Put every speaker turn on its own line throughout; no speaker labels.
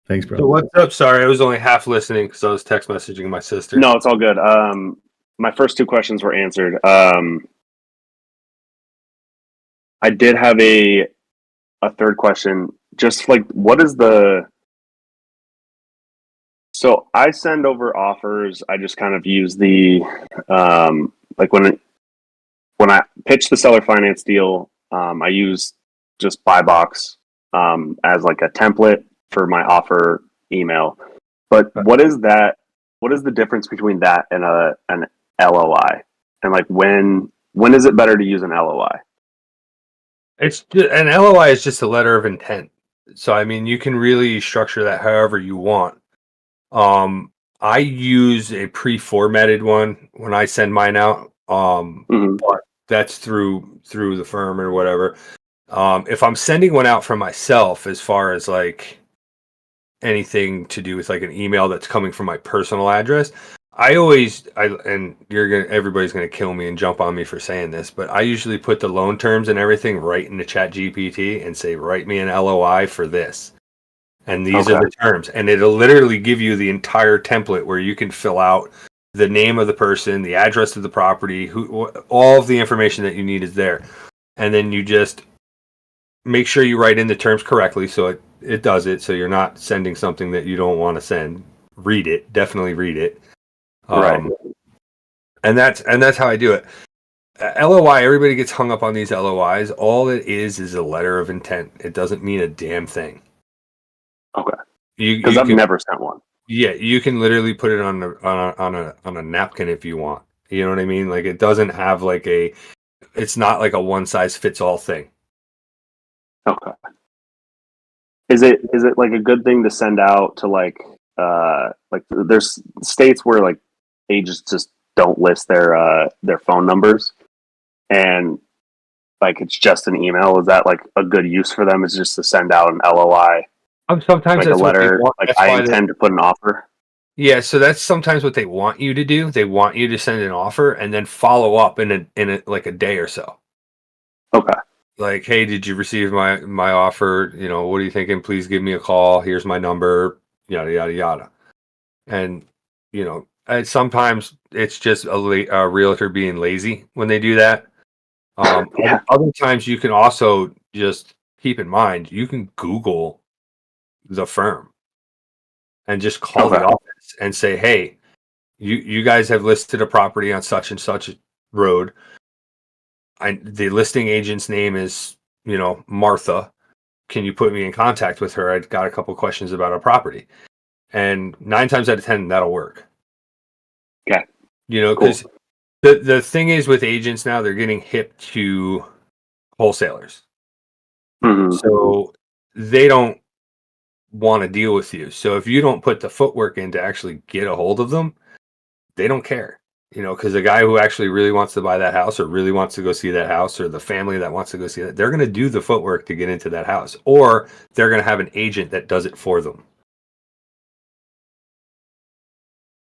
Thanks, bro.
So what's up? Sorry, I was only half listening because I was text messaging my sister.
No, it's all good. My first two questions were answered. I did have a third question. Just like, what is the... So I send over offers. I just kind of use the like when I pitch the seller finance deal, I use just buy box as like a template for my offer email. But what is that? What is the difference between that and an LOI? And like when is it better to use an LOI?
An LOI is just a letter of intent. So I mean, you can really structure that however you want. I use a pre-formatted one when I send mine out. But that's through the firm or whatever. If I'm sending one out for myself, as far as like anything to do with like an email that's coming from my personal address, and everybody's gonna kill me and jump on me for saying this, but I usually put the loan terms and everything right into Chat GPT and say, write me an LOI for this. And these are the terms. And it'll literally give you the entire template where you can fill out the name of the person, the address of the property, all of the information that you need is there. And then you just make sure you write in the terms correctly so it does it, so you're not sending something that you don't want to send. Read it. Definitely read it.
Right.
And that's how I do it. LOI, everybody gets hung up on these LOIs. All it is a letter of intent. It doesn't mean a damn thing.
Okay.
Because
I've never sent one.
Yeah, you can literally put it on a napkin if you want. You know what I mean? Like it doesn't have like it's not like a one size fits all thing.
Okay. Is it like a good thing to send out to like there's states where like agents just don't list their phone numbers and like it's just an email? Is that like a good use for them? Is just to send out an LOI?
Sometimes
like a letter, like I intend to put an offer.
Yeah, so that's sometimes what they want you to do. They want you to send an offer and then follow up in a like a day or so.
Okay.
Like, hey, did you receive my offer? You know, what are you thinking? Please give me a call. Here's my number. Yada yada yada. And you know, sometimes it's just a realtor being lazy when they do that. Other times you can also just keep in mind you can Google the firm and just call the office and say, hey, you guys have listed a property on such and such road. The listing agent's name is, Martha. Can you put me in contact with her? I've got a couple questions about our property. And 9 times out of 10, that'll work.
Okay.
Because the thing is with agents now, they're getting hip to wholesalers.
Mm-hmm.
So they don't want to deal with you. So if you don't put the footwork in to actually get a hold of them, they don't care. Because the guy who actually really wants to buy that house or really wants to go see that house, or the family that wants to go see that, they're going to do the footwork to get into that house, or they're going to have an agent that does it for them.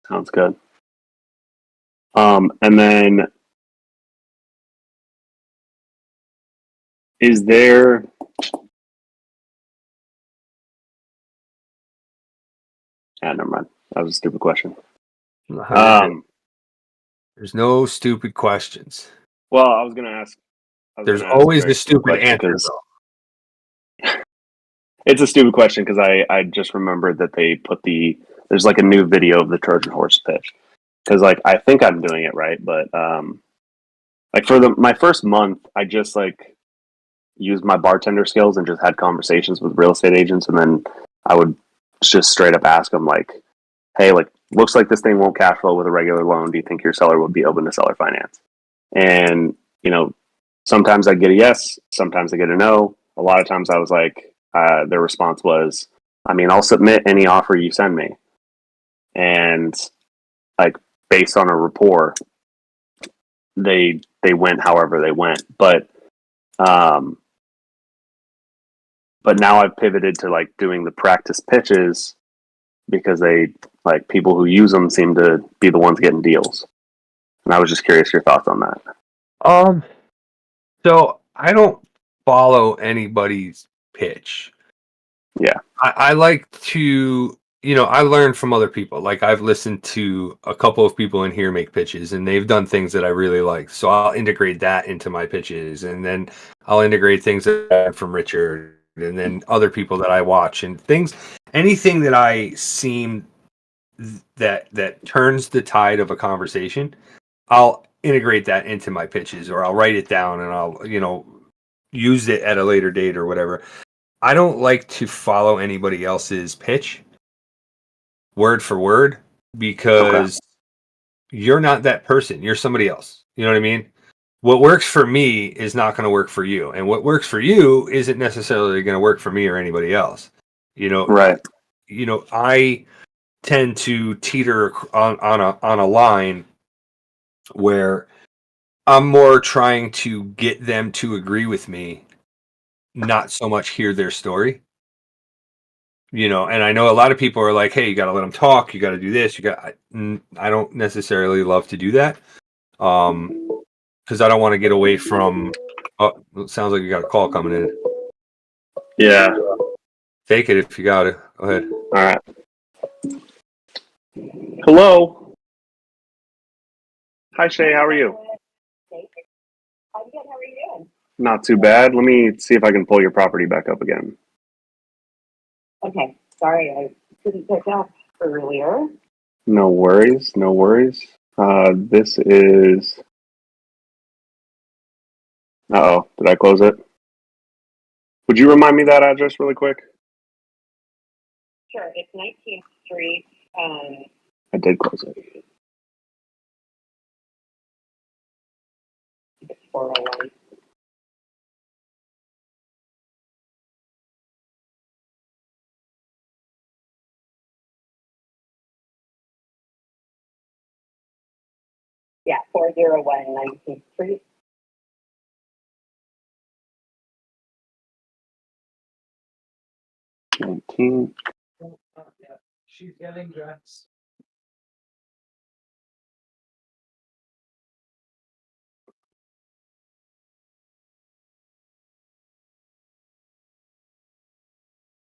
Sounds good. And then is there... never mind. That was a stupid question.
There's no stupid questions.
Well, I was going to ask...
There's always the stupid answer, though.
It's a stupid question because I just remembered that they put there's like a new video of the Trojan horse pitch. Because like I think I'm doing it right, but like for my first month, I just like used my bartender skills and just had conversations with real estate agents, and then I would just straight up ask them like, "Hey, like looks like this thing won't cash flow with a regular loan. Do you think your seller would be open to seller finance?" And sometimes I get a yes, sometimes I get a no. A lot of times I was like, their response was, "I mean, I'll submit any offer you send me," and like based on a rapport, they went however they went. But now I've pivoted to like doing the practice pitches because they like people who use them seem to be the ones getting deals. And I was just curious your thoughts on that.
So I don't follow anybody's pitch.
Yeah.
I like to, I learn from other people. Like I've listened to a couple of people in here make pitches and they've done things that I really like. So I'll integrate that into my pitches and then I'll integrate things that I learned from Richard and then other people that I watch and anything that I seem that turns the tide of a conversation, I'll integrate that into my pitches or I'll write it down and I'll, use it at a later date or whatever. I don't like to follow anybody else's pitch word for word
Okay.
because you're not that person. You're somebody else. You know what I mean? What works for me is not going to work for you, and what works for you isn't necessarily going to work for me or anybody else. You know,
Right.
I tend to teeter on a line where I'm more trying to get them to agree with me, not so much hear their story. And I know a lot of people are like, hey, you got to let them talk, you got to do this, I don't necessarily love to do that, because I don't want to get away from. Oh, it sounds like you got a call coming in.
Yeah.
Take it if you got it. Go ahead.
All right. Hello. Hi, Shay. How are you?
I'm good. How are you doing?
Not too bad. Let me see if I can pull your property back up again.
Okay. Sorry, I couldn't pick up earlier.
No worries. No worries. This is. Uh-oh. Did I close it? Would you remind me that address really quick?
Sure. It's 19th Street.
I did close it.
It's 401. Yeah, 401 19th Street.
She's getting dressed.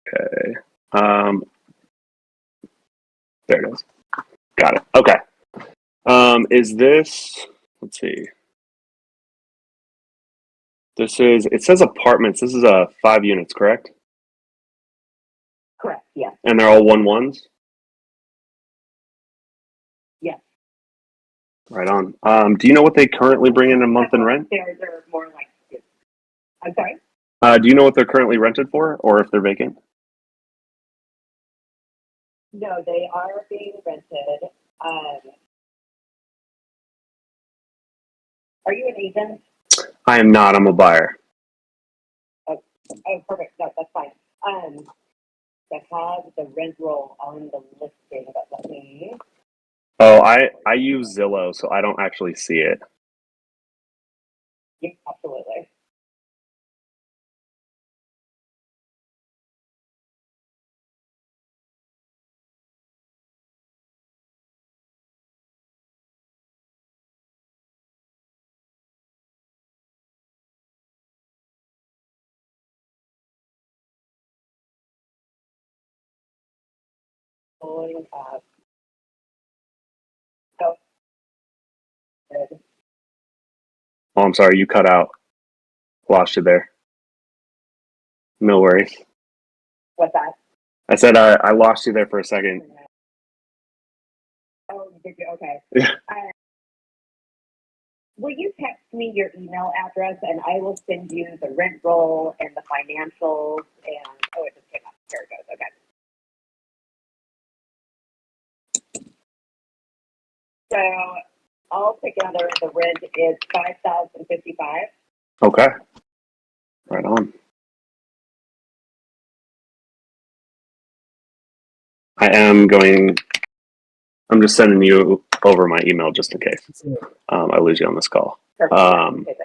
Okay. There it is. Got it. Okay. Is this? Let's see. It says apartments. This is 5 units, correct?
Correct. Yes.
And they're all 1-1s?
Yes.
Right on. Do you know what they currently bring in a month in rent?
They're more like. I'm sorry.
Do you know what they're currently rented for, or if they're vacant?
No, they are being rented. Are you an agent?
I am not. I'm a buyer.
Oh, perfect. No, that's fine. I have the rent roll on the listing, but let me.
Oh, I use Zillow, so I don't actually see it.
Yeah, absolutely. Pulling up. So good.
Oh, I'm sorry. You cut out. Lost you there. No worries.
What's that?
I said I lost you there for a second.
Oh, did you? Okay.
Yeah.
Will you text me your email address and I will send you the rent roll and the financials and it just came up. Here it goes. Okay. So altogether the rent is $5,055.
Okay. Right on. I'm just sending you over my email just in case I lose you on this call.
Perfect.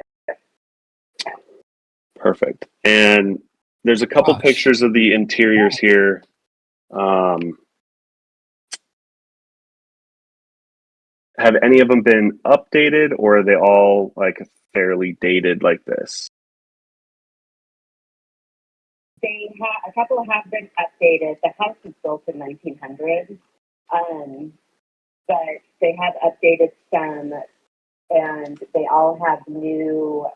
Perfect. And there's a couple pictures of the interiors here. Have any of them been updated, or are they all like fairly dated like this?
A couple have been updated. The house was built in 1900, but they have updated some, and they all have new.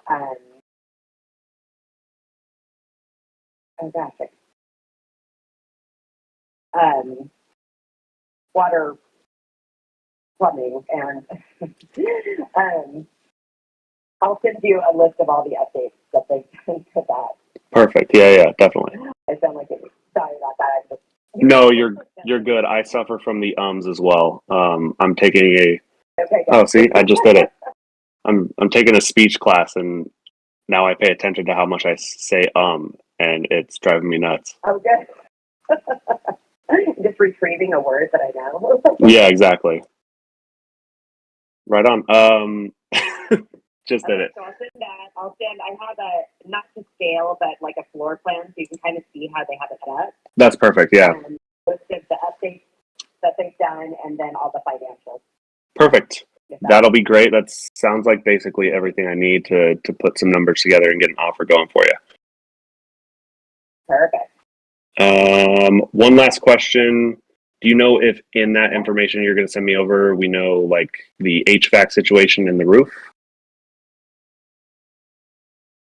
Oh gosh, water, plumbing, and I'll send you a list of all the updates that they've done to that.
Perfect. Yeah, definitely.
I sound like it. Sorry about that.
No, you're good. I suffer from the ums as well. I'm taking a.
Okay,
Oh, see, I just did it. I'm taking a speech class, and now I pay attention to how much I say and it's driving me nuts.
Oh, good. Just retrieving a word that I know.
Yeah, exactly. Right on. Just did it.
So I'll send that. I have a, not to scale, but like a floor plan so you can kind of see how they have it set up.
That's perfect. Yeah.
List of the updates that they've done and then all the financials.
Perfect. That'll be great. That sounds like basically everything I need to put some numbers together and get an offer going for you.
Perfect.
One last question. Do you know if in that information you're going to send me over, we know like the HVAC situation in the roof?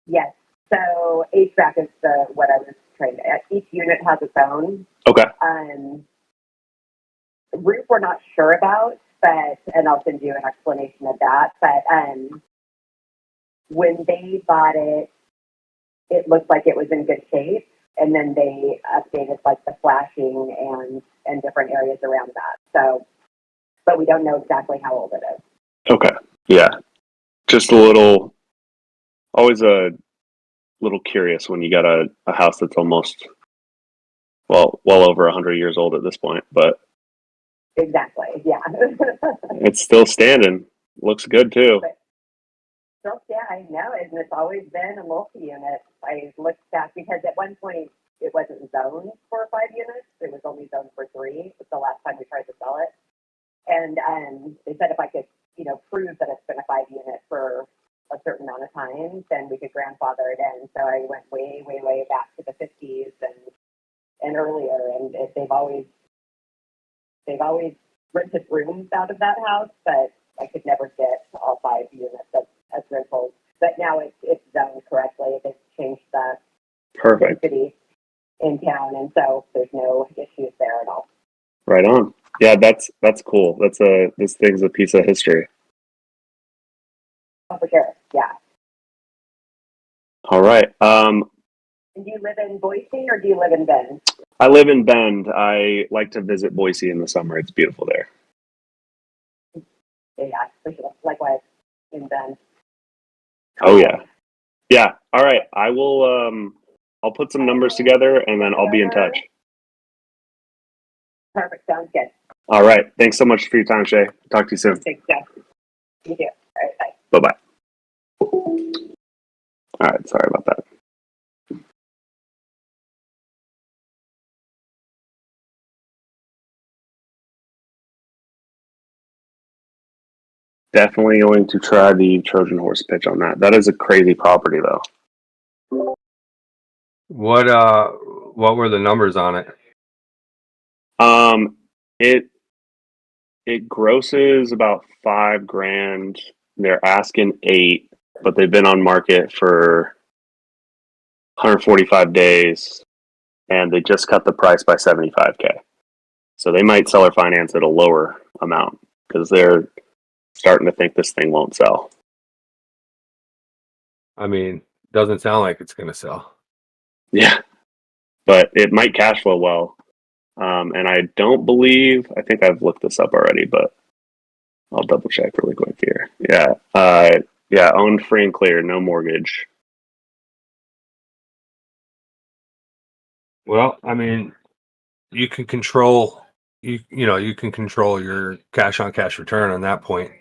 Yes. So HVAC is what I was trying to. Each unit has its own.
Okay.
Roof we're not sure about, and I'll send you an explanation of that. But when they bought it, it looked like it was in good shape, and then they updated like the flashing and different areas around that. So, but we don't know exactly how old it is.
Okay. Yeah. Just always a little curious when you got a house that's almost, well over 100 years old at this point, but.
Exactly. Yeah.
It's still standing. Looks good too.
Yeah, I know, and it's always been a multi-unit. I looked back because at one point it wasn't zoned for 5 units; it was only zoned for 3. It was the last time we tried to sell it, and they said if I could, prove that it's been a 5 unit for a certain amount of time, then we could grandfather it in. So I went way, way, way back to the 50s and earlier, and they've always rented rooms out of that house, but I could never get all 5 units as rentals. But now it's zoned correctly. They've changed the density in town, and so there's no issues there at all.
Right on. Yeah, that's cool. This thing's a piece of history.
Oh, for sure. Yeah.
All right.
Do you live in Boise or do you live in Bend?
I live in Bend. I like to visit Boise in the summer. It's beautiful there.
Yeah, for sure. Likewise in Bend.
Oh yeah. Yeah. All right. I will I'll put some numbers together and then I'll be in touch.
Perfect. Sounds good.
All right. Thanks so much for your time, Shay. Talk to you soon.
Thanks, Jeff. You too. All right, bye.
Bye-bye. All right. Sorry about that. Definitely going to try the Trojan horse pitch on that. That is a crazy property, though.
What were the numbers on it?
It grosses about $5,000. They're asking $8,000, but they've been on market for 145 days, and they just cut the price by $75K. So they might sell or finance at a lower amount because they're starting to think this thing won't sell.
I mean, doesn't sound like it's going to sell.
Yeah, but it might cash flow well. And I think I've looked this up already, but I'll double check really quick here. Yeah. Owned free and clear, no mortgage.
Well, I mean, you can control you can control your cash on cash return on that point,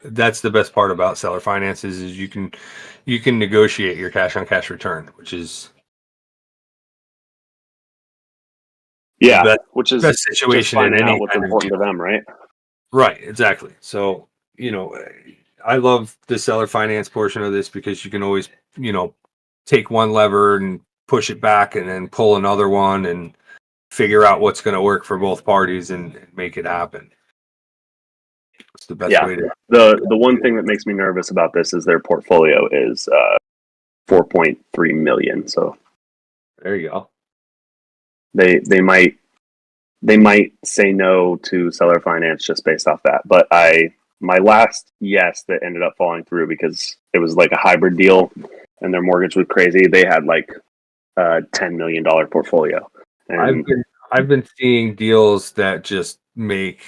that's the best part about seller finances is you can negotiate your cash on cash return, which is
which is
best situation in any
what's
kind
important
of
to them, right?
Right, exactly. So, I love the seller finance portion of this because you can always, take one lever and push it back and then pull another one and figure out what's going to work for both parties and make it happen. It's the best way to.
The one thing that makes me nervous about this is their portfolio is 4.3 million. So
there you go.
They might say no to seller finance just based off that. But my last yes that ended up falling through because it was like a hybrid deal and their mortgage was crazy. They had like a $10 million portfolio. And
I've been seeing deals that just make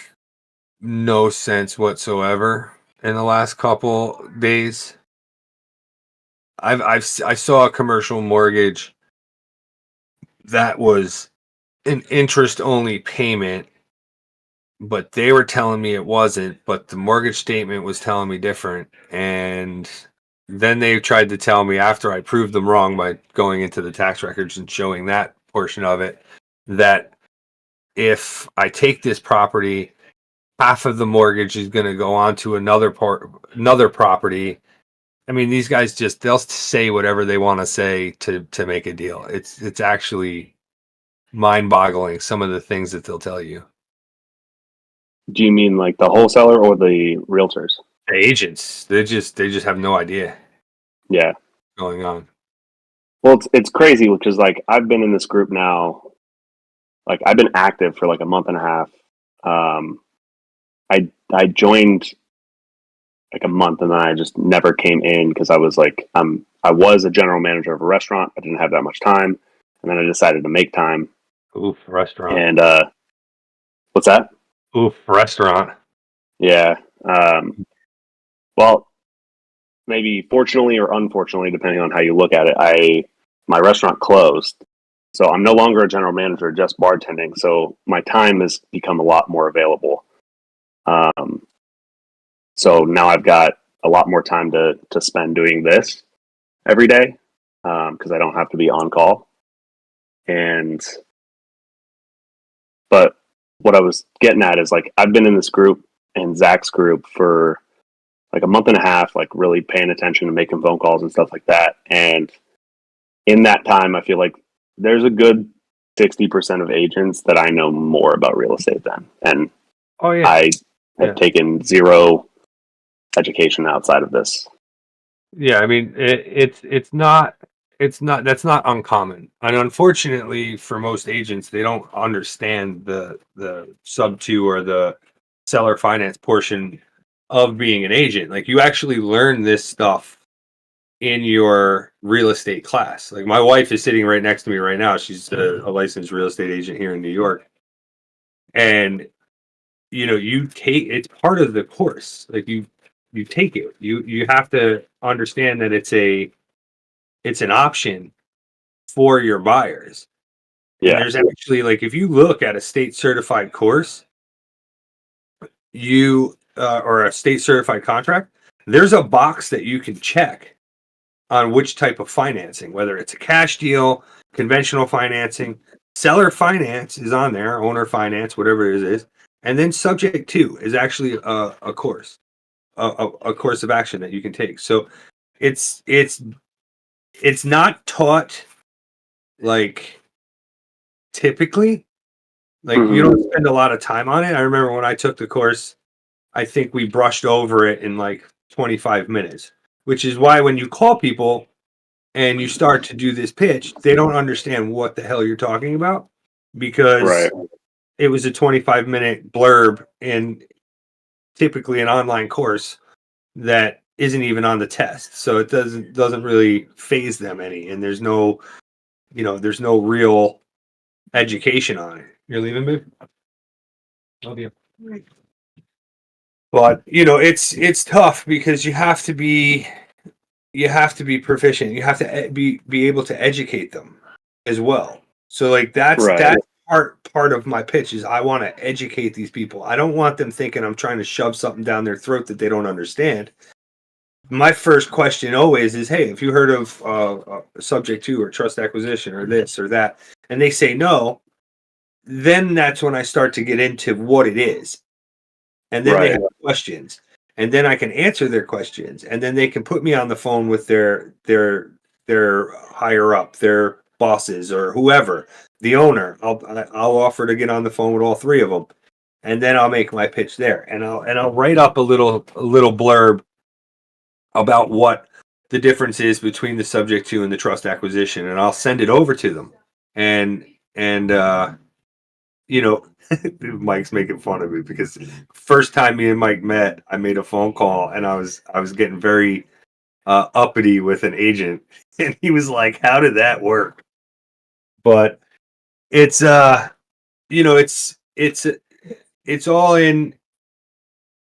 no sense whatsoever in the last couple days. I saw a commercial mortgage that was an interest only payment, but they were telling me it wasn't, but the mortgage statement was telling me different. And then they tried to tell me, after I proved them wrong by going into the tax records and showing that portion of it, that if I take this property, half of the mortgage is going to go on to another property. I mean, these guys they'll say whatever they want to say to make a deal. It's actually mind-boggling, some of the things that they'll tell you.
Do you mean like the wholesaler or the realtors?
The agents, they just have no idea.
Yeah,
what's going on.
Well, it's crazy, which is like I've been in this group now. Like I've been active for like a month and a half. I joined like a month and then I just never came in because I was like I was a general manager of a restaurant. I didn't have that much time, and then I decided to make time.
Oof, restaurant.
And what's that?
Oof, restaurant.
Yeah. Well, maybe fortunately or unfortunately, depending on how you look at it, my restaurant closed. So I'm no longer a general manager, just bartending. So my time has become a lot more available. So now I've got a lot more time to spend doing this every day because I don't have to be on call. But what I was getting at is like I've been in this group and Zach's group for like a month and a half, like really paying attention and making phone calls and stuff like that. And in that time, I feel like there's a good 60% of agents that I know more about real estate than. And I have taken zero education outside of this.
Yeah, I mean that's not uncommon. And unfortunately for most agents, they don't understand the sub 2 or the seller finance portion of being an agent. Like you actually learn this stuff in your real estate class. Like my wife is sitting right next to me right now. She's a licensed real estate agent here in New York. And it's part of the course. Like you take it. You have to understand that it's an option for your buyers. Yeah. And there's actually, like, if you look at a state certified course, or a state certified contract, there's a box that you can check on which type of financing, whether it's a cash deal, conventional financing, seller finance is on there, owner finance, whatever it is. And then subject to is actually a course. A course of action that you can take. So it's not taught like typically. Like you don't spend a lot of time on it. I remember when I took the course, I think we brushed over it in like 25 minutes, which is why when you call people and you start to do this pitch, they don't understand what the hell you're talking about because it was a 25-minute blurb in typically an online course that isn't even on the test. So it doesn't really phase them any. And there's no real education on it. You're leaving, babe? Oh, yeah. But it's tough because you have to be proficient. You have to be able to educate them as well. So like that's part of my pitch is I want to educate these people. I don't want them thinking I'm trying to shove something down their throat that they don't understand. My first question always is, hey, have you heard of subject to or trust acquisition or this or that? And they say no. Then that's when I start to get into what it is. And then they have questions. And then I can answer their questions. And then they can put me on the phone with their their higher up, their bosses or whoever, the owner. I'll offer to get on the phone with all three of them, and then I'll make my pitch there, and I'll write up a little blurb about what the difference is between the subject to and the trust acquisition, and I'll send it over to them. And you know, Mike's making fun of me because first time me and Mike met, I made a phone call and I was getting very uppity with an agent, and he was like, "How did that work?" But it's it's all in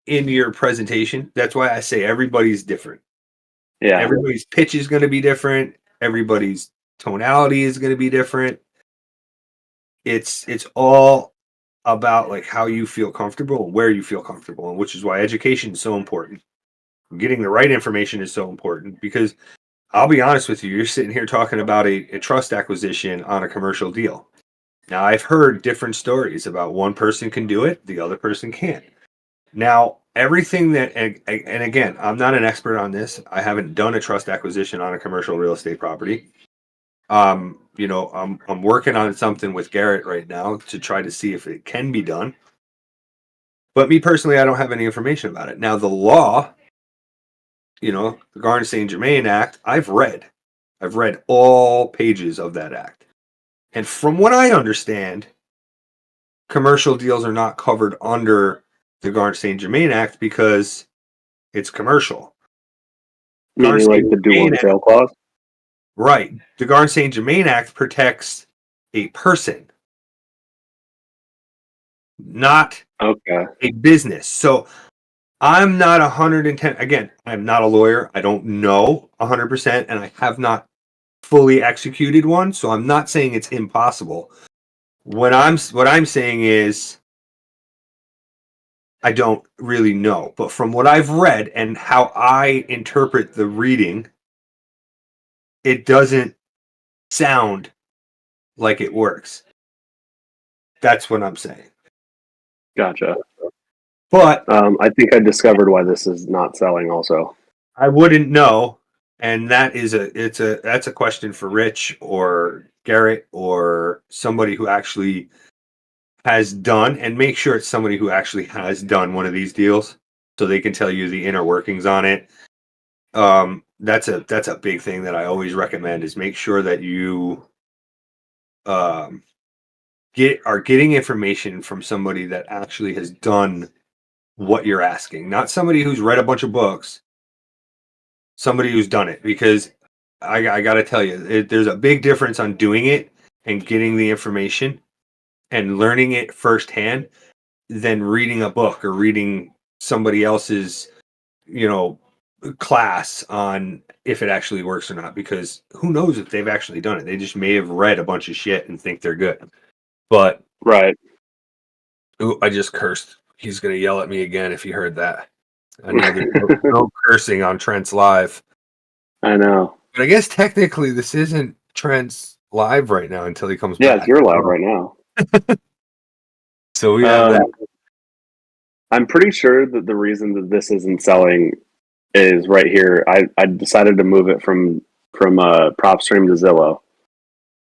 your presentation. That's why I say everybody's different.
Yeah.
Everybody's pitch is going to be different. Everybody's tonality is going to be different. It's all about like how you feel comfortable and where you feel comfortable, and which is why education is so important. Getting the right information is so important, because I'll be honest with you, you're sitting here talking about a trust acquisition on a commercial deal. Now, I've heard different stories about one person can do it, the other person can't. Now, everything that, and again, I'm not an expert on this. I haven't done a trust acquisition on a commercial real estate property. I'm working on something with Garrett right now to try to see if it can be done. But me personally, I don't have any information about it. Now, the law, the Garden St. Germain Act, I've read all pages of that act. And from what I understand, commercial deals are not covered under the Garden St. Germain Act because it's commercial.
Meaning like the do one sale clause?
Right. The Garden St. Germain Act protects a person, not a business. So I'm not 110. Again, I'm not a lawyer. I don't know 100%, and I have not fully executed one. So I'm not saying it's impossible. What I'm saying is I don't really know. But from what I've read and how I interpret the reading, it doesn't sound like it works. That's what I'm saying.
Gotcha.
But
I think I discovered why this is not selling also.
I wouldn't know, and that's a question for Rich or Garrett or somebody who actually has done, and make sure it's somebody who actually has done one of these deals so they can tell you the inner workings on it. That's a big thing that I always recommend, is make sure that you are getting information from somebody that actually has done what you're asking, not somebody who's read a bunch of books, somebody who's done it. Because I got to tell you, there's a big difference on doing it and getting the information and learning it firsthand than reading a book or reading somebody else's, class on if it actually works or not, because who knows if they've actually done it. They just may have read a bunch of shit and think they're good. But
right.
Ooh, I just cursed. He's going to yell at me again if he heard that. I know there's no cursing on Trent's live.
I know.
But I guess technically this isn't Trent's live right now until he comes back.
Yeah, it's your live right now.
So we have that.
I'm pretty sure that the reason that this isn't selling is right here. I decided to move it from PropStream to Zillow.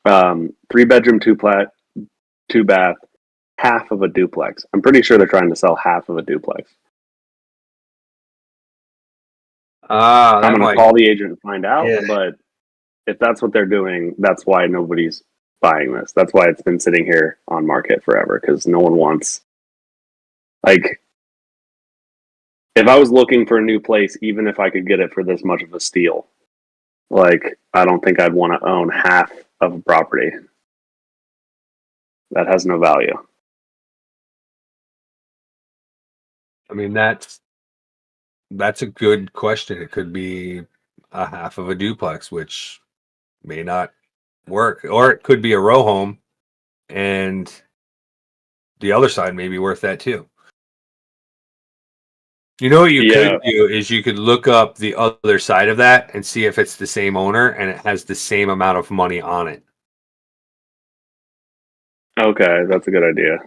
3-bedroom, 2-bath, half of a duplex. I'm pretty sure they're trying to sell half of a duplex. I'm going to call the agent and find out, but if that's what they're doing, that's why nobody's buying this. That's why it's been sitting here on market forever, because no one wants, like, if I was looking for a new place, even if I could get it for this much of a steal, like, I don't think I'd want to own half of a property. That has no value.
I mean, that's a good question. It could be a half of a duplex, which may not work, or it could be a row home, and the other side may be worth that too. You know what you could do is you could look up the other side of that and see if it's the same owner and it has the same amount of money on it.
Okay, that's a good idea.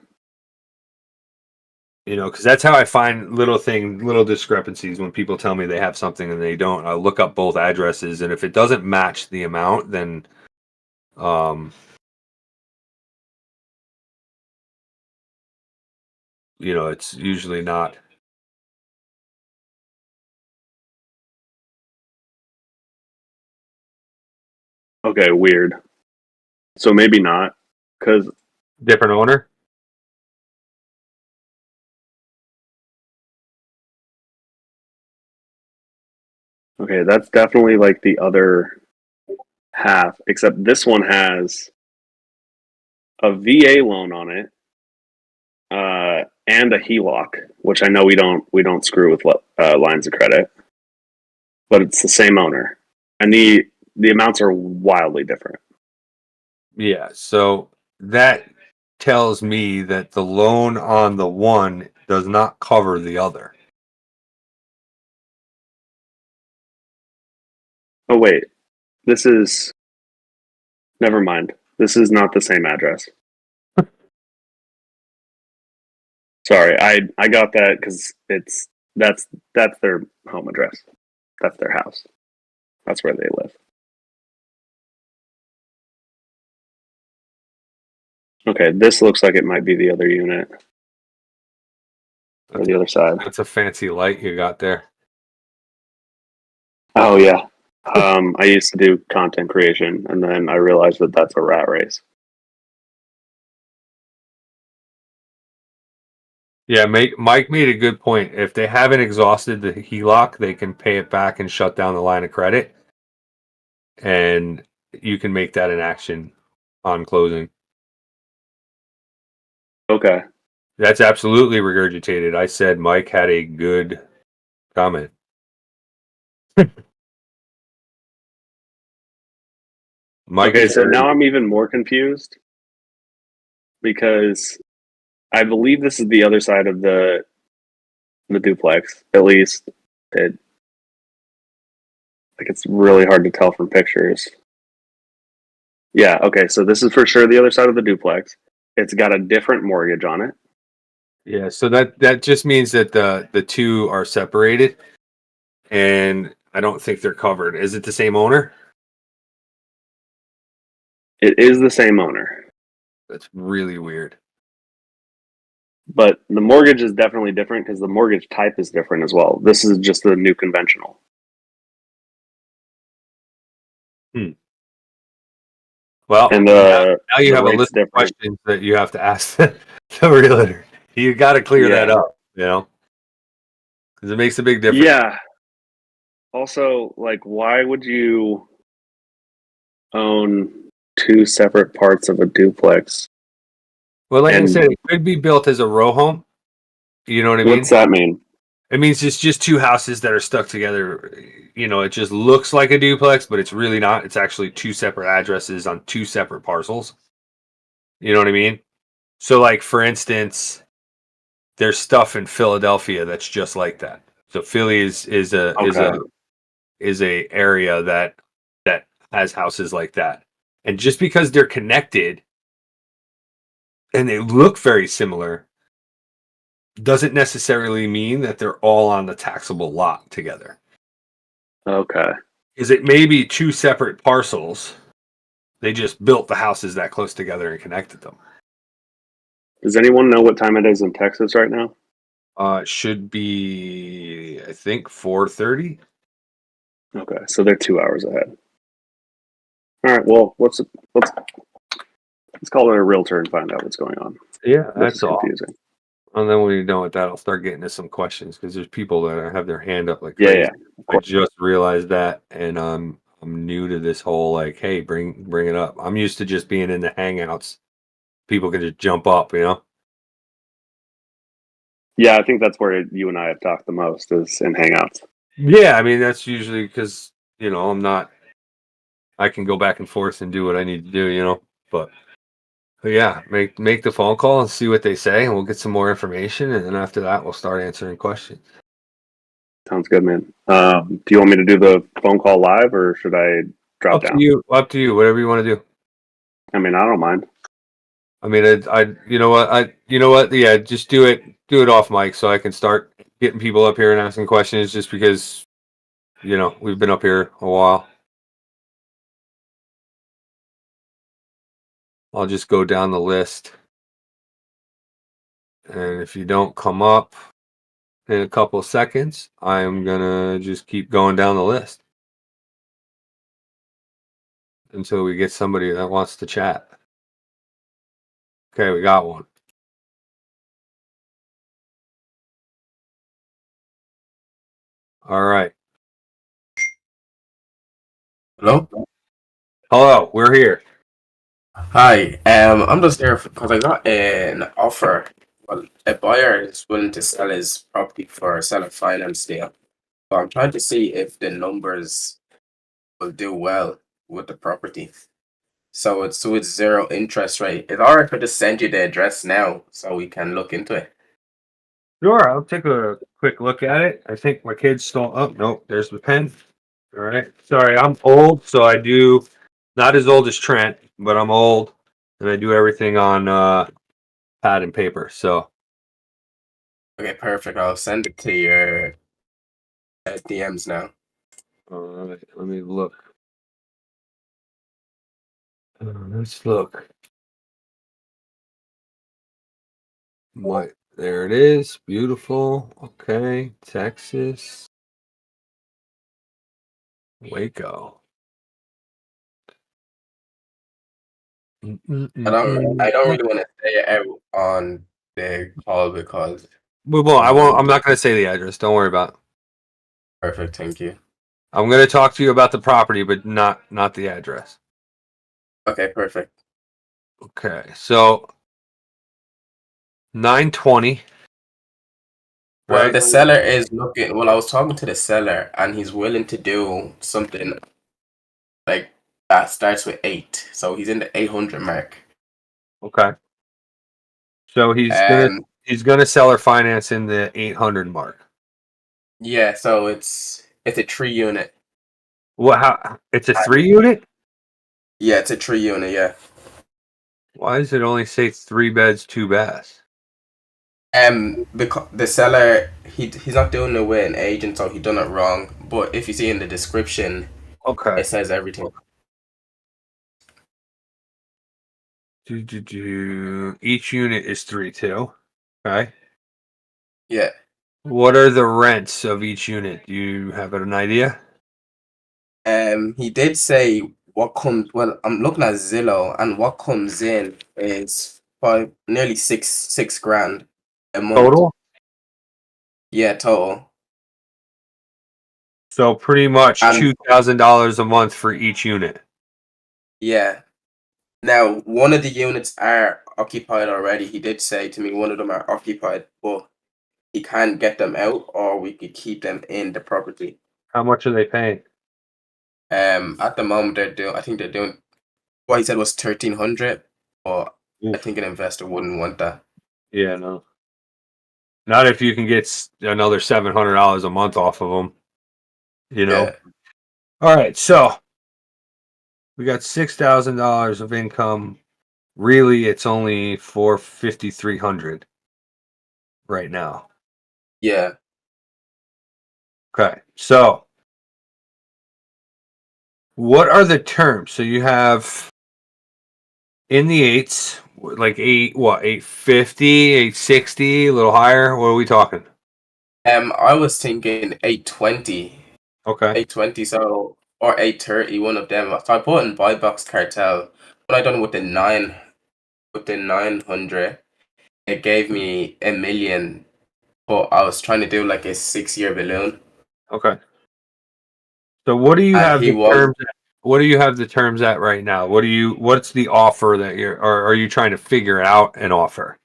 because that's how I find little discrepancies when people tell me they have something and they don't. I look up both addresses, and if it doesn't match the amount, then it's usually not.
Okay, weird. So maybe not, because
Different owner?
okay, that's definitely like the other half. Except this one has a VA loan on it, and a HELOC, which I know we don't screw with lines of credit, but it's the same owner, and the amounts are wildly different.
Yeah, so that tells me that the loan on the one does not cover the other.
Oh wait, this is never mind. This is not the same address. Sorry, I got that because that's their home address. That's their house. That's where they live. Okay, this looks like it might be the other unit or the other side.
That's a fancy light you got there.
Oh yeah. I used to do content creation, and then I realized that that's a rat race.
Yeah, Mike made a good point. If they haven't exhausted the HELOC, they can pay it back and shut down the line of credit, and you can make that an action on closing.
Okay.
That's absolutely regurgitated. I said Mike had a good comment. Mike
Okay,
is
so now I'm even more confused because I believe this is the other side of the duplex. At least it's really hard to tell from pictures. Yeah, okay, so this is for sure the other side of the duplex. It's got a different mortgage on it.
Yeah, so that just means that the two are separated, and I don't think they're covered. Is it the same owner?
It is the same owner,
That's really weird.
but the mortgage is definitely different because the mortgage type is different as well. This is just the new conventional.
Well,
And
now you
the
have a
rate's
list of
different.
questions that you have to ask the realtor. You got to clear that
Yeah.
up, because it makes a big difference.
Yeah. Also, like, why would you own two separate parts of a duplex?
Well, like I
And
said, it could be built as a row home. You know what I mean?
what's that mean?
It means it's just two houses that are stuck together. It just looks like a duplex, but it's really not. It's actually two separate addresses on two separate parcels. You know what I mean? So, like, for instance, there's stuff in Philadelphia that's just like that. So Philly is a area that has houses like that. And just because they're connected and they look very similar doesn't necessarily mean that they're all on the taxable lot together.
Okay.
Is it maybe two separate parcels? They just built the houses that close together and connected them.
Does anyone know what time it is in Texas right now?
It should be, I think, 4:30.
Okay, so they're 2 hours ahead. All right. Well, let's call it a realtor and find out what's going on.
Yeah,
This
that's
is
all.
confusing.
And then when you're done with that, I'll start getting to some questions because there's people that have their hand up like
Yeah,
crazy.
yeah.
I just realized that, and I'm new to this whole like, hey, bring it up. I'm used to just being in the hangouts. People can just jump up,
Yeah, I think that's where you and I have talked the most is in Hangouts.
Yeah, I mean that's usually because I'm not. I can go back and forth and do what I need to do, But yeah, make the phone call and see what they say, and we'll get some more information, and then after that, we'll start answering questions.
Sounds good, man. Do you want me to do the phone call live or should I drop down?
Up to you. Whatever you want to do.
I mean, I don't mind.
I mean, you know what? Yeah, just do it off mic so I can start getting people up here and asking questions. Just because, we've been up here a while. I'll just go down the list, and if you don't come up in a couple of seconds, I'm gonna just keep going down the list until we get somebody that wants to chat. Okay, we got one. All right.
Hello?
Hello, we're here.
Hi. I'm just there because I got an offer. Well, a buyer is willing to sell his property for a seller finance deal. But I'm trying to see if the numbers will do well with the property. So it's with zero interest rate. It's alright if I just send you the address now so we can look into it.
Sure, I'll take a quick look at it. I think my kid's still up. Nope, there's the pen. All right. Sorry, I'm old, so I do not as old as Trent, but I'm old and I do everything on pad and paper. So
Okay, perfect. I'll send it to your DMs now.
all right, let me look. Let's look. There it is. Beautiful. Okay, Texas. Waco.
I don't really want to say it out on the call because
We won't. I won't. I'm not going to say the address. Don't worry about it.
perfect, thank you.
I'm going to talk to you about the property, but not the address.
Okay, perfect.
Okay, so 920.
Well,
Right?
the seller is looking. Well, I was talking to the seller, and he's willing to do something like that starts with 8. So he's in the 800 mark.
Okay. So he's gonna sell or finance in the 800 mark.
Yeah. So it's a 3 unit.
Well, how it's a 3 unit?
Yeah, it's a 3 unit. Yeah.
Why does it only say 3 beds, 2 baths?
The seller he's not doing it with an agent, so he done it wrong. But if you see in the description,
Okay.
it says everything.
Each unit is 3.2. Okay.
Yeah.
What are the rents of each unit? Do you have an idea?
He did say what comes. Well, I'm looking at Zillow, and what comes in is nearly six grand a month.
Total?
Yeah, total.
So pretty much
And
$2,000 a month for each unit.
yeah, now one of the units are occupied already. He did say to me one of them are occupied, but he can't get them out, or we could keep them in the property.
How much are they paying?
At the moment they're doing. I think they're doing. What he said was 1,300, but I
Oof.
think an investor wouldn't want that.
Yeah, no. Not if you can get another $700 a month off of them.
Yeah.
All right, so we got $6,000 of income. Really, it's only for 5,300 right now.
Yeah.
Okay, so what are the terms? So you have in the eights, like 850, 860, a little higher. What are we talking?
I was thinking 820.
Okay.
820, so or 830, one of them. So I bought in Buy Box Cartel. When I done with the 900, it gave me a million, but I was trying to do like a 6-year balloon.
Okay. So what do you
And
have
he
the
was
terms at? What do you have the terms at right now? What's the offer that or are you trying to figure out an offer?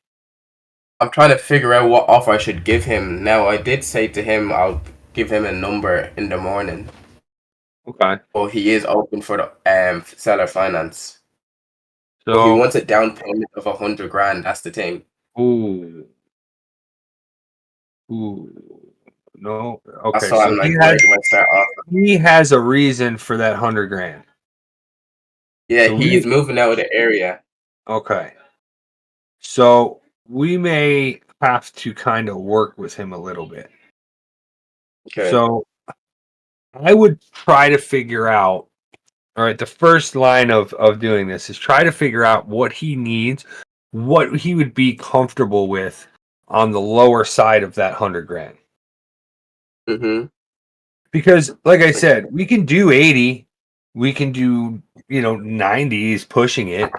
I'm trying to figure out what offer I should give him. Now I did say to him I'll give him a number in the morning.
Okay.
But he is open for the seller finance. But he
So,
wants a down payment of 100 grand, that's the thing.
ooh, no.
That's
Okay,
why
so
I'm like, where do I start off?
he has a reason for that 100 grand.
Yeah,
The
he's
re-
moving out of the area.
okay. So we may have to kind of work with him a little bit.
Okay.
So I would try to figure out, all right, the first line of doing this is try to figure out what he needs, what he would be comfortable with on the lower side of that 100 grand.
Mm-hmm.
Because like I said, we can do 80, we can do, 90 is pushing it.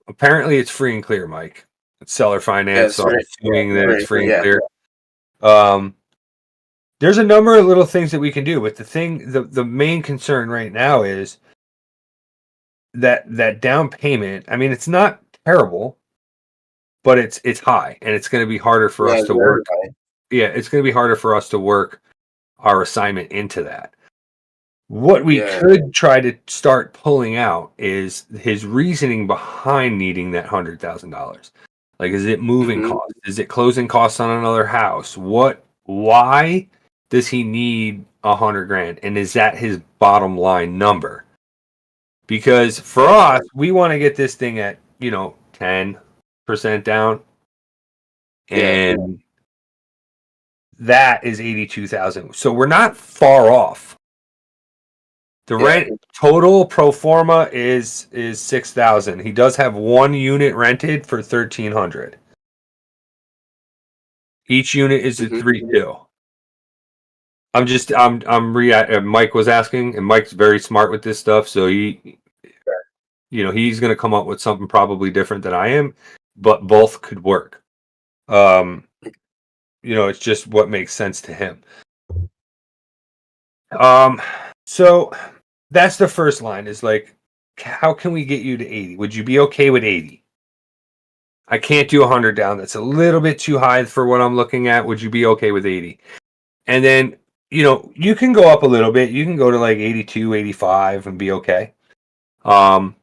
Apparently it's free and clear, Mike. It's seller finance,
Yes,
so I'm
right.
assuming that it's free and
Yeah.
clear. There's a number of little things that we can do, but the main concern right now is that down payment. I mean, it's not terrible, but it's high, and it's going to be harder for
Yeah,
us
it's
to
very
work.
high.
Yeah, it's going to be harder for us to work our assignment into that. What we
Yeah.
could try to start pulling out is his reasoning behind needing that $100,000. Like, is it moving
Mm-hmm.
costs? Is it closing costs on another house? Why does he need 100 grand? And is that his bottom line number? Because for us, we want to get this thing at, 10% down.
Yeah.
And that is 82,000. So we're not far off. The
Yeah.
rent total pro forma is 6,000. He does have one unit rented for 1,300. Each unit is at
Mhm.
3.2. Mike was asking, and Mike's very smart with this stuff, so he's going to come up with something probably different than I am, but both could work. It's just what makes sense to him. So that's the first line is like, how can we get you to 80? Would you be okay with 80? I can't do 100 down. That's a little bit too high for what I'm looking at. Would you be okay with 80? And then, you can go up a little bit. You can go to like 82, 85 and be okay. And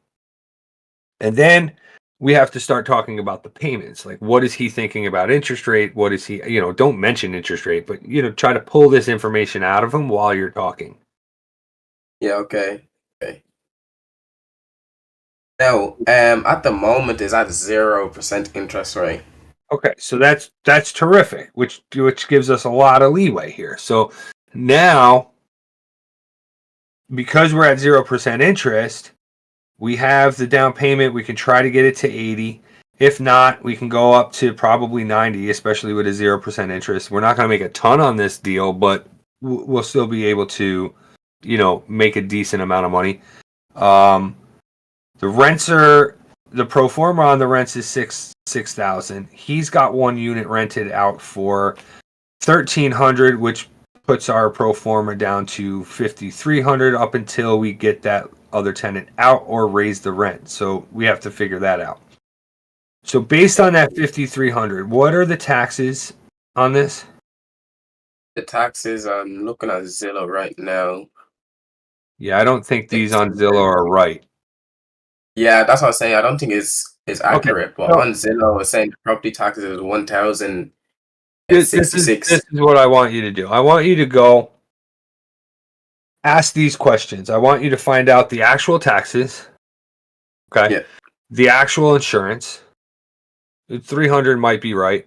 then we have to start talking about the payments. Like, what is he thinking about interest rate? What is he, don't mention interest rate, but, try to pull this information out of him while you're talking.
Yeah. Okay. Now, at the moment, is at 0% interest rate.
Okay, so that's terrific, which gives us a lot of leeway here. So now, because we're at 0% interest, we have the down payment. We can try to get it to 80. If not, we can go up to probably 90, especially with a 0% interest. We're not going to make a ton on this deal, but we'll still be able to, make a decent amount of money. The pro forma on the rents is 6,000. He's got one unit rented out for 1,300, which puts our pro forma down to 5,300 up until we get that other tenant out or raise the rent. So we have to figure that out. So based on that 5,300, what are the taxes on this?
The taxes, I'm looking at Zillow right now.
Yeah, I don't think these on Zillow are right.
Yeah, that's what I was saying. I don't think it's accurate, but
No.
on Zillow, it's saying the property taxes is
This
$1,066.
is what I want you to do. I want you to go ask these questions. I want you to find out the actual taxes. Okay.
Yeah.
The actual insurance. 300 might be right,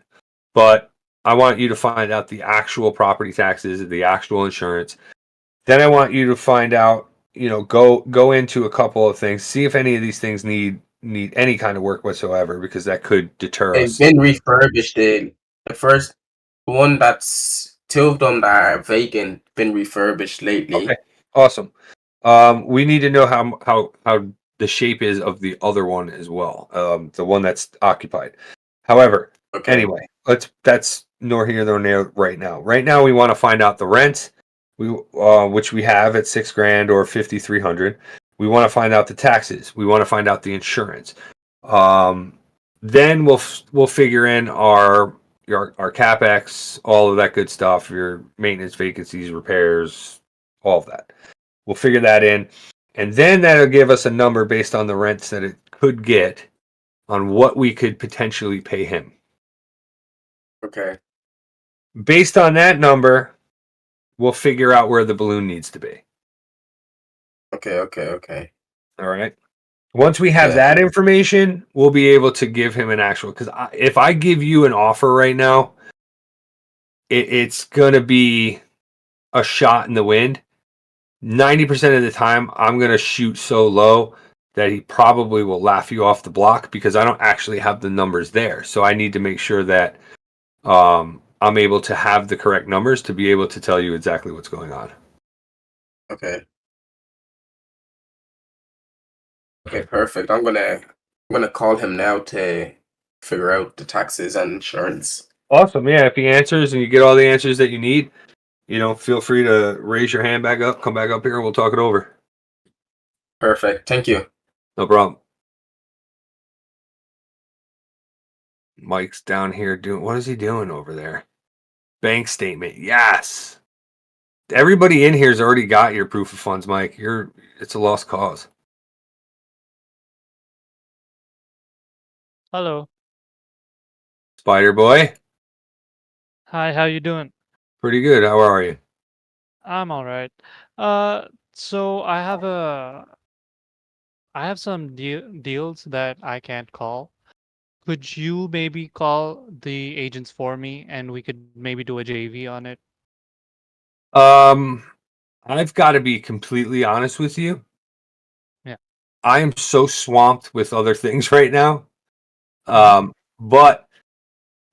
but I want you to find out the actual property taxes, the actual insurance. Then I want you to find out, go into a couple of things, see if any of these things need any kind of work whatsoever, because that could deter
They've
us.
been refurbished. The first one, that's two of them that are vacant, been refurbished lately.
Okay, awesome. We need to know how the shape is of the other one as well, the one that's occupied. However,
Okay.
anyway, that's nor here nor there right now. Right now, we want to find out the rent, which we have at $6,000 or 5,300. We want to find out the taxes. We want to find out the insurance. Then we'll figure in our capex, all of that good stuff, your maintenance, vacancies, repairs, all of that. We'll figure that in, and then that'll give us a number based on the rents that it could get on what we could potentially pay him.
Okay.
Based on that number, we'll figure out where the balloon needs to be.
Okay.
All right. Once we have
Yeah.
that information, we'll be able to give him an actual. Because if I give you an offer right now, it's gonna be a shot in the wind. 90% of the time, I'm gonna shoot so low that he probably will laugh you off the block because I don't actually have the numbers there. So I need to make sure that I'm able to have the correct numbers to be able to tell you exactly what's going on.
Okay. Okay, perfect. I'm gonna call him now to figure out the taxes and insurance.
Awesome. Yeah. If he answers and you get all the answers that you need, feel free to raise your hand back up, come back up here, and we'll talk it over.
Perfect. Thank you.
No problem. Mike's down here doing, what is he doing over there? Bank statement. Yes. Everybody in here's already got your proof of funds, Mike. It's a lost cause.
Hello.
Spider Boy.
Hi, how you doing?
Pretty good. How are you?
I'm all right. So I have some deals that I can't call. Could you maybe call the agents for me and we could maybe do a JV on it?
I've got to be completely honest with you.
Yeah.
I am so swamped with other things right now.
Mhm.
But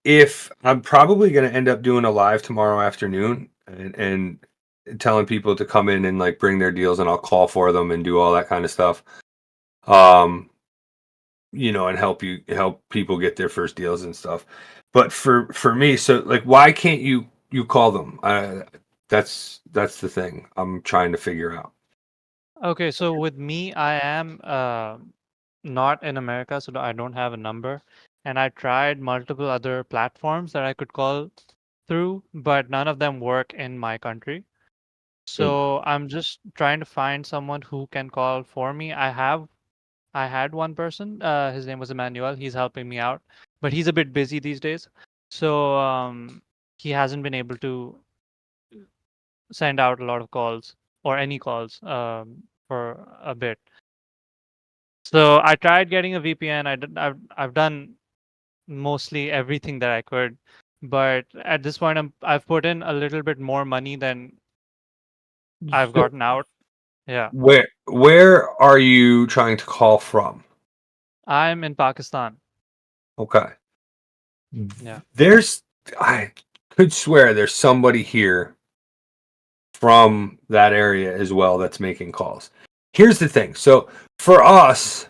if I'm probably going to end up doing a live tomorrow afternoon and telling people to come in and like bring their deals and I'll call for them and do all that kind of stuff. And help people get their first deals and stuff. But for me, so like, why can't you call them? That's the thing I'm trying to figure out.
Okay, so with me, I am not in America, so I don't have a number. And I tried multiple other platforms that I could call through, but none of them work in my country. So I'm just trying to find someone who can call for me. I had one person, his name was Emmanuel. He's helping me out, but he's a bit busy these days. So he hasn't been able to send out a lot of calls or any calls for a bit. So I tried getting a VPN. I've done mostly everything that I could, but at this point I've put in a little bit more money than I've
So
gotten out. Yeah.
where are you trying to call from?
I'm in Pakistan.
Okay.
Yeah.
I could swear there's somebody here from that area as well that's making calls. Here's the thing. So for us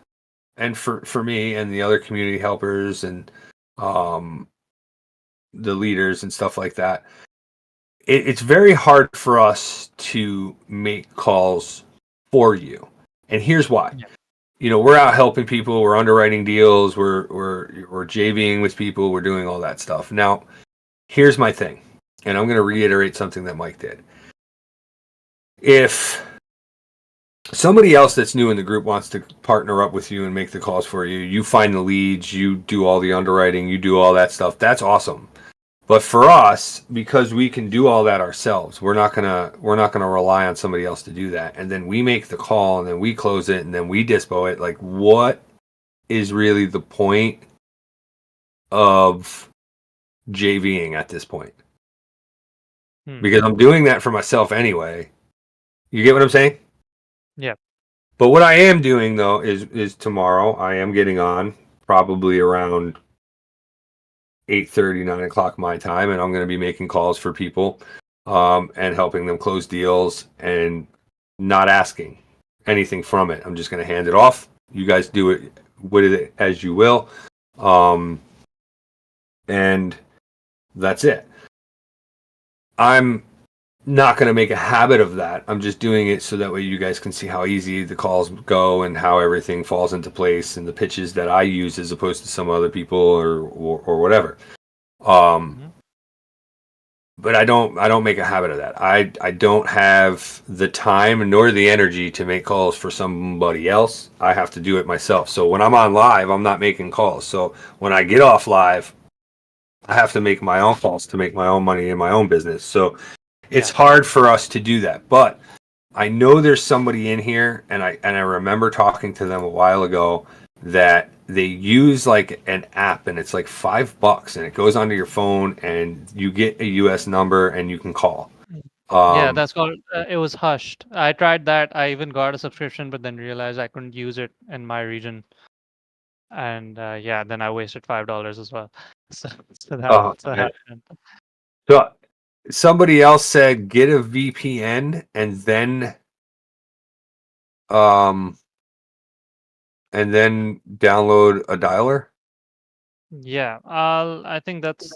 and for me and the other community helpers and the leaders and stuff like that, it's very hard for us to make calls for you. And here's why.
Yeah.
We're out helping people, we're underwriting deals, we're JVing with people, we're doing all that stuff. Now, here's my thing, and I'm going to reiterate something that Mike did. If somebody else that's new in the group wants to partner up with you and make the calls for you, you find the leads, you do all the underwriting, you do all that stuff, that's awesome. But for us, because we can do all that ourselves, we're not gonna rely on somebody else to do that. And then we make the call, and then we close it, and then we dispo it. Like, what is really the point of JVing at this point? Because I'm doing that for myself anyway. You get what I'm saying?
Yeah.
But what I am doing though is tomorrow I am getting on probably around 8:30, 9 o'clock my time, and I'm going to be making calls for people and helping them close deals and not asking anything from it. I'm just going to hand it off. You guys do it with it as you will. And that's it. I'm not going to make a habit of that. I'm just doing it so that way you guys can see how easy the calls go and how everything falls into place and the pitches that I use as opposed to some other people or whatever. But I don't make a habit of that. I don't have the time nor the energy to make calls for somebody else. I have to do it myself. So when I'm on live, I'm not making calls. So when I get off live, I have to make my own calls to make my own money in my own business. So it's hard for us to do that. But I know there's somebody in here, and I remember talking to them a while ago that they use like an app, and it's like $5, and it goes onto your phone, and you get a U.S. number, and you can call.
Yeah, that's called. It was hushed. I tried that. I even got a subscription, but then realized I couldn't use it in my region, and yeah, then I wasted $5 as well. So, so that's what
man.
happened.
So somebody else said get a VPN um and then download a dialer.
Yeah, I think that's.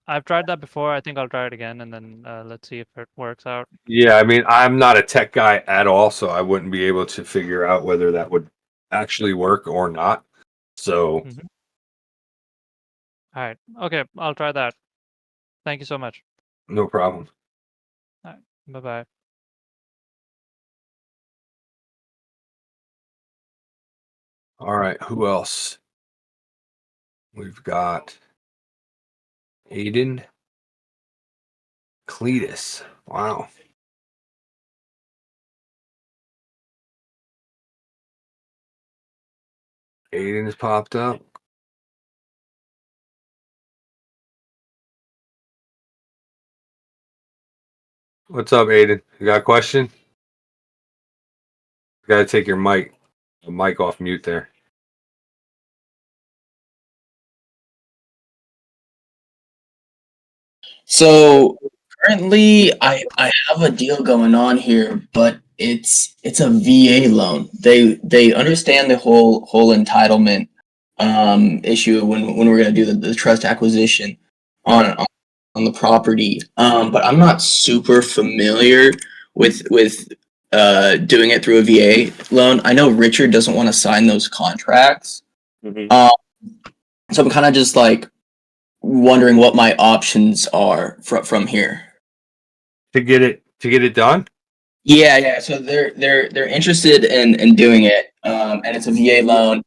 I've tried that before. I think I'll try it again, and then let's see if it works out.
Yeah, I mean, I'm not a tech guy at all, so I wouldn't be able to figure out whether that would actually work or not. So,
All right. Okay, I'll try that. Thank you so much.
no problem.
All right. Bye bye.
All right, who else? We've got Aiden Cletus. Wow. Aiden has popped up. What's up, Aiden? You got a question? You got to take your mic off mute there.
So currently, I have a deal going on here, but it's a VA loan. They understand the whole entitlement issue when we're gonna do the trust acquisition on the property. But I'm not super familiar with doing it through a VA loan. I know Richard doesn't want to sign those contracts. So I'm kind of just like wondering what my options are from here.
To get it done?
Yeah. So they're interested in doing it, and it's a VA loan.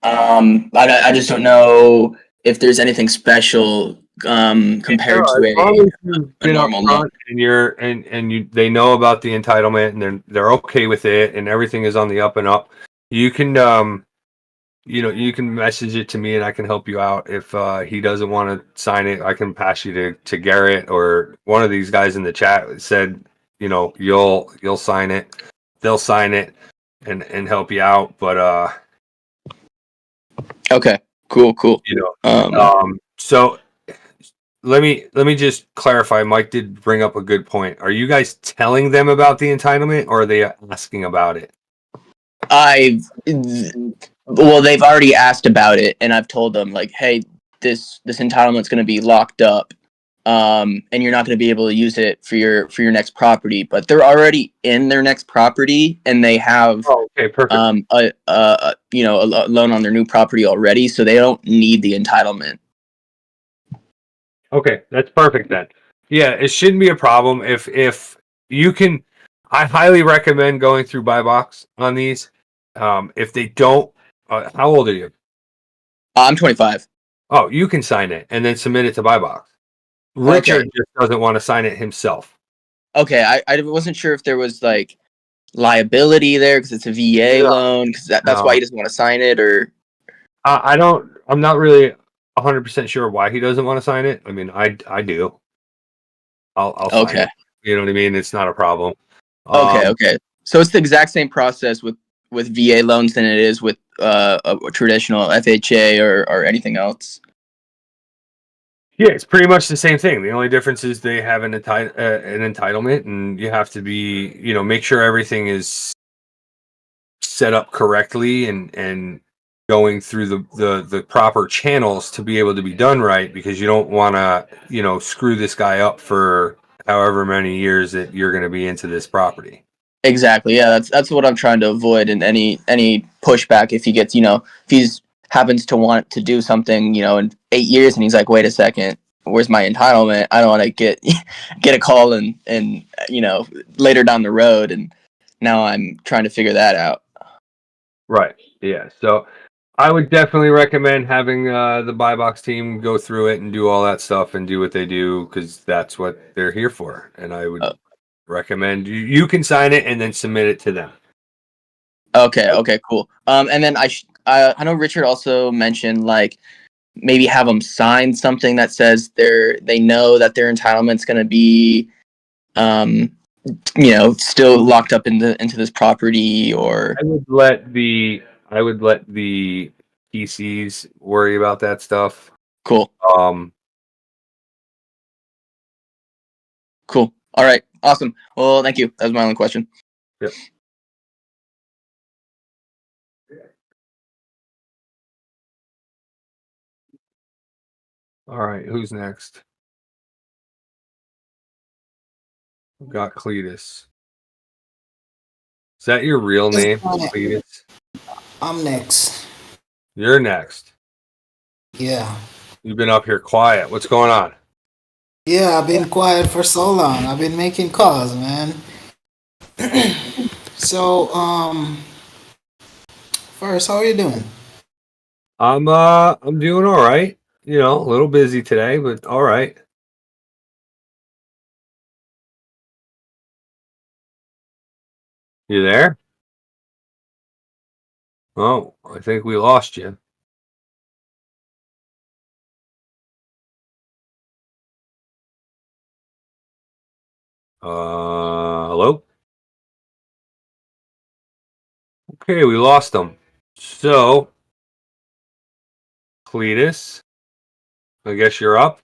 I just don't know if there's anything special compared to a normal loan.
And they know about the entitlement, and they're okay with it, and everything is on the up and up. You can you can message it to me, and I can help you out. If he doesn't want to sign it, I can pass you to Garrett, or one of these guys in the chat said, you'll sign it. They'll sign it and help you out. But
Okay, cool.
So let me just clarify. Mike did bring up a good point. Are you guys telling them about the entitlement, or are they asking about it?
Well, they've already asked about it, and I've told them like, hey, this entitlement's going to be locked up, and you're not going to be able to use it for your next property. But they're already in their next property, and they have
perfect.
a loan on their new property already, so they don't need the entitlement.
Okay, that's perfect then. Yeah, it shouldn't be a problem if you can. I highly recommend going through Buy Box on these. If they don't, how old are you?
I'm 25.
Oh, you can sign it and then submit it to Buy Box. Richard just doesn't want to sign it himself.
Okay, I wasn't sure if there was like liability there because it's a VA loan, because that's why he doesn't want to sign it, or
I'm not really 100% sure why he doesn't want to sign it. I mean, I do. I'll sign it. You know what I mean? It's not a problem.
Okay. So it's the exact same process with VA loans than it is with a traditional FHA or anything else.
Yeah, it's pretty much the same thing. The only difference is they have an entitlement, and you have to be, make sure everything is set up correctly and going through the proper channels to be able to be done right, because you don't want to, screw this guy up for however many years that you're going to be into this property.
Exactly. Yeah, that's what I'm trying to avoid, and any pushback if he gets, if he's happens to want to do something, in 8 years, and he's like, wait a second, where's my entitlement? I don't want to get a call and later down the road, and now I'm trying to figure that out.
Right. Yeah. So I would definitely recommend having the Buy Box team go through it and do all that stuff and do what they do, because that's what they're here for. And I would recommend you can sign it and then submit it to them.
Okay, cool. And then I know Richard also mentioned like maybe have them sign something that says they know that their entitlement's going to be still locked up into this property, or
I would let the PCs worry about that stuff.
cool.
Um,
Cool. All right. Awesome. Well, thank you. That was my only question.
Yep. All right, who's next? We've got Cletus. Is that your real name, Cletus?
I'm next.
You're next.
Yeah.
You've been up here quiet. What's going on?
Yeah, I've been quiet for so long. I've been making calls, man. So, first, how are you doing?
I'm doing all right. You know, a little busy today, but all right. You there? Oh, I think we lost you. Hello? Okay, we lost them. So, Cletus, I guess you're up.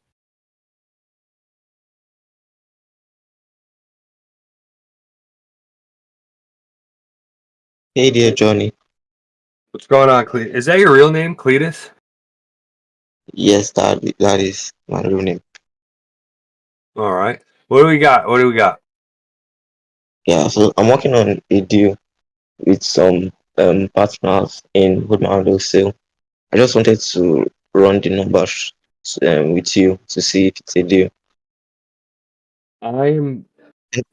Hey dear Johnny.
What's going on, Cletus? Is that your real name, Cletus?
Yes, that is my real name.
All right. What do we got? What do we got?
Yeah, so I'm working on a deal with some partners in Woodman Sale. I just wanted to run the numbers with you to see if it's a deal.
I'm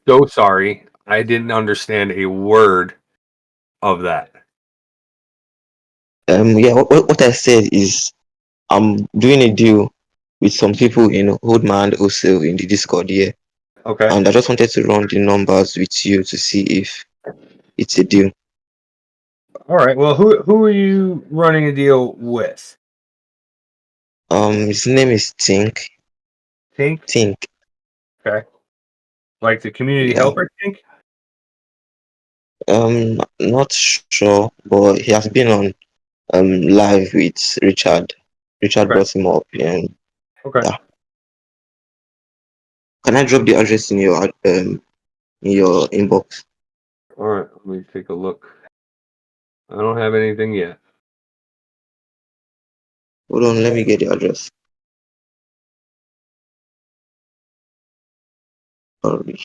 so sorry. I didn't understand a word of that.
Yeah, what I said is I'm doing a deal with some people in Woodman Sale in the Discord here,
Okay.
and I just wanted to run the numbers with you to see if it's a deal.
All right. Well, who are you running a deal with?
His name is Tink.
Tink?
Tink.
Okay. Like the community
Yeah.
helper Tink?
Not sure, but he has been on live with Richard. Richard
Okay.
brought him up, and
Okay.
yeah. Can I drop the address in your inbox?
All right. Let me take a look. I don't have anything yet.
Hold on, let me get the address. Sorry.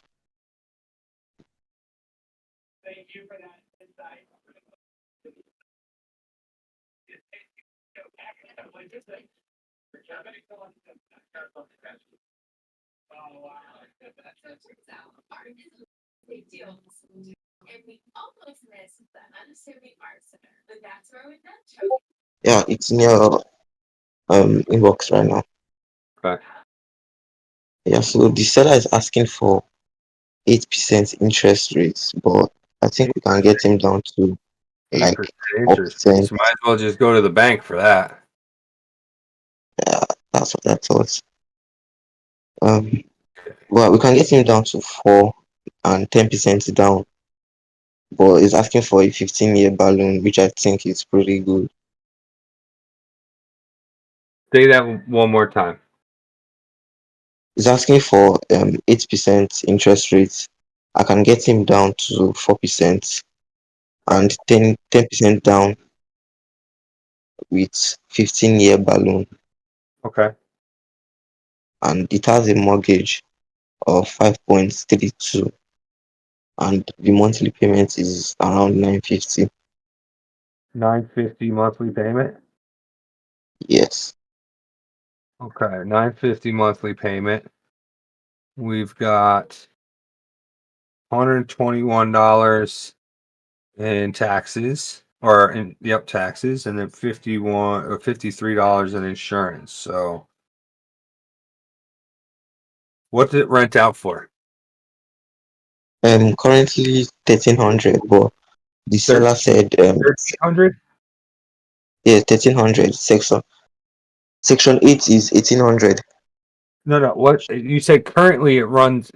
Yeah, it's in your inbox right now.
Okay.
Yeah, so the seller is asking for 8% interest rates, but I think we can get him down to
8%
like
interest rate.
4%.
So might as well just go to the bank for that.
Yeah, that's what I thought. Well, we can get him down to 4 and 10% down, but he's asking for a 15-year balloon, which I think is pretty good.
Say that one more time.
He's asking for 8% interest rate. I can get him down to 4% and 10% down with 15-year balloon,
Okay.
and it has a mortgage of 5.32, and the monthly payment is around 950.
$950 monthly payment.
Yes.
Okay, $950 monthly payment. We've got $121 in taxes, taxes, and then $53 in insurance. So, what's it rent out for?
Currently 1,300, but the seller said
1,300?
yeah, 1,300. Section 8 is 1,800.
No. What you said currently it rents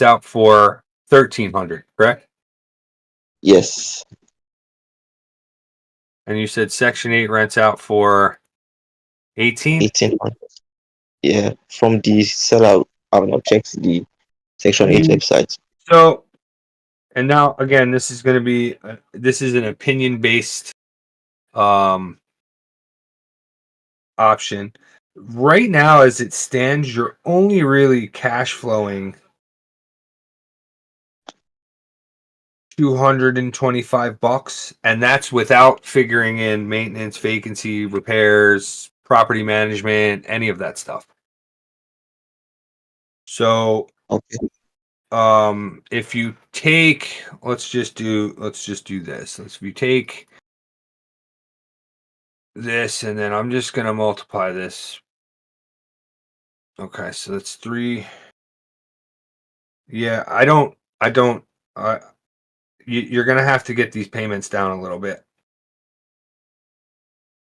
out for 1,300, correct?
Yes,
And you said Section 8 rents out for 18?
1,800. Yeah, from the seller. I've not checked the Section 8 website.
So, and now again, this is going to be this is an opinion based option. Right now, as it stands, you're only really cash flowing $225, and that's without figuring in maintenance, vacancy, repairs, property management, any of that stuff. So,
Okay.
if you take, let's just do this. If you take this, and then I'm just gonna multiply this. Okay, so that's 3. Yeah, I don't. You're gonna have to get these payments down a little bit.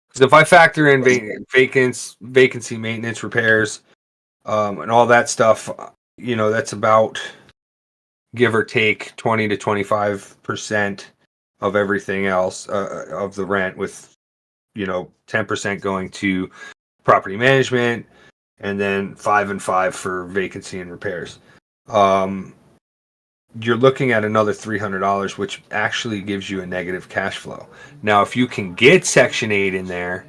Because if I factor in vacancy, maintenance, repairs, and all that stuff, that's about, give or take, 20 to 25% of everything else, of the rent, with 10% going to property management, and then 5 and 5 for vacancy and repairs. You're looking at another $300, which actually gives you a negative cash flow. Now, if you can get Section 8 in there,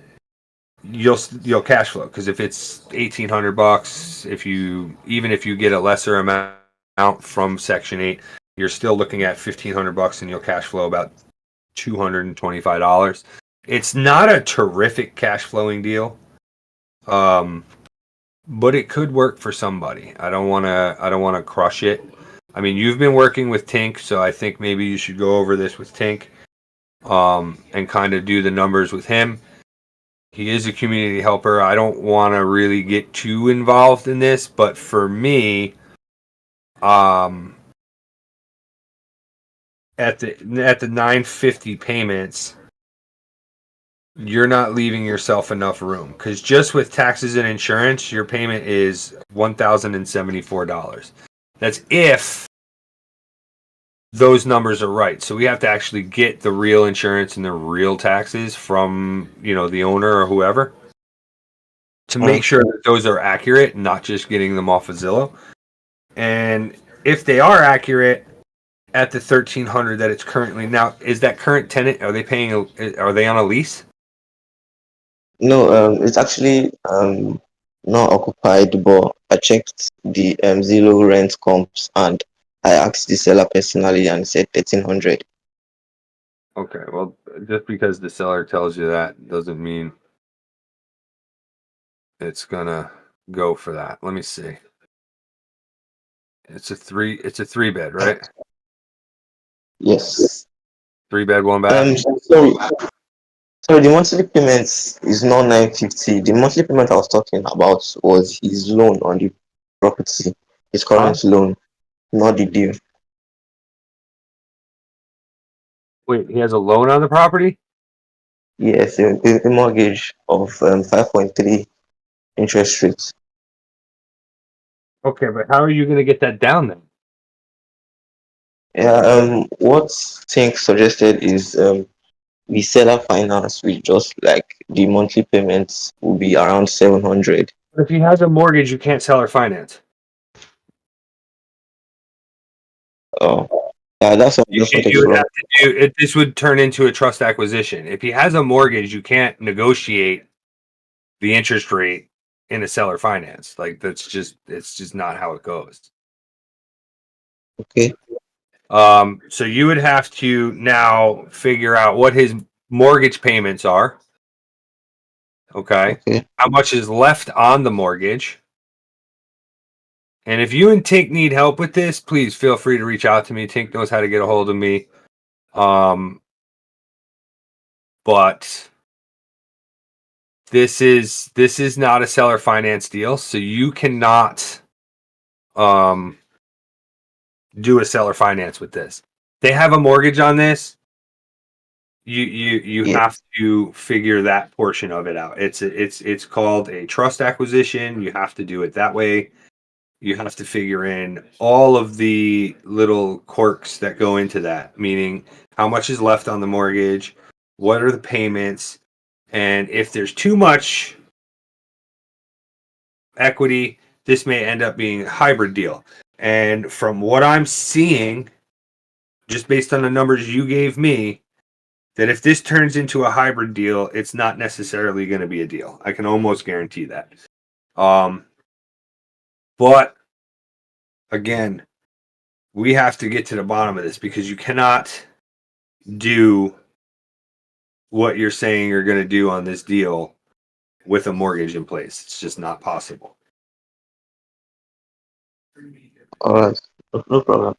you'll cash flow, because if it's $1,800, if you get a lesser amount from Section 8, you're still looking at $1,500, and you'll cash flow about $225. It's not a terrific cash flowing deal, but it could work for somebody. I don't want to crush it. I mean, you've been working with Tink, so I think maybe you should go over this with Tink, and kind of do the numbers with him. He is a community helper. I don't want to really get too involved in this, but for me, at the 950 payments, you're not leaving yourself enough room, because just with taxes and insurance, your payment is $1,074. That's if those numbers are right. So we have to actually get the real insurance and the real taxes from, the owner or whoever, to make sure that those are accurate, not just getting them off of Zillow. And if they are accurate at the 1,300 that it's currently now, is that current tenant, are they on a lease?
No, it's actually not occupied, but I checked the Zillow rent comps and I asked the seller personally and said 1,300.
Okay, well, just because the seller tells you that doesn't mean it's gonna go for that. Let me see. It's a 3 bed, right?
Yes.
3 bed, 1 bath.
Sorry, the monthly payments is not 950. The monthly payment I was talking about was his loan on the property, his current loan, not the deal.
Wait, he has a loan on the property?
Yes, a mortgage of 5.3 interest rates.
Okay, but how are you going to get that down then?
Yeah, what Think suggested is we seller finance with just like the monthly payments will be around 700.
But if he has a mortgage, you can't seller finance.
Oh, yeah, that's what I
You
just wanted
you
to
would
run.
have to do it. This would turn into a trust acquisition. If he has a mortgage, you can't negotiate the interest rate in a seller finance. Like it's just not how it goes.
Okay.
So you would have to now figure out what his mortgage payments are. Okay. How much is left on the mortgage? And if you and Tink need help with this, please feel free to reach out to me. Tink knows how to get a hold of me. But this is not a seller finance deal, so you cannot do a seller finance with this. They have a mortgage on this. You
Yeah.
have to figure that portion of it out. It's called a trust acquisition. You have to do it that way. You have to figure in all of the little quirks that go into that, meaning how much is left on the mortgage, what are the payments, and if there's too much equity, this may end up being a hybrid deal. And from what I'm seeing, just based on the numbers you gave me, that if this turns into a hybrid deal, it's not necessarily going to be a deal. I can almost guarantee that. But again, we have to get to the bottom of this because you cannot do what you're saying you're going to do on this deal with a mortgage in place. It's just not possible.
All right. No problem.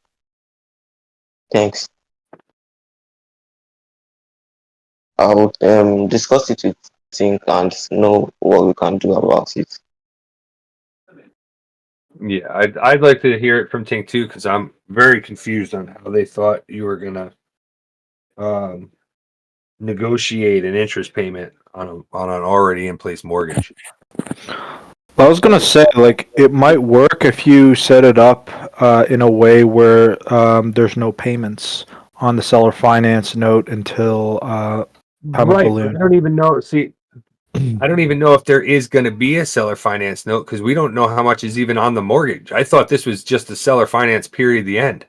Thanks. I'll discuss it with Think and know what we can do about it.
Yeah, I'd like to hear it from Tink too because I'm very confused on how they thought you were gonna negotiate an interest payment on an already in place mortgage.
I was gonna say, like, it might work if you set it up in a way where there's no payments on the seller finance note until time of
Right,
balloon.
I don't even know. See, I don't even know if there is going to be a seller finance note because we don't know how much is even on the mortgage. I thought this was just a seller finance period. The end.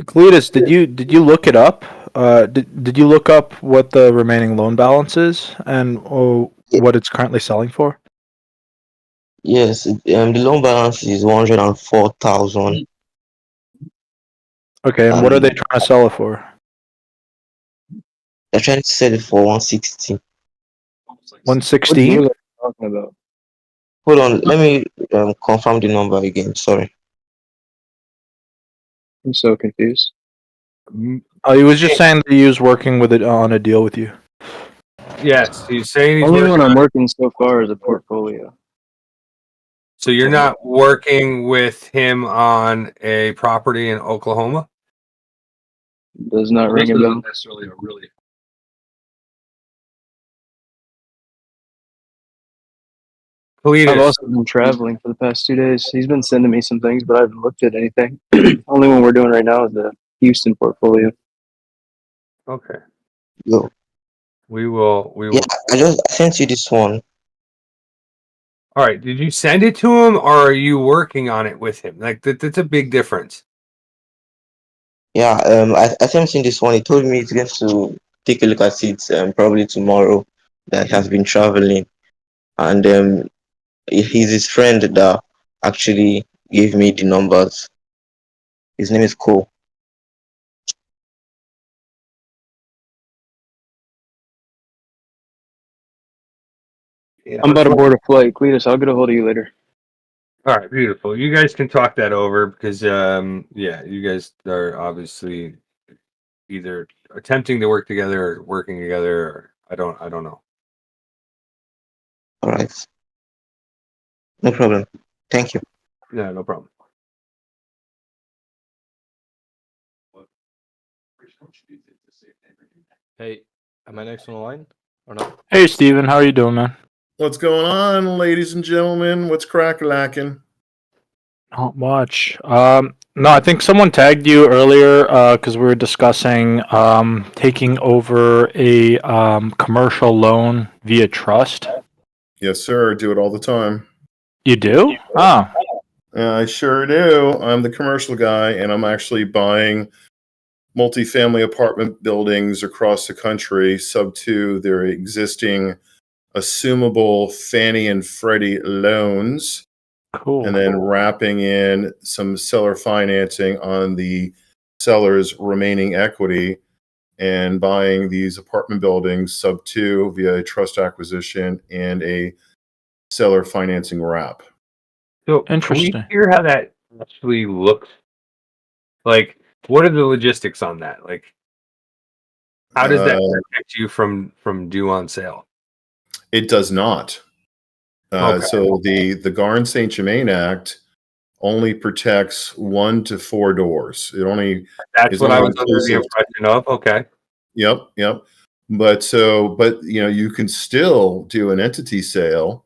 Cletus, did you look it up? Did you look up what the remaining loan balance is and what it's currently selling for?
Yes, the loan balance is 104,000.
Okay, and what are they trying to sell it for?
They're trying to sell it for 160.
116?
What are they talking about?
Hold on, let me confirm the number again. Sorry.
I'm so confused.
Oh, he was just saying that he was working with it on a deal with you.
Yes, he's saying he's
Only
working
one I'm
on-
working so far is a portfolio.
So you're not working with him on a property in Oklahoma?
Does not ring a bell.
Necessarily a really.
I've
Cletus,
also been traveling for the past 2 days. He's been sending me some things, but I haven't looked at anything. Only one we're doing right now is the Houston portfolio.
okay.
Yo.
We will.
Yeah, I sent you this one.
All right. Did you send it to him, or are you working on it with him? Like that's a big difference.
Yeah, I sent him this one. He told me he's going to take a look at it probably tomorrow. That he has been traveling, and he's his friend that actually gave me the numbers. His name is Cole.
Yeah.
I'm about to board a flight. Cletus, I'll get a hold of you later.
All right, beautiful. You guys can talk that over because yeah, you guys are obviously either attempting to work together or working together, or I don't know.
All right. No problem. Thank you.
Yeah, no problem.
Hey, am I next on the line or not?
Hey, Steven, how are you doing, man?
What's going on, ladies and gentlemen? What's crack-a-lacking?
Not much. No, I think someone tagged you earlier because we were discussing taking over a commercial loan via trust.
Yes, sir. I do it all the time.
You do? Oh.
I sure do. I'm the commercial guy, and I'm actually buying multifamily apartment buildings across the country, sub to their existing assumable Fannie and Freddie loans.
Cool.
And then wrapping in some seller financing on the seller's remaining equity and buying these apartment buildings sub to via a trust acquisition and a seller financing wrap.
So
Interesting.
Can we hear how that actually looks? Like, what are the logistics on that? Like, how does that protect you from due on sale?
It does not.
Okay.
So the Garn Saint Germain Act only protects 1 to 4 doors. It only
That's
is
what I
only
was under the
inclusive.
impression of. Okay.
Yep. But you can still do an entity sale.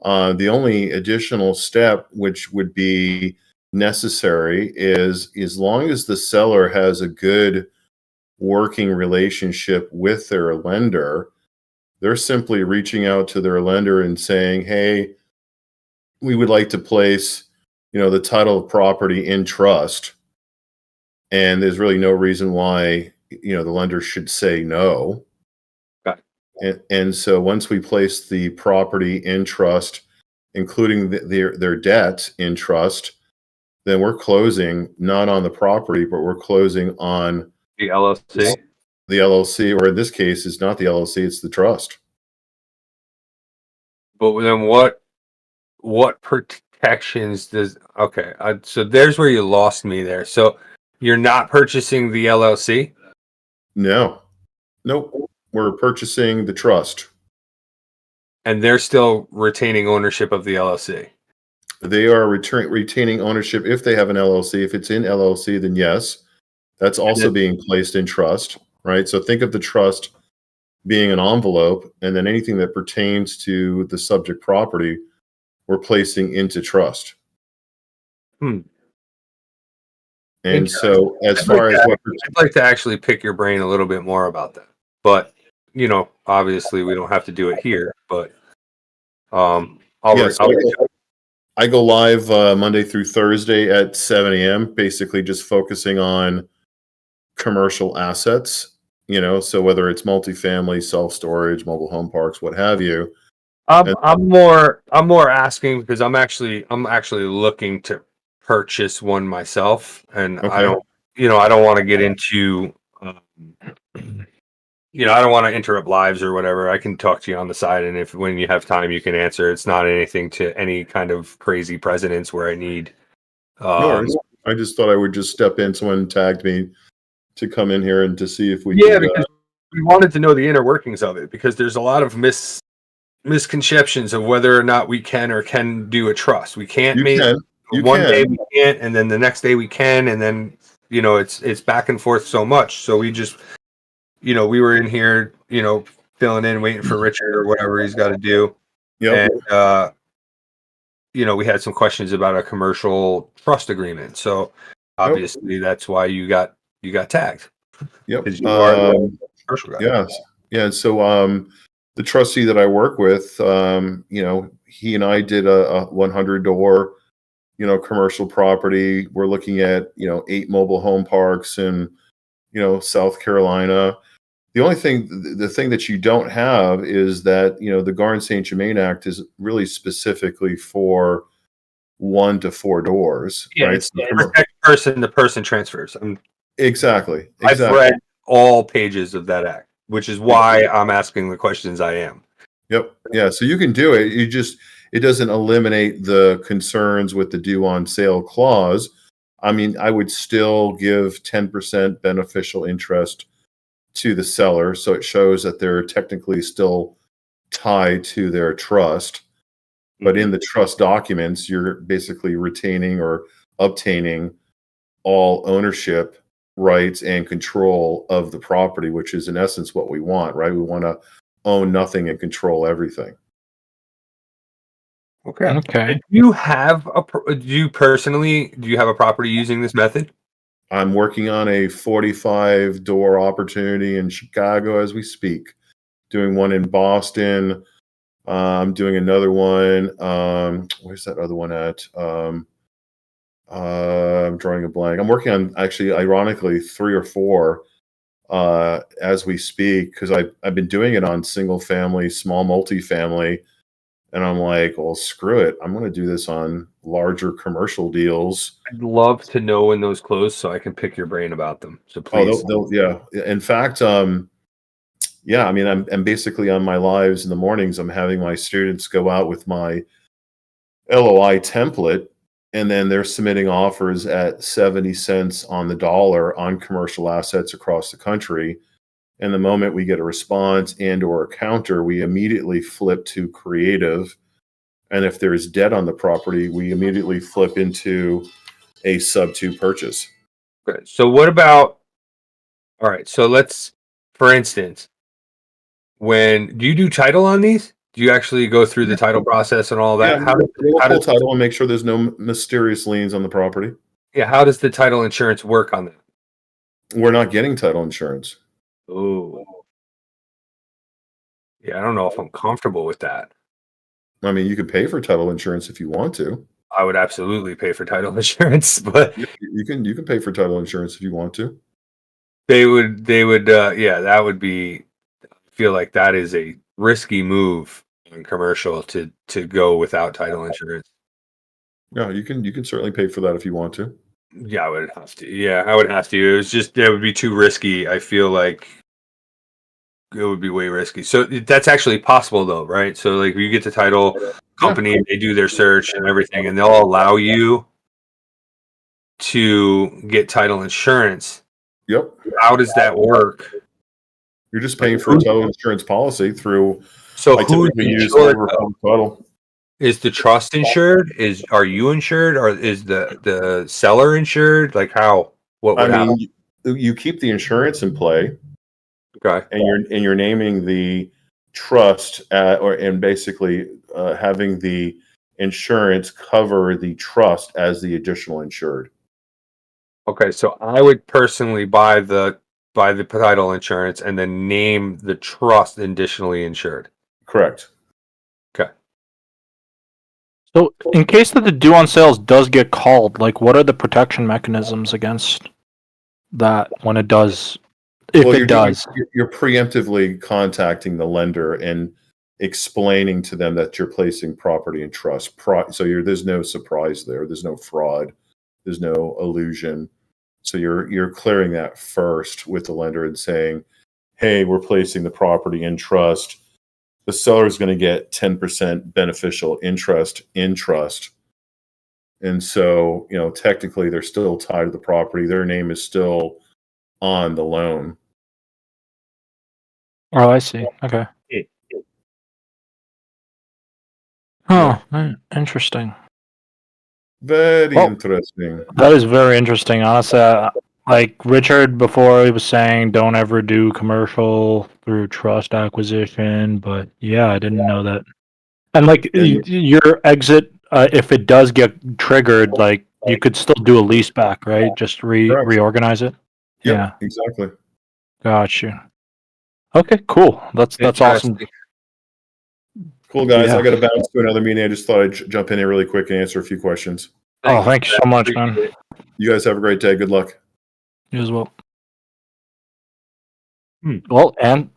The only additional step which would be necessary is as long as the seller has a good working relationship with their lender, they're simply reaching out to their lender and saying, hey, we would like to place, the title of property in trust. And there's really no reason why, the lender should say no.
Okay.
And so once we place the property in trust, including their debt in trust, then we're closing not on the property, but we're closing on
The LLC.
the LLC, or in this case, it's not the LLC, it's the trust.
But then what protections does? Okay, so there's where you lost me there. So you're not purchasing the LLC,
No, nope. We're purchasing the trust.
and they're still retaining ownership of the LLC.
They are retaining ownership if they have an LLC. If it's in LLC, then yes, that's also being placed in trust, right? So think of the trust being an envelope, and then anything that pertains to the subject property, we're placing into trust. And so, as far as what
I'd like to actually pick your brain a little bit more about that, but obviously we don't have to do it here. But
I go live Monday through Thursday at 7 a.m. Basically, just focusing on commercial assets. So whether it's multifamily, self-storage, mobile home parks, what have you.
I'm more asking because I'm actually looking to purchase one myself, and
Okay.
I don't want to get into I don't want to interrupt lives or whatever. I can talk to you on the side, and when you have time, you can answer. It's not anything to any kind of crazy precedence where I need.
No worries. I just thought I would just step in. Someone tagged me to come in here and to see if we
Yeah,
could,
because we wanted to know the inner workings of it, because there's a lot of misconceptions of whether or not we can do a trust. We can't one day we can't, and then the next day we can, and then it's back and forth so much. So we just we were in here filling in, waiting for Richard or whatever he's got to do.
Yep.
And we had some questions about a commercial trust agreement. So obviously that's why you got tagged.
Yep.
Because you are the commercial guy.
Yes. Yeah. So the trustee that I work with, he and I did a 100 door, commercial property. We're looking at 8 mobile home parks in South Carolina. The thing that you don't have is that the Garn St. Germain Act is really specifically for 1 to 4 doors.
Yeah,
right?
it's person-to-person transfers.
Exactly.
I've read all pages of that act, which is why I'm asking the questions I am.
Yep. Yeah. So you can do it. It doesn't eliminate the concerns with the due on sale clause. I mean, I would still give 10% beneficial interest to the seller, so it shows that they're technically still tied to their trust. But in the trust documents, you're basically retaining or obtaining all ownership rights and control of the property, which is in essence what we want, right? We want to own nothing and control everything.
Okay. Do you have do you have a property using this method?
I'm working on a 45 door opportunity in Chicago as we speak. Doing one in Boston. I'm doing another one. Where's that other one at? I'm drawing a blank. I'm working on, actually, ironically, 3 or 4 as we speak, because I've been doing it on single family, small multifamily, and I'm like, well, screw it. I'm going to do this on larger commercial deals.
I'd love to know when those close so I can pick your brain about them. So please.
Yeah. In fact, yeah, I mean, I'm basically on my lives in the mornings. I'm having my students go out with my LOI template, and then they're submitting offers at 70 cents on the dollar on commercial assets across the country. And the moment we get a response and or a counter, we immediately flip to creative And if there's debt on the property, we immediately flip into a sub 2 purchase.
Okay. So what about? All right. So let's, for instance, when do you do title on these? Do you actually go through the title process and all that?
Yeah, we'll pull title and make sure there's no mysterious liens on the property.
Yeah. How does the title insurance work on that?
We're not getting title insurance.
Oh. Yeah, I don't know if I'm comfortable with that.
I mean, you can pay for title insurance if you want to.
I would absolutely pay for title insurance, but
you can pay for title insurance if you want to.
they would yeah, that would be, I feel like that is a risky move in commercial to go without title insurance.
No, you can certainly pay for that if you want to.
Yeah, I would have to. Yeah, I would have to. It was just, it would be too risky. I feel like it would be way risky. So that's actually possible though, right? So like you get the title company, they do their search and everything, and they'll allow you to get title insurance.
Yep.
How does that work?
You're just paying for a title insurance policy through.
So
I
who's
typically use
insured?
Overfund Title.
Is the trust insured? Are you insured, or is the seller insured? Like how? What would happen?
You keep the insurance in play.
Okay.
And you're naming the trust and basically having the insurance cover the trust as the additional insured.
Okay, so I would personally buy the title insurance and then name the trust additionally insured.
Correct.
Okay.
So, in case that the due on sales does get called, like, what are the protection mechanisms against that when it does? If it does,
you're preemptively contacting the lender and explaining to them that you're placing property in trust. So there's no surprise there. There's no fraud. There's no illusion. So you're clearing that first with the lender and saying, "Hey, we're placing the property in trust. The seller is going to get 10% beneficial interest in trust." And so, technically they're still tied to the property. Their name is still on the loan.
Oh, I see. Okay. Oh, interesting.
Very interesting.
That is very interesting. Honestly, like Richard before, he was saying, don't ever do commercial through trust acquisition. But yeah, I didn't know that. And like your exit, if it does get triggered, like you could still do a lease back, right? Just reorganize it.
Yep,
Yeah,
exactly.
got you. Okay, cool. That's awesome.
Cool, guys.
Yeah.
I got to bounce to another meeting. I just thought I'd jump in here really quick and answer a few questions.
Oh, thank you so much, man.
You guys have a great day. Good luck.
You as well. Well, and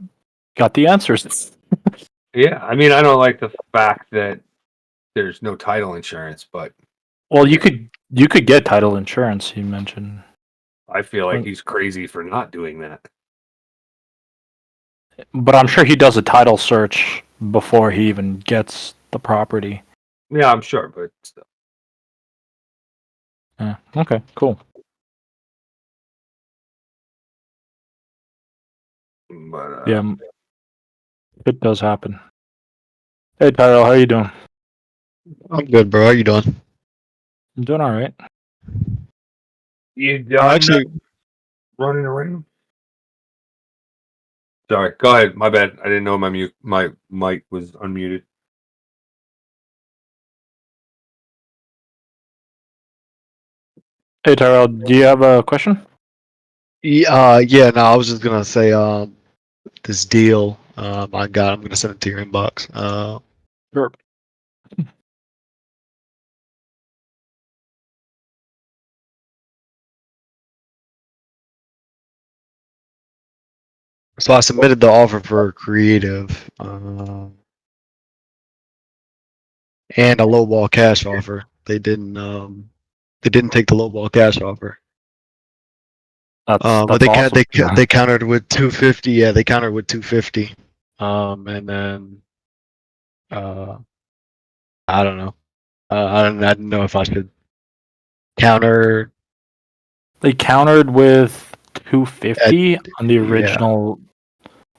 got the answers.
Yeah, I mean, I don't like the fact that there's no title insurance, but
Well, you could get title insurance. He mentioned.
I feel like he's crazy for not doing that.
But I'm sure he does a title search before he even gets the property.
Yeah, I'm sure, but still.
Okay, cool.
But
Yeah, it does happen. Hey, Tyrell, how you doing?
I'm good, bro. How you doing?
I'm doing all right.
You done
actually
running around? Sorry, go ahead. My bad. I didn't know my mic was unmuted.
Hey, Tyrell, do you have a question?
yeah. No, I was just gonna say, this deal, I'm gonna send it to your inbox.
Sure.
So I submitted the offer for creative, and a lowball cash offer. They didn't take the lowball cash offer. But they
awesome.
they countered with 250. Yeah, they countered with 250. And then I don't know. I didn't know if I should counter.
They countered with 250 on the original. Yeah.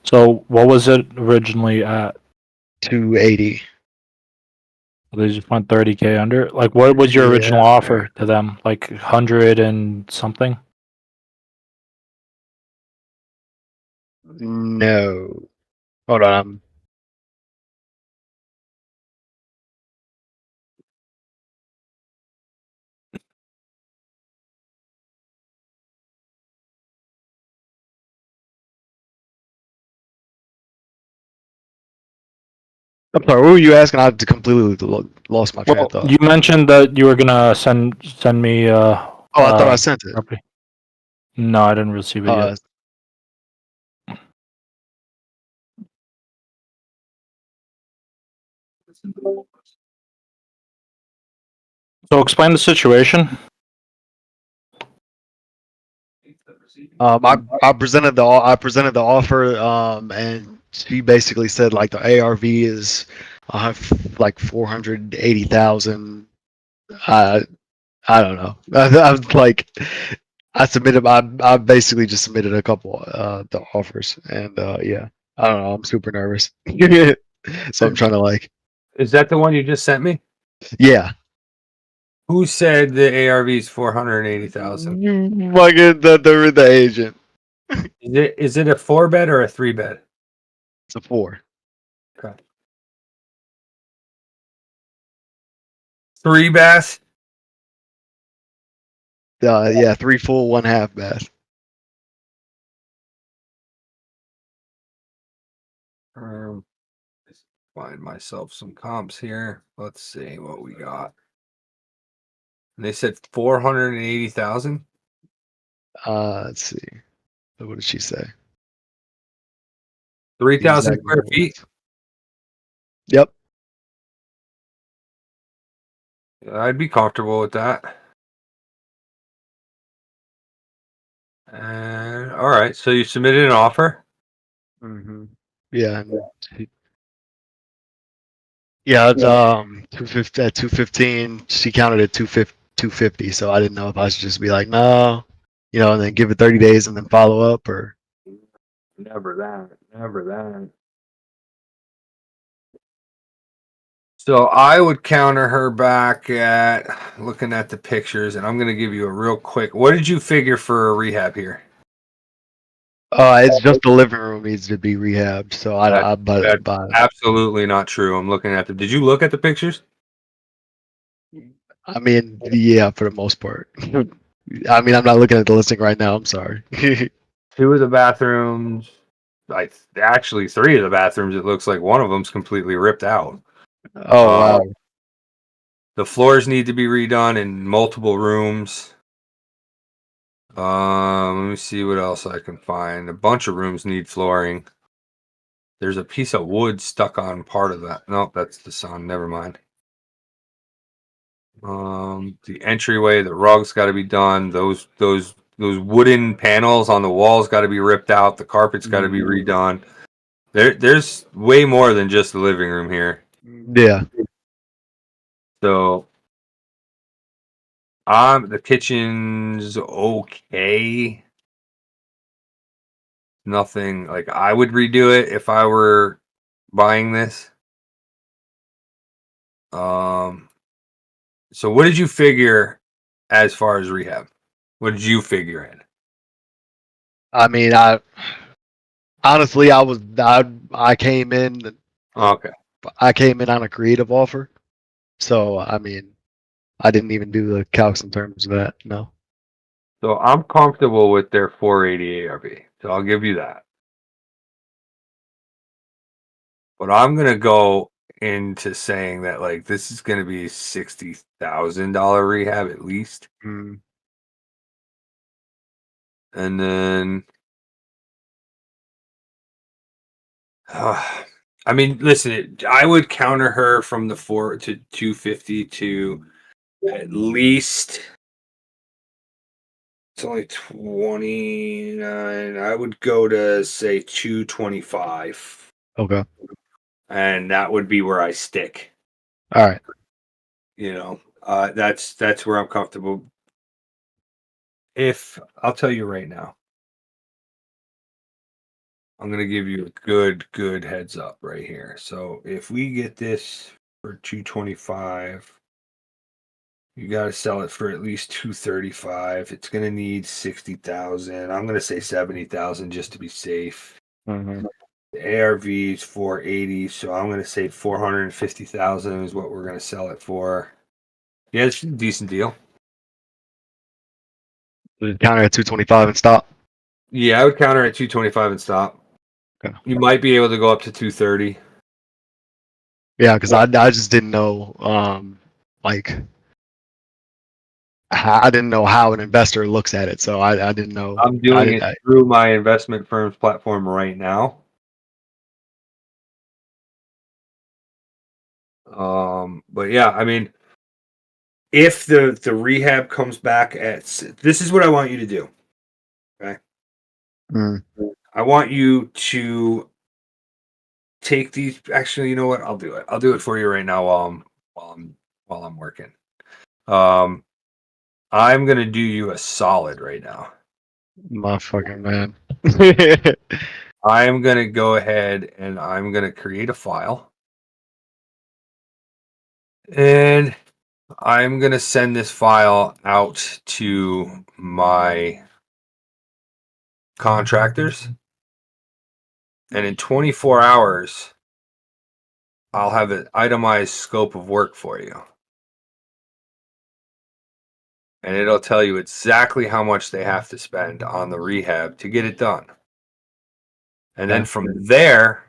So what was it originally at?
280.
So they just went 30K under. Like, what was your original
Yeah.
offer to them? Like 100 and something?
No. Hold on. I'm sorry. What were you asking? I completely lost my train
Well,
of thought.
you mentioned that you were gonna send me.
Oh, I thought I sent it.
Copy. No, I didn't receive it yet. So explain the situation.
I presented the offer, and she basically said like the ARV is like 480,000. I don't know. I was like, I basically just submitted a couple the offers, and yeah, I don't know. I'm super nervous, so I'm trying to like,
Is that the one you just sent me?
yeah.
Who said the ARV is 480,000?
Fucking the agent.
Is it a 4-bed or a 3-bed?
It's a 4.
Okay. 3 baths?
Yeah, 3 full, 1 half bath.
Let's find myself some comps here. Let's see what we got. And they said 480,000.
Let's see. What did she say?
3,000
Exact
square feet.
numbers. Yep.
I'd be comfortable with that. And all right, so you submitted an offer.
Mm-hmm. Yeah. Yeah, it's 250 at 215. She counted at 250, so I didn't know if I should just be like, no, and then give it 30 days and then follow up, or
Never that. Never that. So I would counter her back at looking at the pictures, and I'm going to give you a real quick. What did you figure for a rehab here?
it's just the living room needs to be rehabbed. So
That's absolutely not true. I'm looking at the. Did you look at the pictures?
I mean, yeah, for the most part. I mean, I'm not looking at the listing right now. I'm sorry.
2 of the bathrooms, like actually 3 of the bathrooms. It looks like one of them's completely ripped out.
Oh wow.
The floors need to be redone in multiple rooms. Let me see what else I can find. A bunch of rooms need flooring. There's a piece of wood stuck on part of that. Nope, that's the sun. Never mind. The entryway, the rug's got to be done. Those wooden panels on the walls got to be ripped out. The carpet's got to be redone. There's way more than just the living room here.
Yeah.
So, the kitchen's okay. Nothing like I would redo it if I were buying this. So what did you figure as far as rehab? What did you figure in?
I mean, honestly, I came in.
Okay.
I came in on a creative offer, so I mean, I didn't even do the calcs in terms of that. No.
So I'm comfortable with their 480 ARV. So I'll give you that. But I'm gonna go into saying that like this is gonna be $60,000 rehab at least.
Mm.
And then I mean, listen, I would counter her from the 4 to 250 to at least it's only 29. I would go to say 225.
Okay.
And that would be where I stick.
All right.
That's where I'm comfortable. If I'll tell you right now, I'm gonna give you a good heads up right here. So if we get this for 225. You got to sell it for at least 235. It's going to need 60,000. I'm going to say 70,000 just to be safe.
Mm-hmm.
The ARV is 480, so I'm going to say 450,000 is what we're going to sell it for. Yeah, it's a decent deal.
Counter at 225 and stop.
Yeah, I would counter at 225 and stop.
Okay.
You might be able to go up to 230.
Yeah, because I just didn't know, like, I didn't know how an investor looks at it, so I didn't know.
I'm doing it through my investment firm's platform right now. But yeah, I mean, if the rehab comes back at, this is what I want you to do. Okay.
Mm.
I want you to take these. Actually, you know what? I'll do it. I'll do it for you right now while I'm working. I'm gonna do you a solid right now.
My fucking man.
I'm gonna go ahead and I'm gonna create a file. And I'm going to send this file out to my contractors. And in 24 hours, I'll have an itemized scope of work for you. And it'll tell you exactly how much they have to spend on the rehab to get it done. And then from there,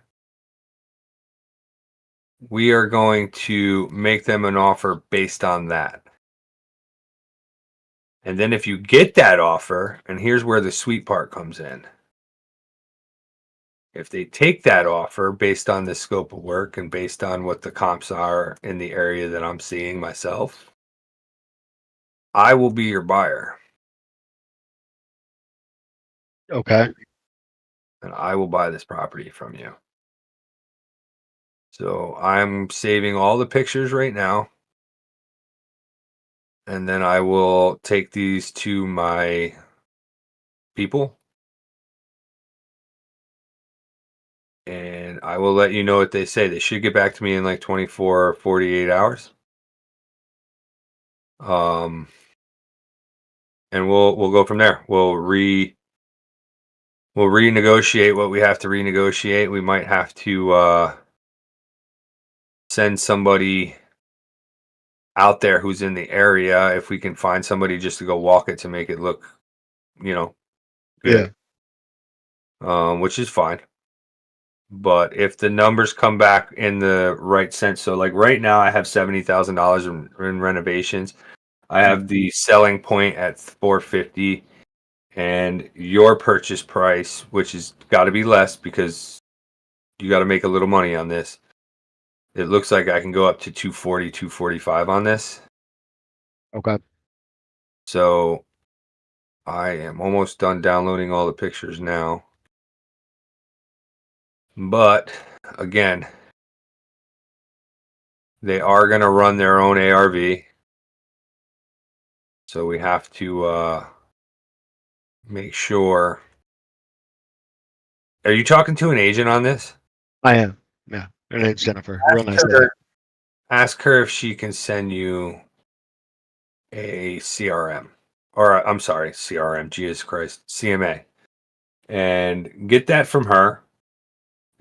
we are going to make them an offer based on that. And then if you get that offer, and here's where the sweet part comes in. If they take that offer based on the scope of work and based on what the comps are in the area that I'm seeing myself, I will be your buyer.
Okay.
And I will buy this property from you. So I'm saving all the pictures right now. And then I will take these to my people. And I will let you know what they say. They should get back to me in like 24 or 48 hours. And we'll go from there. We'll renegotiate what we have to renegotiate. We might have to send somebody out there who's in the area if we can find somebody just to go walk it to make it look, good. Which is fine. But if the numbers come back in the right sense, so like right now I have $70,000 in renovations. I have the selling point at 450 and your purchase price, which has got to be less because you got to make a little money on this. It looks like I can go up to 240, 245 on this.
Okay.
So I am almost done downloading all the pictures now. But again, they are going to run their own ARV. So we have to make sure. Are you talking to an agent on this?
I am. Yeah. Her name's Jennifer. Real nice lady.
Ask her if she can send you a CRM. Or I'm sorry, CRM, Jesus Christ, CMA. And get that from her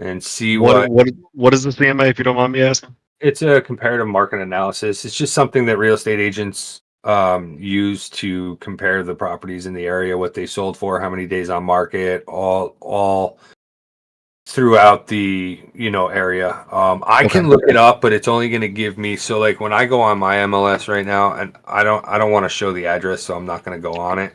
and see
What is the CMA, if you don't mind me asking?
It's a comparative market analysis. It's just something that real estate agents use to compare the properties in the area, what they sold for, how many days on market, all throughout the area. I can look it up, but it's only going to give me, so like when I go on my MLS right now, and I don't want to show the address, so I'm not going to go on it.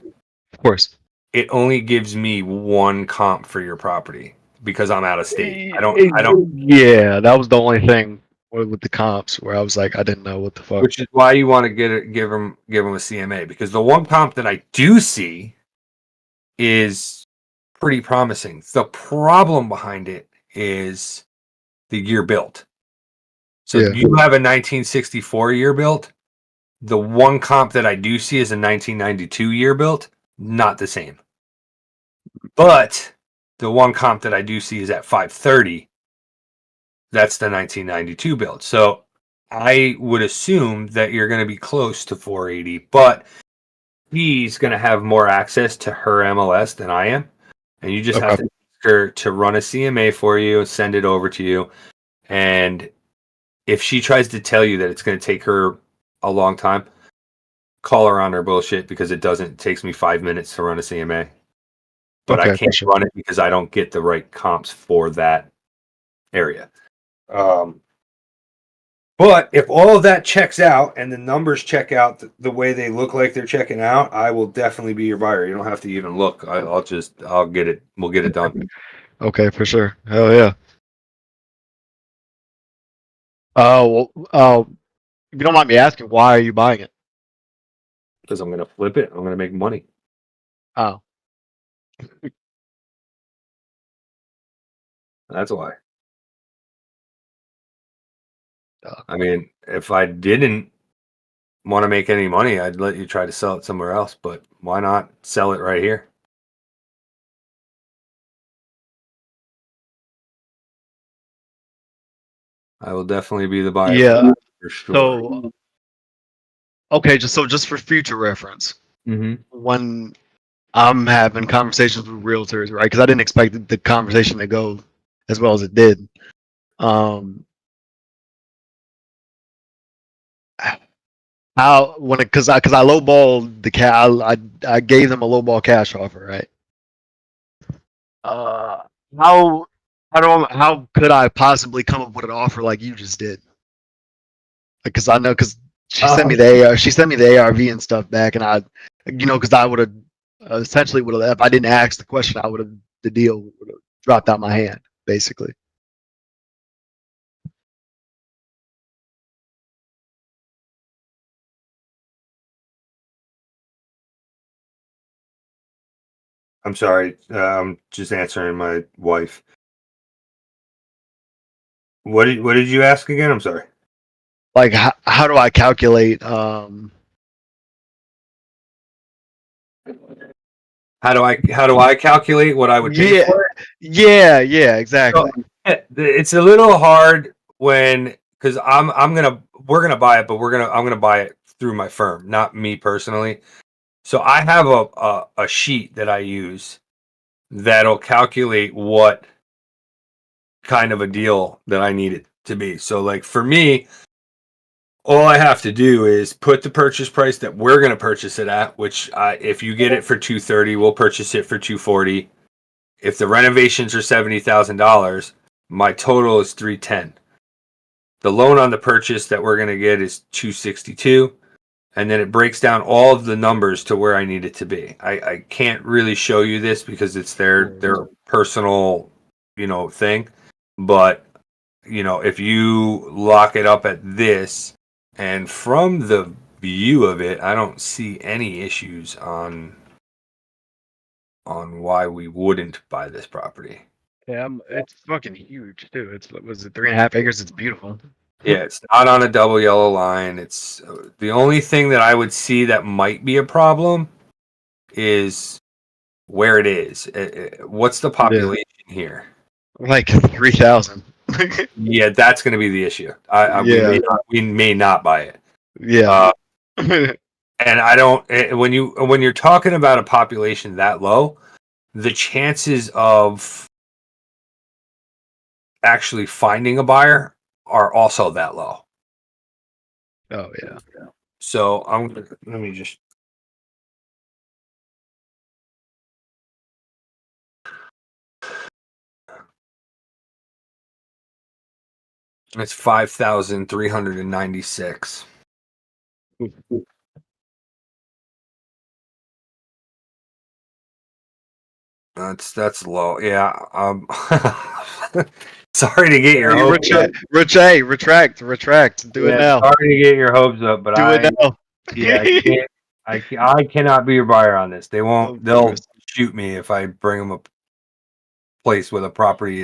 Of course.
It only gives me one comp for your property because I'm out of state. I don't.
Yeah, that was the only thing with the comps where I was like, I didn't know what the fuck.
Which is why you want to give them a CMA, because the one comp that I do see is pretty promising. The problem behind it is the year built. So you have a 1964 year built. The one comp that I do see is a 1992 year built. Not the same. But the one comp that I do see is at 530. That's the 1992 build. So I would assume that you're going to be close to 480, but he's going to have more access to her MLS than I am. And you just have to ask her to run a CMA for you, send it over to you. And if she tries to tell you that it's going to take her a long time, call her on her bullshit, because it doesn't. It takes me 5 minutes to run a CMA. But I can't run it because I don't get the right comps for that area. But if all of that checks out and the numbers check out the way they look like they're checking out, I will definitely be your buyer. You don't have to even look. I'll get it. We'll get it done.
Okay, for sure. Hell yeah. If you don't mind me asking, why are you buying it?
Because I'm going to flip it. I'm going to make money.
Oh.
That's why. I mean, if I didn't want to make any money, I'd let you try to sell it somewhere else, but why not sell it right here? I will definitely be the buyer.
Yeah.
For sure.
So, okay, just for future reference, when I'm having conversations with realtors, right? Because I didn't expect the conversation to go as well as it did. Because I lowballed the I gave them a lowball cash offer, right? How how could I possibly come up with an offer like you just did? Because I know, because she sent me the ARV and stuff back, and I, because I would have essentially if I didn't ask the question, the deal would have dropped out my hand, basically.
I'm sorry. I'm just answering my wife. What did you ask again? I'm sorry.
Like, how do I calculate?
How do I calculate what I would pay for it?
Yeah, exactly.
So, it's a little hard because we're gonna buy it, but I'm gonna buy it through my firm, not me personally. So I have a sheet that I use that'll calculate what kind of a deal that I need it to be. So like for me, all I have to do is put the purchase price that we're going to purchase it at, which if you get it for $230, we'll purchase it for $240. If the renovations are $70,000, my total is $310. The loan on the purchase that we're going to get is $262, and then it breaks down all of the numbers to where I need it to be. I can't really show you this because it's their personal, thing, but if you lock it up at this, and from the view of it, I don't see any issues on why we wouldn't buy this property.
Yeah, it's fucking huge too. Was it 3.5 acres? It's beautiful.
Yeah, it's not on a double yellow line. It's the only thing that I would see that might be a problem is where it is. What's the population here?
Like 3,000.
Yeah, that's going to be the issue. We may not buy it.
Yeah.
And I don't. When you're talking about a population that low, the chances of actually finding a buyer are also that low.
Oh yeah.
So let me just. It's 5,396. That's low. Yeah. Sorry to get your hopes up.
Retract. Do it now.
Sorry to get your hopes up, but
do it now.
Yeah, I cannot be your buyer on this. They won't. They'll shoot me if I bring them a place with a property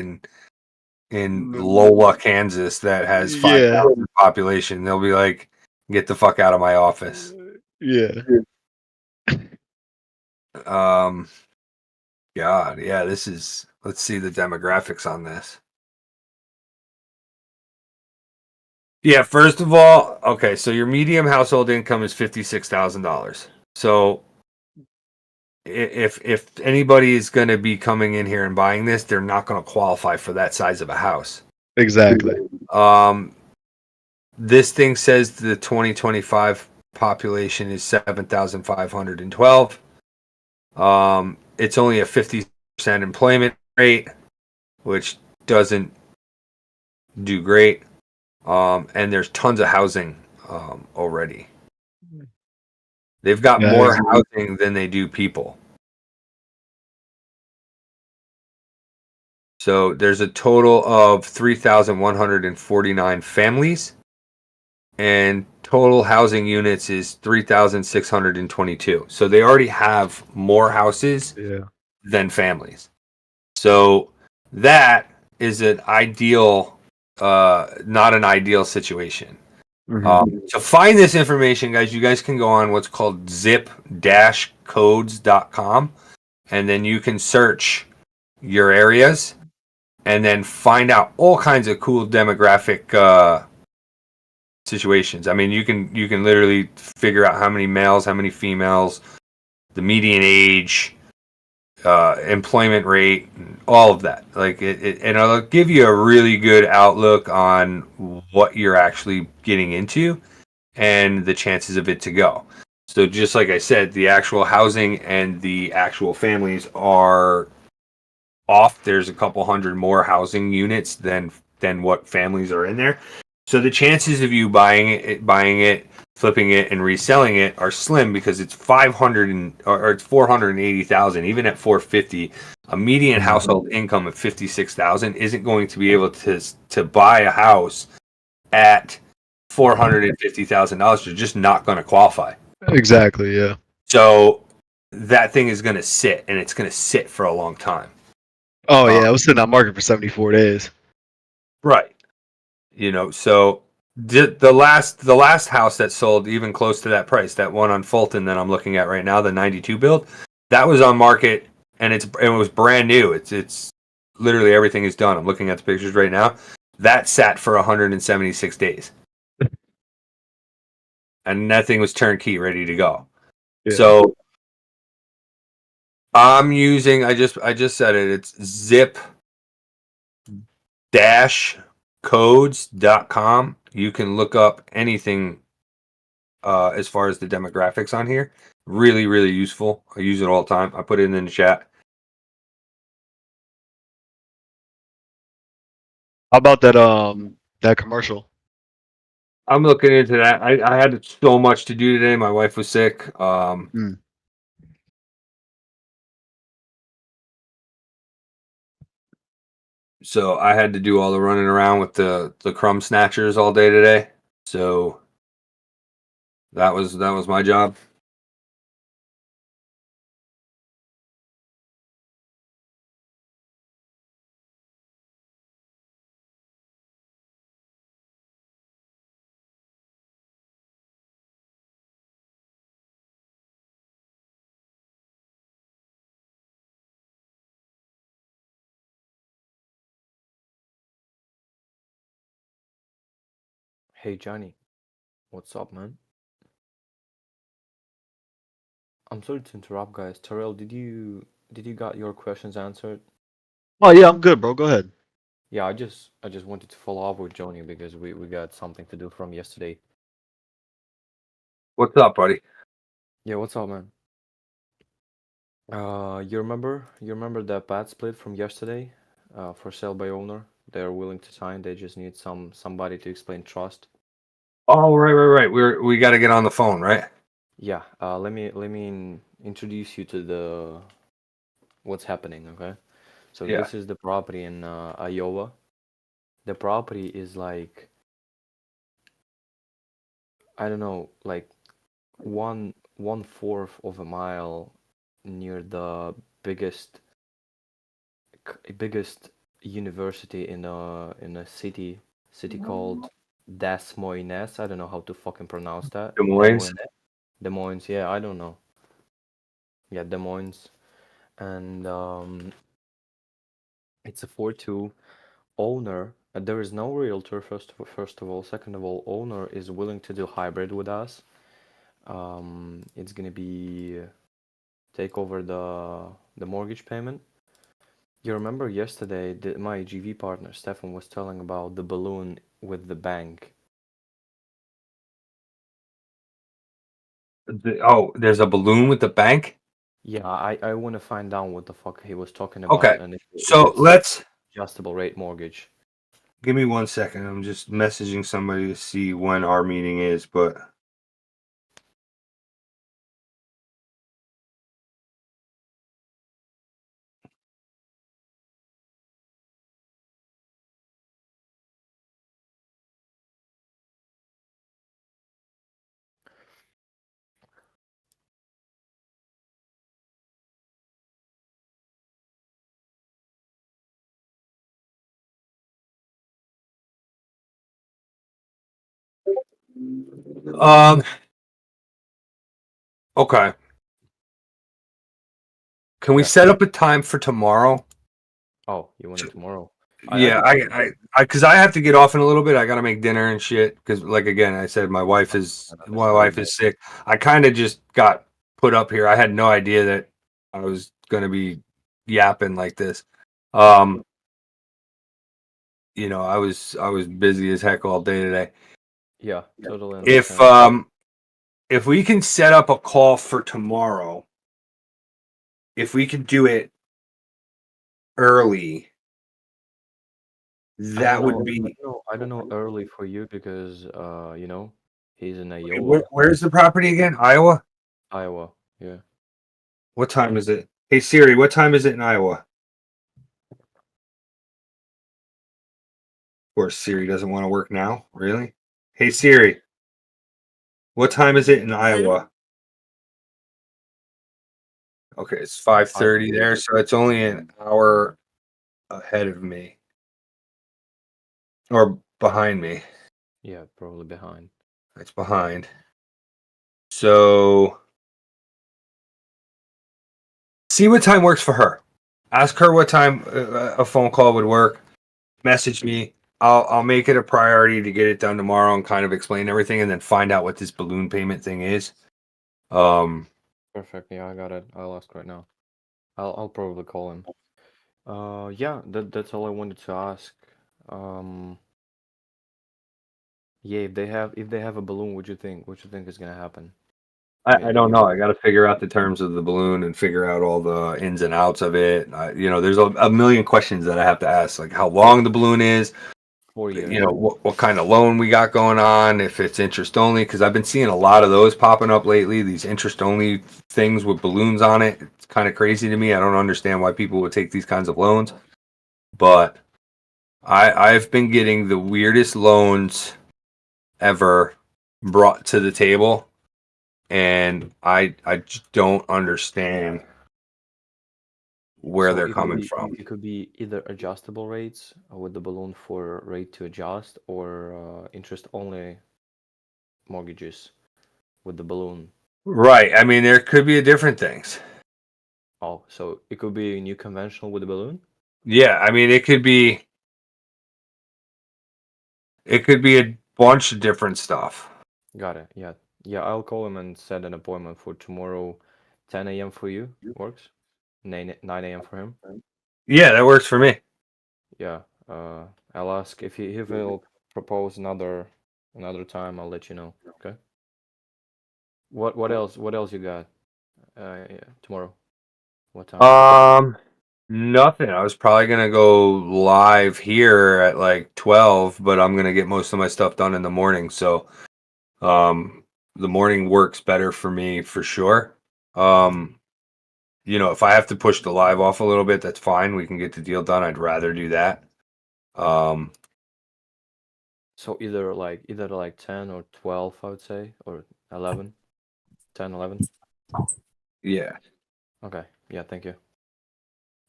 in Lola, Kansas that has 5,000 population. They'll be like, "Get the fuck out of my office."
Yeah.
God, yeah. This is. Let's see the demographics on this. Yeah, first of all, okay, so your medium household income is $56,000. So if anybody is going to be coming in here and buying this, they're not going to qualify for that size of a house.
Exactly.
This thing says the 2025 population is 7,512. It's only a 50% employment rate, which doesn't do great. And there's tons of housing already. They've got
Yeah,
more
exactly.
housing than they do people. So there's a total of 3,149 families, and total housing units is 3,622. So they already have more houses
Yeah.
than families. So that is an ideal, not an ideal situation. To find this information, guys, you guys can go on what's called zip-codes.com, and then you can search your areas and then find out all kinds of cool demographic situations. I mean, you can literally figure out how many males, how many females, the median age, employment rate, all of that. Like and it'll give you a really good outlook on what you're actually getting into and the chances of it to go. So just like I said, the actual housing and the actual families are off. There's a couple hundred more housing units than what families are in there. So the chances of you buying it, flipping it, and reselling it are slim because it's 500 or it's 480,000. Even at 450, a median household income of 56,000 isn't going to be able to buy a house at $450,000. You're just not going to qualify.
Exactly. Yeah.
So that thing is going to sit, and it's going to sit for a long time.
Oh yeah, I was sitting on market for 74 days.
Right. So the last house that sold even close to that price, that one on Fulton that I'm looking at right now, the 92 build, that was on market and it was brand new. It's literally everything is done. I'm looking at the pictures right now. That sat for 176 days. And that thing was turnkey, ready to go.
Yeah.
So I'm using I just said it. It's zip-codes.com. You can look up anything as far as the demographics on here. Really, really useful. I use it all the time. I put it in the chat.
How about that commercial?
I'm looking into that. I had so much to do today. My wife was sick. So I had to do all the running around with the crumb snatchers all day today. So that was my job.
Hey Johnny, what's up, man? I'm sorry to interrupt, guys. Terrell, did you got your questions answered?
Oh yeah, I'm good, bro. Go ahead.
Yeah, I just wanted to follow up with Johnny because we got something to do from yesterday.
What's up, buddy?
Yeah, what's up, man? You remember that bad split from yesterday? For sale by owner. They're willing to sign. They just need somebody to explain trust.
Oh, right. We got to get on the phone, right?
Yeah. Let me introduce you to the what's happening. Okay. So
Yeah.
this is the property in Iowa. The property is like, I don't know, like one-fourth of a mile near the biggest university in a city called Des Moines. I don't know how to fucking pronounce that.
Des Moines.
Des Moines. Yeah, I don't know. Yeah, Des Moines, and it's a 4-2 owner. There is no realtor, first of all. Second of all, owner is willing to do hybrid with us. It's gonna be take over the mortgage payment. You remember yesterday that my GV partner Stefan was telling about the balloon with the bank.
There's a balloon with the bank?
Yeah, I want to find out what the fuck he was talking
Okay.
about and if
So
it's
let's
adjustable rate mortgage.
give me 1 second. I'm just messaging somebody to see when our meeting is, but okay. Can we
Yeah.
set up a time for tomorrow?
Oh, you want it tomorrow?
Yeah, because I have to get off in a little bit. I gotta make dinner and shit. Because, like again, I said my wife is sick. I kind of just got put up here. I had no idea that I was gonna be yapping like this. I was busy as heck all day today.
Yeah, totally understand.
If we can set up a call for tomorrow, if we could do it early, that would be.
I don't know early for you because he's in Iowa.
Where's the property again? Iowa?
Iowa, yeah.
What time is it? Hey Siri, what time is it in Iowa? Of course, Siri doesn't want to work now. Really? Hey Siri, what time is it in Iowa? Okay, it's 5:30 there, so it's only an hour ahead of me. Or behind me.
Yeah, probably behind.
It's behind. So see what time works for her. Ask her what time a phone call would work. Message me. I'll make it a priority to get it done tomorrow and kind of explain everything, and then find out what this balloon payment thing is.
Perfect. Yeah, I got it. I'll ask right now. I'll probably call him. Yeah, that's all I wanted to ask. Yeah, if they have a balloon, what you think? What you think is gonna happen?
I don't know. I got to figure out the terms of the balloon and figure out all the ins and outs of it. There's a million questions that I have to ask, like how long the balloon is,
4 years.
what kind of loan we got going on, if it's interest only, because I've been seeing a lot of those popping up lately, these interest only things with balloons on it. It's kind of crazy to me. I don't understand why people would take these kinds of loans, but I've been getting the weirdest loans ever brought to the table, and I just don't understand where they're coming from.
It could be either adjustable rates with the balloon for rate to adjust, or interest only mortgages with the balloon.
Right. I mean, there could be different things.
Oh, so it could be new conventional with the balloon?
Yeah, I mean, it could be a bunch of different stuff.
Got it. Yeah. Yeah, I'll call him and set an appointment for tomorrow, 10 a.m. for you. Works? 9 a.m. for him?
Yeah, that works for me.
Yeah. I'll ask if he will propose another time. I'll let you know. Okay. What else? What else you got? Yeah, tomorrow. What time?
Nothing. I was probably gonna go live here at like 12, but I'm gonna get most of my stuff done in the morning. So, the morning works better for me for sure. If I have to push the live off a little bit, that's fine. We can get the deal done. I'd rather do that.
So either like 10 or 12, I would say, or 11. 10, 11.
Yeah.
Okay. Yeah, thank you.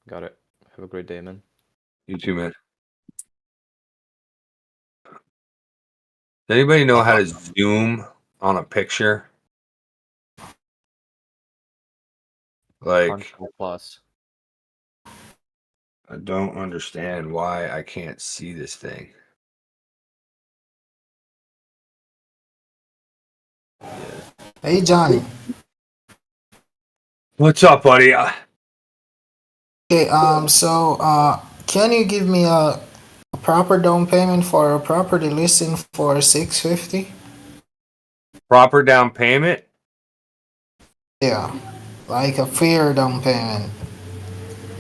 Got it. Have a great day, man.
You too, man. Does anybody know how to zoom on a picture? Like,
Control plus.
I don't understand why I can't see this thing.
Hey, Johnny.
What's up, buddy?
Okay, can you give me a proper down payment for a property listing for 650?
Proper down payment?
Yeah, like a fair down payment.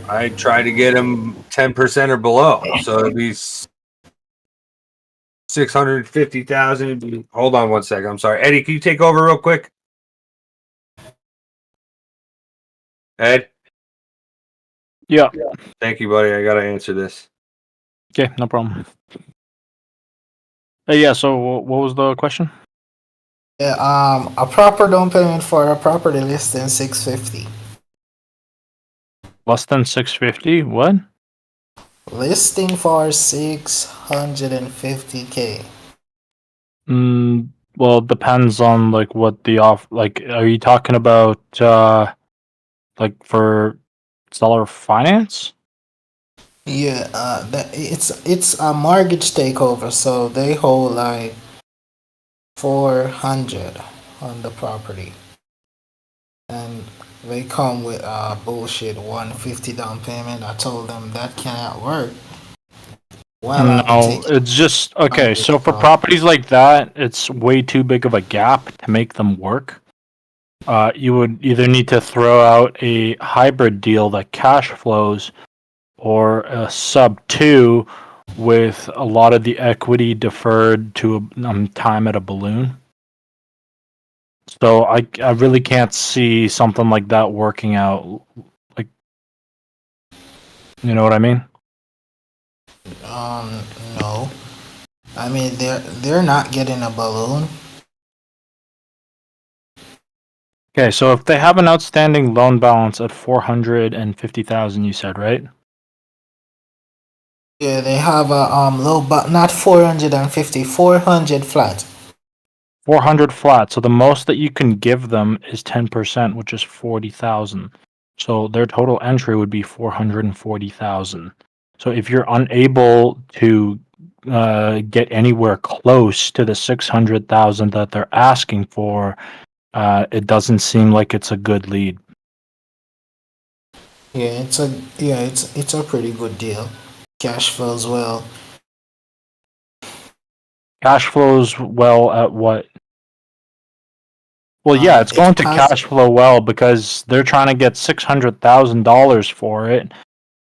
I try to get him 10% or below. So it'd be 650,000. Hold on one second. I'm sorry. Eddie, can you take over real quick? Ed?
Yeah.
Thank you, buddy. I got to answer this.
Okay, no problem. Yeah, so what was the question?
Yeah, a proper down payment for a property listing 650.
Less than 650? What?
Listing for 650K.
Well, it depends on like what the like are you talking about like for seller finance?
Yeah, it's a mortgage takeover, so they hold like 400 on the property, and they come with bullshit 150 down payment. I told them that cannot work. Well, I'm
No,
taking
it's just okay,
mortgage
so for
from.
properties like that, it's way too big of a gap to make them work. You would either need to throw out a hybrid deal that cash flows or a sub 2 with a lot of the equity deferred to time at a balloon. So I really can't see something like that working out. Like, you know what I mean?
No, I mean they're not getting a balloon.
Okay, so if they have an outstanding loan balance at 450,000, you said, right?
Yeah, they have a low, but not 450, 400 flat.
400 flat. So the most that you can give them is 10%, which is 40,000. So their total entry would be 440,000. So if you're unable to get anywhere close to the 600,000 that they're asking for, it doesn't seem like it's a good lead.
Yeah, it's a pretty good deal. Cash flows well.
Cash flows well at what? Well, yeah, it's
It
going to
has.
cash flow well because they're trying to get $600,000 for it,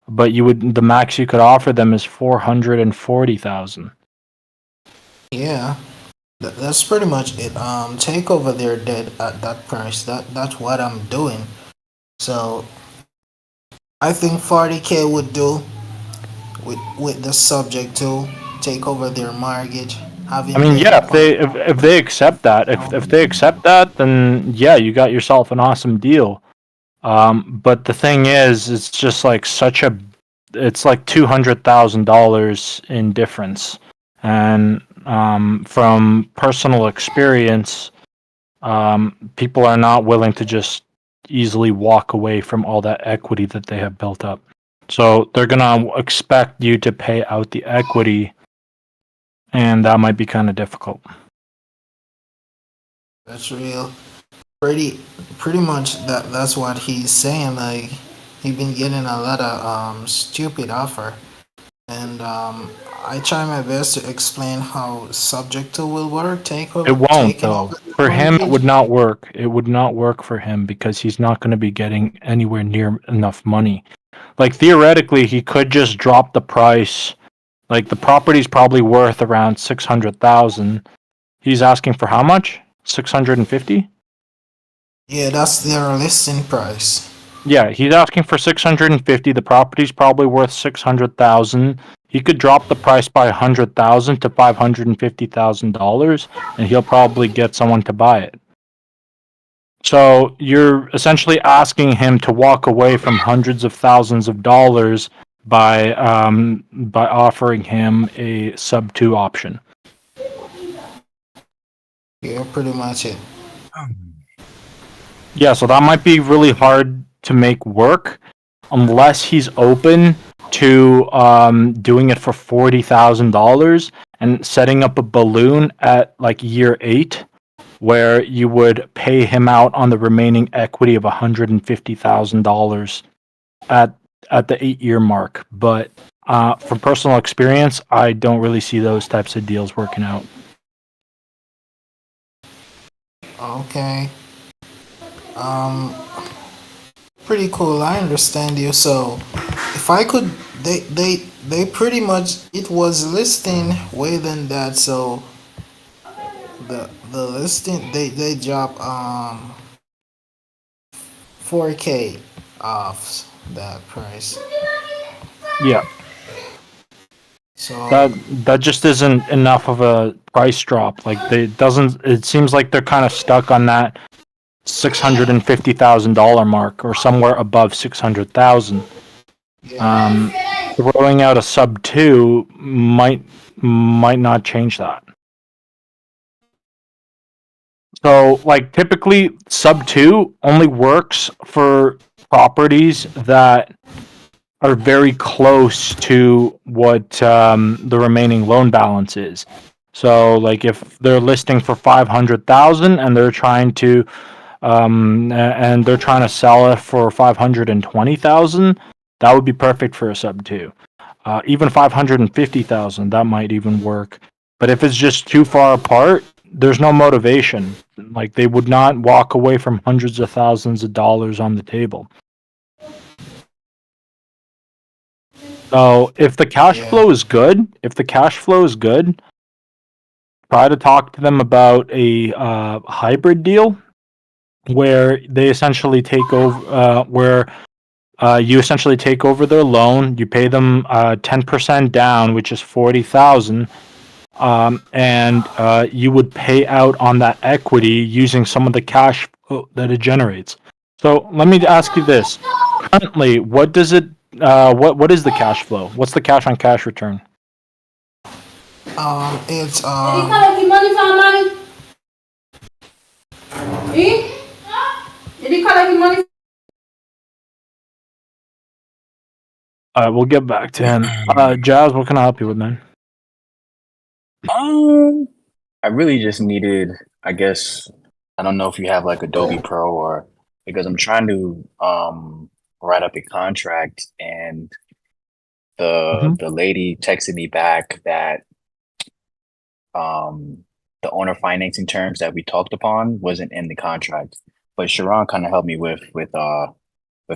but the max you could offer them is 440,000.
Yeah, that's pretty much it. Take over their debt at that price. That's what I'm doing. So I think 40K would do with the subject to take over their mortgage. Have
I
him
mean,
pay
yeah,
up on.
if they accept that, if they accept that, then yeah, you got yourself an awesome deal. But the thing is, it's just like it's like $200,000 in difference, and from personal experience, people are not willing to just easily walk away from all that equity that they have built up. So they're gonna expect you to pay out the equity, and that might be kind of difficult.
That's real. Pretty much that's what he's saying. Like he been getting a lot of stupid offer, and I try my best to explain how subject to will work.
It won't
Taking
though.
over the
For him, it
mortgage.
would not work. It would not work for him because he's not going to be getting anywhere near enough money. Like theoretically, he could just drop the price. Like the property's probably worth around 600,000. He's asking for how much? 650?
Yeah, that's their listing price.
Yeah, he's asking for 650. The property's probably worth 600,000. He could drop the price by 100,000 to $550,000, and he'll probably get someone to buy it. So you're essentially asking him to walk away from hundreds of thousands of dollars by offering him a sub 2 option.
Yeah, pretty much it.
Yeah, so that might be really hard to make work unless he's open to doing it for $40,000 and setting up a balloon at like year 8 where you would pay him out on the remaining equity of $150,000 at the 8-year mark. But from personal experience, I don't really see those types of deals working out.
Okay. Pretty cool. I understand you. So, if I could, they pretty much it was listing way than that. So the listing they drop 4K off that price.
Yeah.
So
That just isn't enough of a price drop. Like it seems like they're kind of stuck on that $650,000 mark or somewhere above 600,000. Throwing out a sub 2 might not change that. So, like, typically sub 2 only works for properties that are very close to what the remaining loan balance is. So, like, if they're listing for 500,000 and they're trying to sell it for 520,000, that would be perfect for a sub 2. Even 550,000, that might even work. But if it's just too far apart, there's no motivation. Like, they would not walk away from hundreds of thousands of dollars on the table. So if the cash flow is good, try to talk to them about a hybrid deal where they essentially take over, you essentially take over their loan. You pay them 10% down, which is 40,000, and you would pay out on that equity using some of the cash that it generates. So let me ask you this: currently, what does it? What is the cash flow? What's the cash on cash return?
it's
We'll get back to him. Jazz, what can I help you with, man?
I really just needed, I guess, I don't know if you have like Adobe Pro or because I'm trying to write up a contract and the lady texted me back that the owner financing terms that we talked upon wasn't in the contract. But Sharon kind of helped me with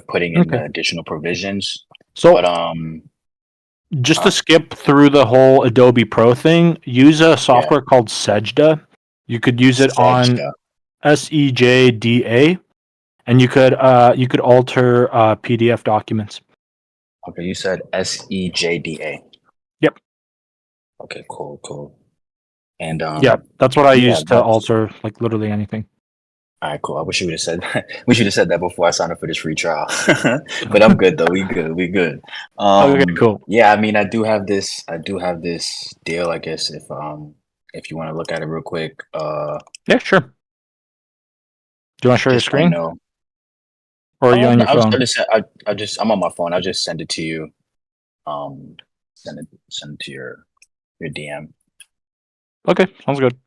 putting in the additional provisions.
So,
but
just to skip through the whole Adobe Pro thing, use a software called Sejda. You could use it on SEJDA, and you could alter PDF documents.
Okay, you said SEJDA.
Yep.
Okay, cool. And
yeah, that's what I use to alter like literally anything.
All right, cool. I wish you would have said we should have said that before I signed up for this free trial. But I'm good though. We good.
Okay, cool.
Yeah, I mean, I do have this deal. I guess if you want to look at it real quick.
Yeah, sure. Do you want to share your screen?
No.
Or are you on your phone?
I'm on my phone. I'll just send it to you. Send it to your DM.
Okay, sounds good.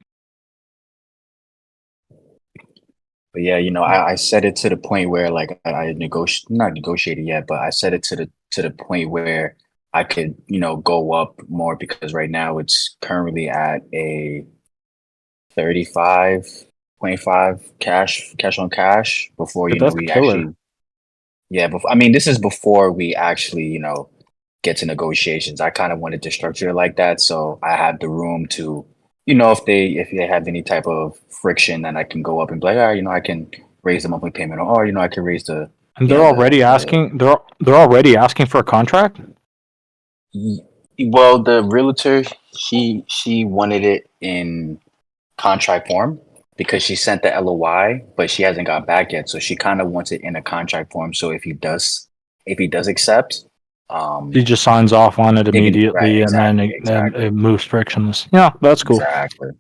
But yeah, I set it to the point where like I not negotiated yet, but I set it to the point where I could, go up more because right now it's currently at a 35.5 cash on cash before, we actually. Yeah, I mean, this is before we actually, get to negotiations. I kind of wanted to structure it like that, so I have the room to, if they have any type of friction, then I can go up and be like, all right, I can raise the monthly payment, or I can raise the.
And they're already asking. They're already asking for a contract.
Well, the realtor, she wanted it in contract form because she sent the LOI, but she hasn't got back yet. So she kind of wants it in a contract form. So if he does accept,
he just signs off on it immediately, and then it moves frictionless. Yeah, that's cool.
Exactly.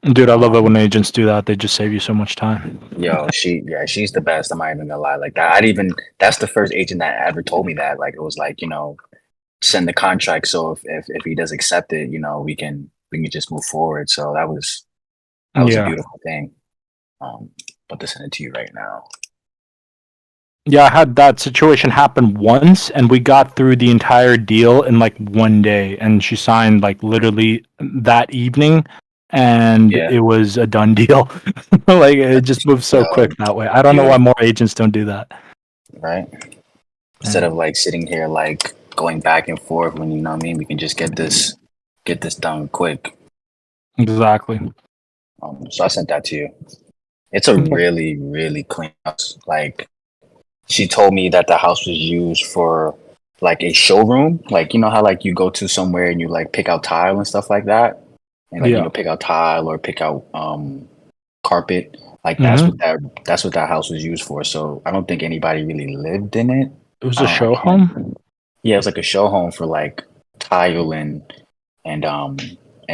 Dude, I love it when agents do that. They just save you so much time.
Yo, she's the best. I'm not even gonna lie. Like that, that's the first agent that ever told me that. Like it was like, send the contract. So if he does accept it, we can just move forward. So that was That was a
Yeah.
beautiful thing. But to send it to you right now.
Yeah, I had that situation happen once, and we got through the entire deal in like one day, and she signed like literally that evening, and
Yeah.
it was a done deal. Like it just moves so quick that way. I don't know why more agents don't do that.
Right. Instead of like sitting here like going back and forth when you know what I mean, we can just get this done quick.
Exactly.
So I sent that to you. It's a really, really clean house. Like she told me that the house was used for like a showroom. Like you know how like you go to somewhere and you like pick out tile and stuff like that. And like you know, pick out tile or pick out carpet. Like that's what that house was used for. So I don't think anybody really lived in it.
It was a show home?
Yeah, it was like a show home for like tile and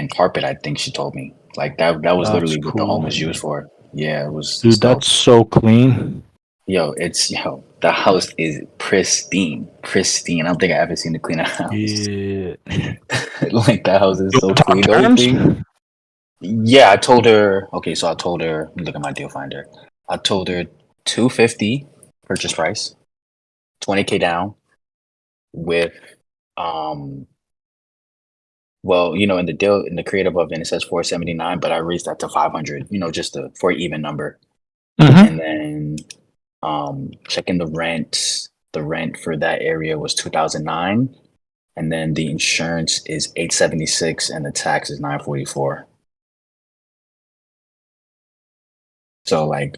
carpet, I think she told me. Like that was
That's
literally what the home
cool.
was used for. Yeah, it was.
Dude, that's so clean.
Yo, the house is pristine. Pristine. I don't think I ever seen a cleaner house.
Yeah.
Like that house is so clean. The only thing. Yeah, I told her. Okay, so I told her. Let me look at my deal finder. I told her $250 purchase price, $20K down, with well, you know, in the deal in the creative event it says $479, but I raised that to $500. You know, just for an even number. And then checking the rent. The rent for that area was $2,009, and then the insurance is $876, and the tax is $944. So like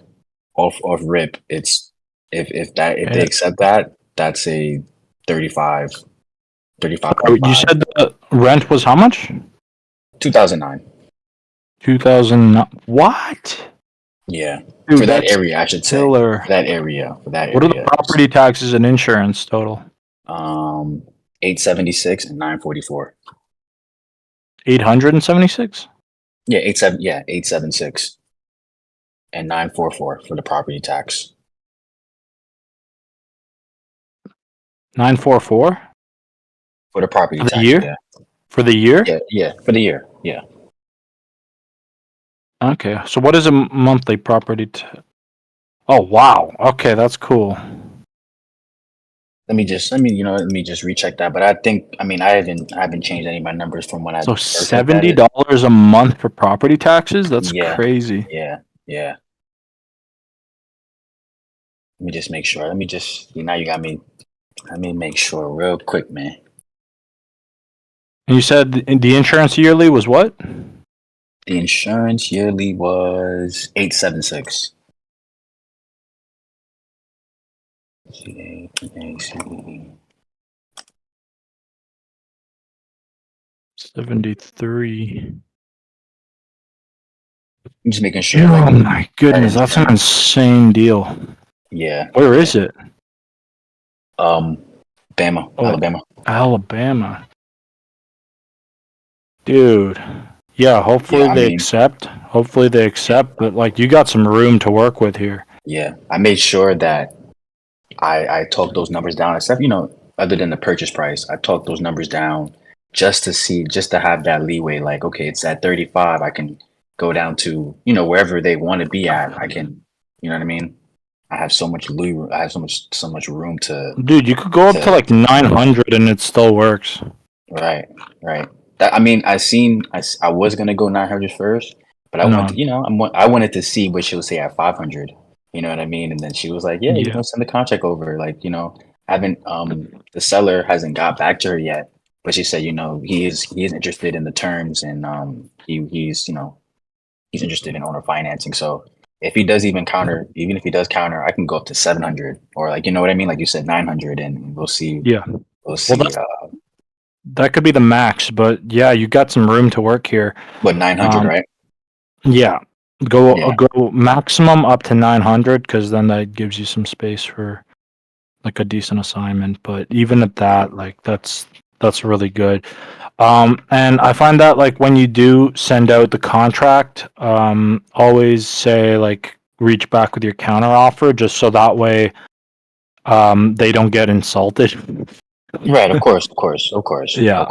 off rip, it's if they accept that, that's a 35.
You said the rent was how much?
2009.
2000. What?
Yeah.
Dude,
for that
that's
area, I should say.
killer.
For that area.
What are the property taxes and insurance total?
876 and 944.
876?
Yeah, 876 and 944 for the property tax.
944?
For the property
For the
tax.
year?
Yeah.
For the year?
Yeah, for the year. Yeah.
Okay, so what is a monthly property? Oh wow. Okay, that's cool.
Let me just recheck that. But I think I haven't changed any of my numbers from when I
So
first looked at it.
$70 a month for property taxes? That's
Yeah.
crazy.
Yeah. Let me just make sure. Now you got me. Let me make sure real quick, man.
And you said the insurance yearly was what?
The insurance yearly was $876.
73.
I'm just making sure.
Oh my goodness, that's an insane deal.
Yeah.
Where is it?
Alabama.
Alabama. Dude. Yeah, hopefully they accept. Hopefully they accept, but like you got some room to work with here.
Yeah. I made sure that I talked those numbers down, except, other than the purchase price, I talked those numbers down just to have that leeway. Like, okay, it's at 35. I can go down to, wherever they want to be at. I can, you know what I mean? I have so much leeway. I have so much room to.
Dude, you could go up to like 900 and it still works.
Right. I was gonna go 900 first, but I wanted to see what she would say at 500. You know what I mean? And then she was like, "Yeah, you know, send the contract over." Like, I haven't. The seller hasn't got back to her yet, but she said, he is interested in the terms, and he's interested in owner financing. So if he does counter, I can go up to 700, or like, you know what I mean? Like you said, 900, and we'll see.
Yeah,
we'll see.
That could be the max, but yeah, you got some room to work here.
But 900, right?
Yeah. Go maximum up to 900, because then that gives you some space for like a decent assignment. But even at that, like that's really good. And I find that like when you do send out the contract, always say like reach back with your counter offer, just so that way they don't get insulted.
Right, of course.
Yeah.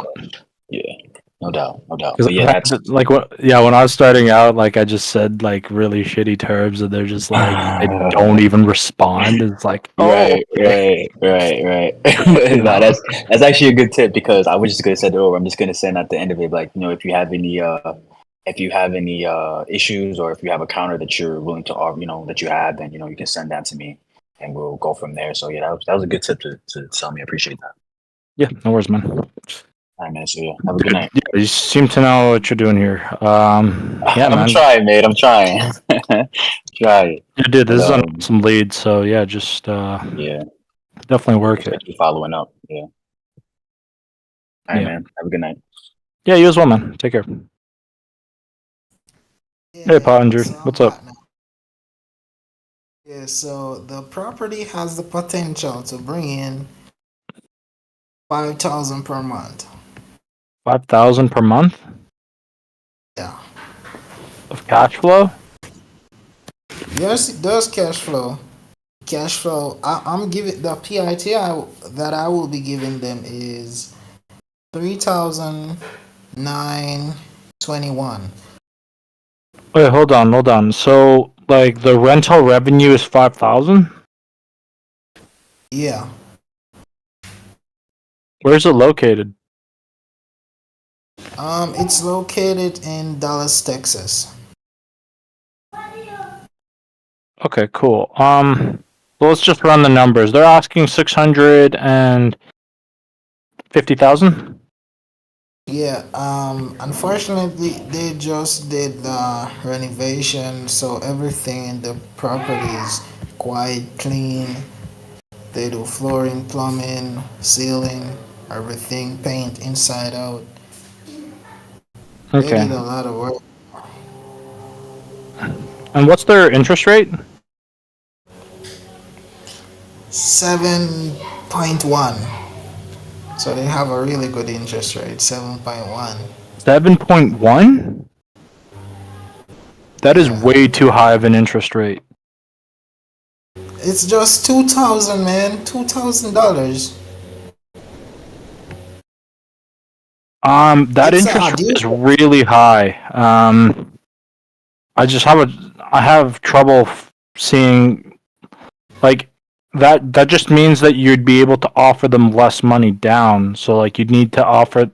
No doubt, no doubt.
Because
But yeah, that's
like when I was starting out, like I just said like really shitty terms, and they're just like they don't even respond. It's like
right.
okay.
No, that's actually a good tip because I was just gonna send it over. I'm just gonna send at the end of it, like, if you have any issues or if you have a counter that you're willing to offer, that you have, then you can send that to me and we'll go from there. So yeah, that was a good tip to tell me. I appreciate that.
Yeah, no worries, man.
All right, man. So yeah, have a good night.
Yeah, you seem to know what you're doing here. Yeah,
I'm
man.
trying, mate. I'm trying. Try.
Yeah, dude, this is an
Um,
awesome lead. So yeah, just
yeah,
definitely work it.
appreciate you following up. Yeah. All right,
Yeah.
man. Have a good night.
Yeah, you as well, man. Take care. Hey, Pa Andrew,
So I'm
what's up?
back now. Yeah, so the property has the potential to bring in 5,000 per month.
5,000 per month
Yeah.
of cash flow.
Yes, it does cash flow. Cash flow. I'm giving the PITI that I will be giving them is 3,921.
Wait, hold on. So, like, the rental revenue is 5,000.
Yeah.
Where's it located?
It's located in Dallas, Texas.
Okay, cool. Well, let's just run the numbers. They're asking 650,000.
Yeah. Unfortunately, they just did the renovation, so everything in the property is quite clean. They do flooring, plumbing, ceiling, everything, paint inside out. They
Okay.
did a lot of work.
And what's their interest rate?
7.1. So they have a really good interest rate, 7.1.
7.1. That is
Yeah.
way too high of an interest rate.
It's just 2,000, man. $2,000.
That
It's
interest
a
rate
deal.
is really high. I have trouble seeing like that just means that you'd be able to offer them less money down. So like you'd need to offer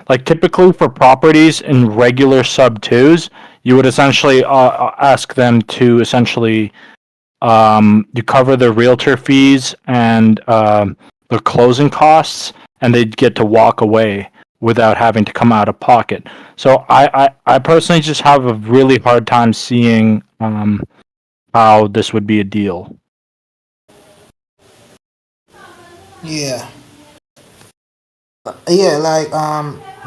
like typically for properties in regular sub twos, you would essentially ask them to essentially you cover their realtor fees and their closing costs, and they'd get to walk away without having to come out of pocket. So I personally just have a really hard time seeing how this would be a deal.
Yeah. Yeah, like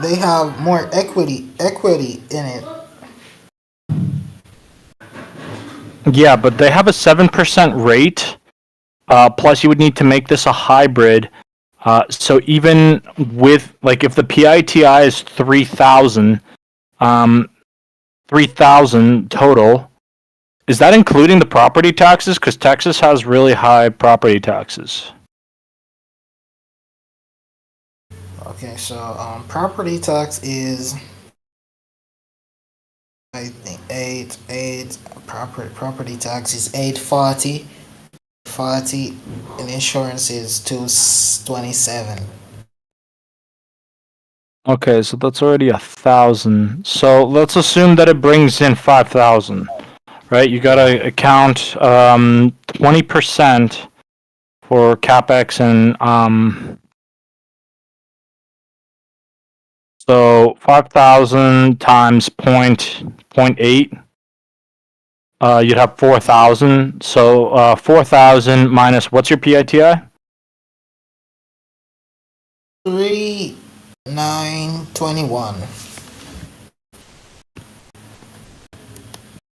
they have more equity in it.
Yeah, but they have a 7% rate. Plus, you would need to make this a hybrid. So even with like if the PITI is 3,000, 3,000 total, is that including the property taxes? Because Texas has really high property taxes.
Okay, so property tax is I think eight property tax is 840. 40 and insurance is 227.
Okay, so that's already 1,000. So let's assume that it brings in 5,000, right? You gotta account 20% for capex and so 5,000 times 0.8. You'd have 4,000. So 4,000 minus what's your PITI?
3,921.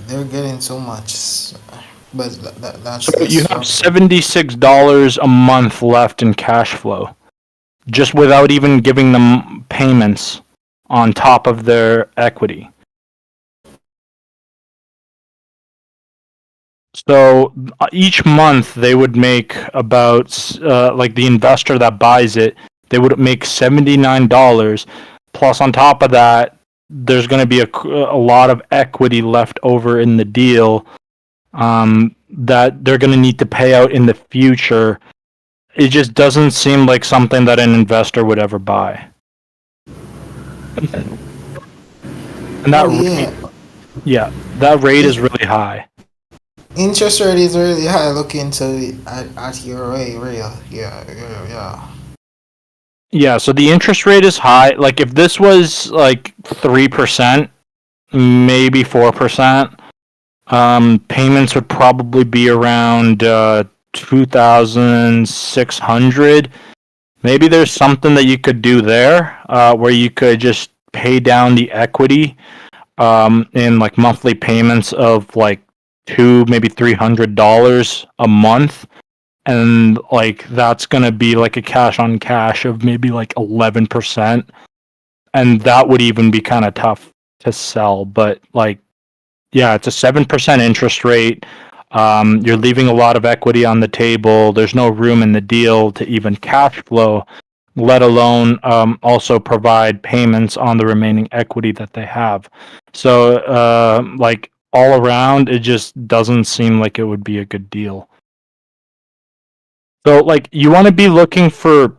They're getting so much, but that's
So you have $76 a month left in cash flow, just without even giving them payments on top of their equity. So each month they would make about like the investor that buys it, they would make $79 plus on top of that, there's going to be a lot of equity left over in the deal that they're going to need to pay out in the future. It just doesn't seem like something that an investor would ever buy. And that that rate is really high.
Interest rate is really high. Look into it at your rate, real. Yeah.
Yeah, so the interest rate is high. Like if this was like 3%, maybe 4%, payments would probably be around 2,600. Maybe there's something that you could do there, where you could just pay down the equity in like monthly payments of like maybe $300 a month. And like that's gonna be like a cash on cash of maybe like 11%, and that would even be kind of tough to sell. But like, yeah, it's a 7% interest rate. You're leaving a lot of equity on the table. There's no room in the deal to even cash flow, let alone also provide payments on the remaining equity that they have. So like all around, it just doesn't seem like it would be a good deal. So, like, you want to be looking for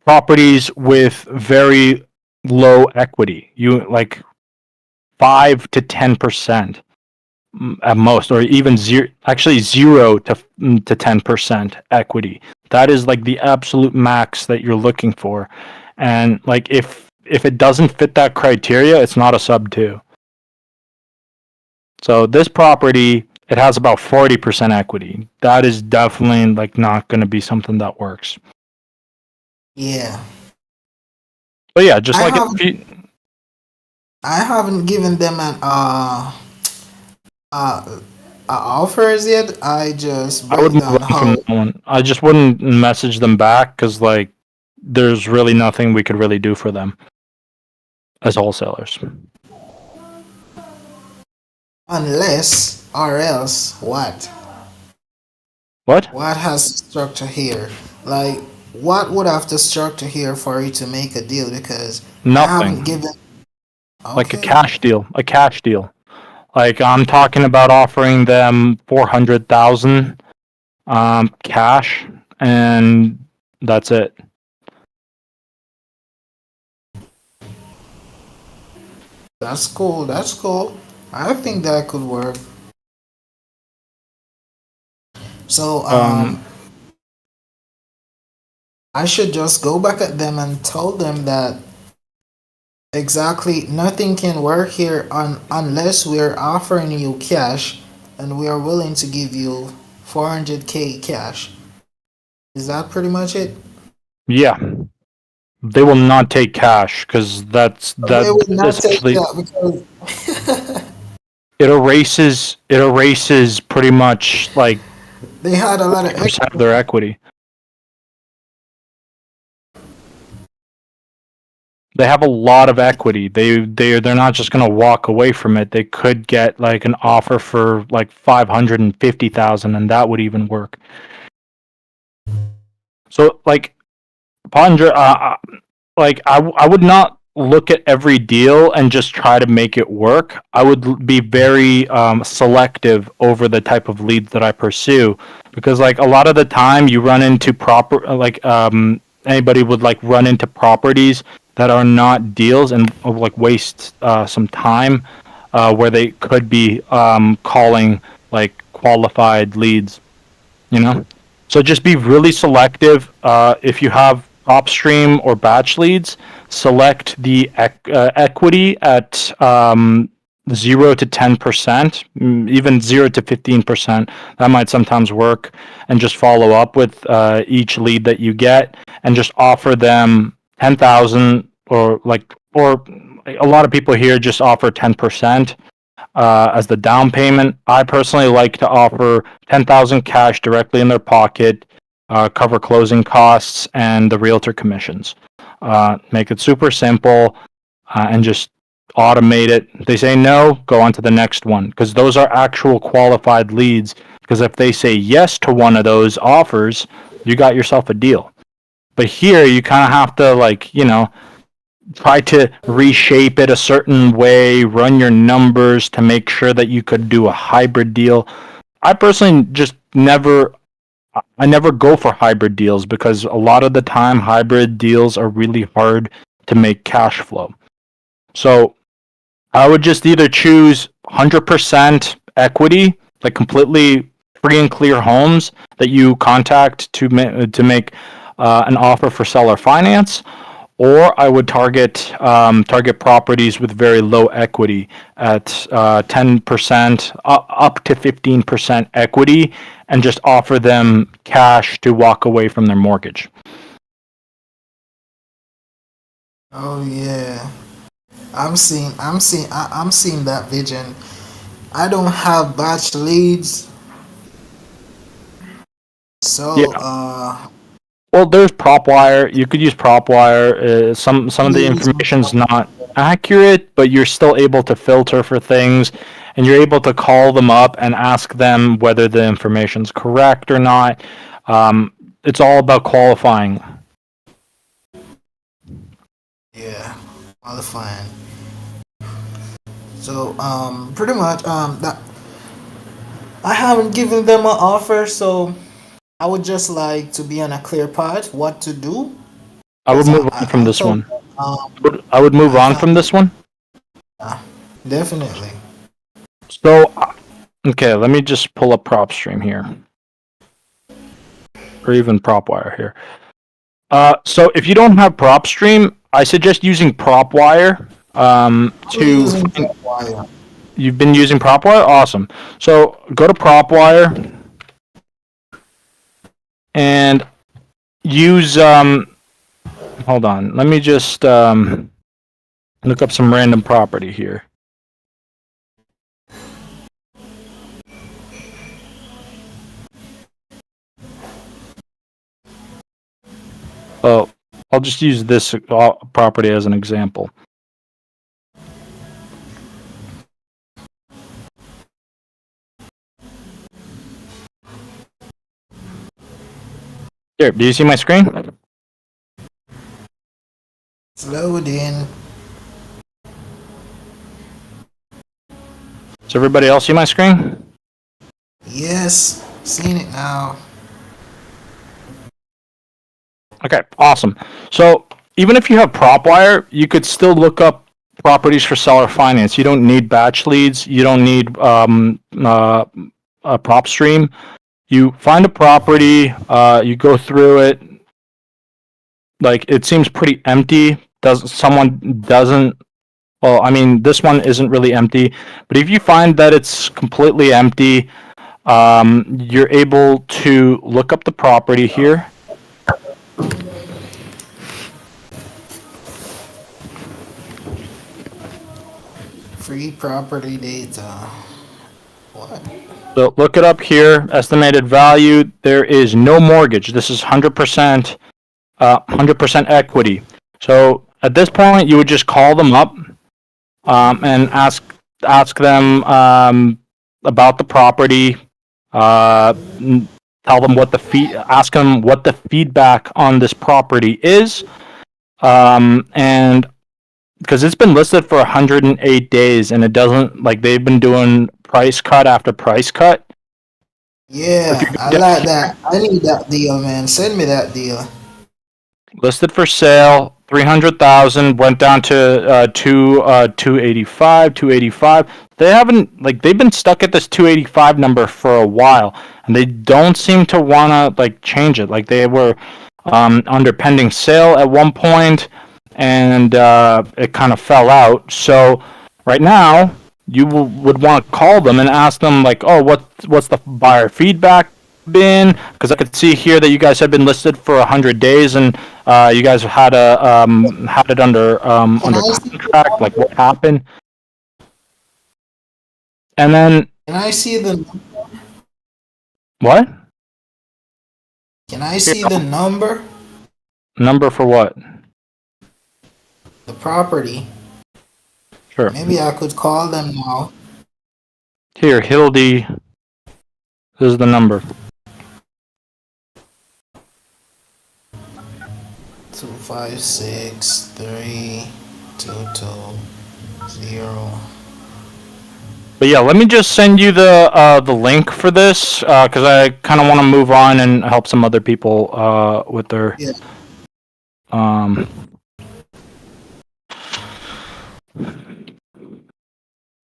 properties with very low equity. You like 5 to 10% at most, or even 0 to 10% equity. That is like the absolute max that you're looking for. And like, if it doesn't fit that criteria, it's not a sub 2. So this property, it has about 40% equity. That is definitely like not going to be something that works.
Yeah.
But yeah, just
I haven't given them an offers yet. I just
I would move on from that one. I just wouldn't message them back because like there's really nothing we could really do for them as wholesalers.
Unless or else what?
What?
What has structure here? Like, what would have to structure here for you to make a deal? Because I
Nothing.
haven't given.
Like a cash deal. A cash deal. Like I'm talking about offering them 400,000 cash, and that's it.
That's cool. That's cool. I think that could work. So I should just go back at them and tell them that exactly nothing can work here unless we're offering you cash and we are willing to give you 400K cash. Is that pretty much it?
Yeah. They will not take cash because they would
not take that because
it erases pretty much like
they had a lot of
percent of their equity. They have a lot of equity. They're not just gonna walk away from it. They could get like an offer for like 550,000, and that would even work. So like, Pandra, like I would not look at every deal and just try to make it work. I would be very selective over the type of leads that I pursue, because like a lot of the time you run into anybody would like run into properties that are not deals and like waste some time where they could be calling like qualified leads, you know. So just be really selective. If you have upstream or batch leads, select the equity at 0 to 10%, even 0 to 15%. That might sometimes work. And just follow up with each lead that you get, and just offer them 10,000 or a lot of people here just offer 10% as the down payment. I personally like to offer 10,000 cash directly in their pocket, cover closing costs and the realtor commissions. Make it super simple and just automate it. If they say no, go on to the next one, because those are actual qualified leads. Because if they say yes to one of those offers, you got yourself a deal. But here you kind of have to try to reshape it a certain way, run your numbers to make sure that you could do a hybrid deal. I personally just never go for hybrid deals because a lot of the time hybrid deals are really hard to make cash flow. So I would just either choose 100% equity, like completely free and clear homes that you contact to make an offer for seller finance, or I would target properties with very low equity at 10% up to 15% equity, and just offer them cash to walk away from their mortgage.
Oh yeah, I'm seeing that vision. I don't have batch leads, so
Well, there's PropWire. You could use PropWire. Some of the information's not accurate, but you're still able to filter for things, and you're able to call them up and ask them whether the information's correct or not. It's all about qualifying.
yeah, qualifying. So pretty much that I haven't given them an offer, so I would just like to be on a clear path what to do.
I would move on from this one. I would move on from this one.
Definitely.
So, okay, let me just pull up PropStream here, or even PropWire here. So if you don't have PropStream, I suggest using PropWire. You've been using PropWire? Awesome. So go to PropWire and use hold on, let me just look up some random property here. Oh, I'll just use this property as an example. Here, do you see my screen?
It's loading.
Does everybody else see my screen?
Yes, seen it now.
Okay, awesome. So even if you have PropWire, you could still look up properties for seller finance. You don't need batch leads. You don't need a PropStream. You find a property, you go through it. Like, it seems pretty empty. Well, I mean, this one isn't really empty, but if you find that it's completely empty, you're able to look up the property here.
Free property data. What?
So look it up here. Estimated value. There is no mortgage. This is 100% equity. So at this point, you would just call them up and ask them about the property. Tell them ask them what the feedback on this property is, and because it's been listed for 108 days and it doesn't, like, they've been doing price cut after price cut.
Yeah, I like that. I need that deal, man. Send me that deal.
Listed for sale, 300,000, went down to 285. They've been stuck at this 285 number for a while, and they don't seem to wanna change it. Like, they were under pending sale at one point, and it kind of fell out. So right now, you would want to call them and ask them, oh, what's the buyer feedback been? Because I could see here that you guys have been listed for 100 days, and you guys had had it under contract. Like, what happened? And then,
can I see the
what?
Can I see the number?
Number for what?
The property.
Sure.
Maybe I could call them now.
Here, Hildy. This is the number.
56320.
But yeah, let me just send you the link for this because I kind of want to move on and help some other people with their
Yeah.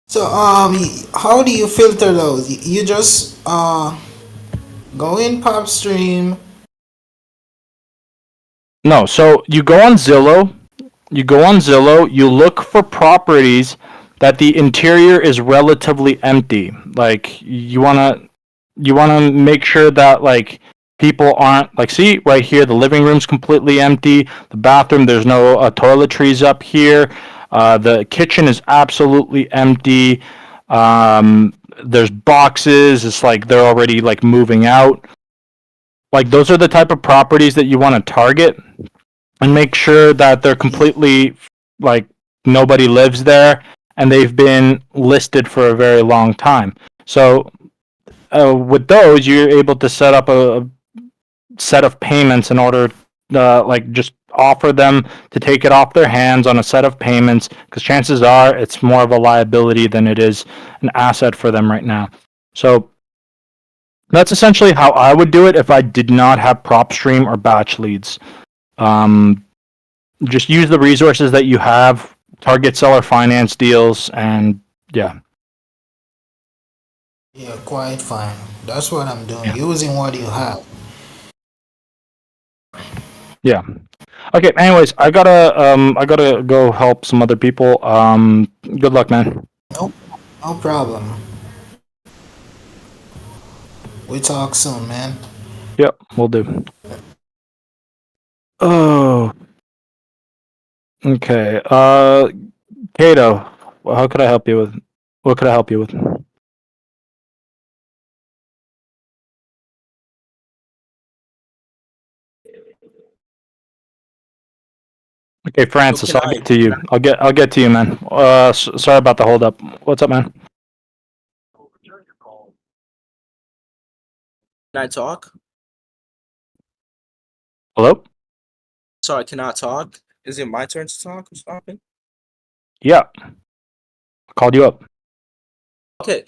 So how do you filter those? You just go in pop stream.
No, so you go on Zillow. You look for properties that the interior is relatively empty. Like you wanna make sure that like people aren't like, see right here, the living room's completely empty. The bathroom, there's no toiletries up here. The kitchen is absolutely empty. There's boxes. It's like they're already like moving out. Like those are the type of properties that you want to target and make sure that they're completely like nobody lives there and they've been listed for a very long time. So with those, you're able to set up a set of payments in order like just offer them to take it off their hands on a set of payments because chances are it's more of a liability than it is an asset for them right now. So that's essentially how I would do it if I did not have PropStream or batch leads. Just use the resources that you have, target seller finance deals, and yeah.
Yeah, quite fine. That's what I'm doing. Using what you have.
Yeah. Okay. Anyways, I gotta go help some other people. Good luck, man.
No problem. We talk soon, man.
Yep, we'll do. Oh. Okay. Kato, how could I help you with? What could I help you with? Okay, Francis, I'll get to you. I'll get to you, man. Sorry about the hold up. What's up, man?
Can I talk?
Hello?
Sorry, can I talk? Is it my turn to talk or something?
Yeah. I called you up.
Okay.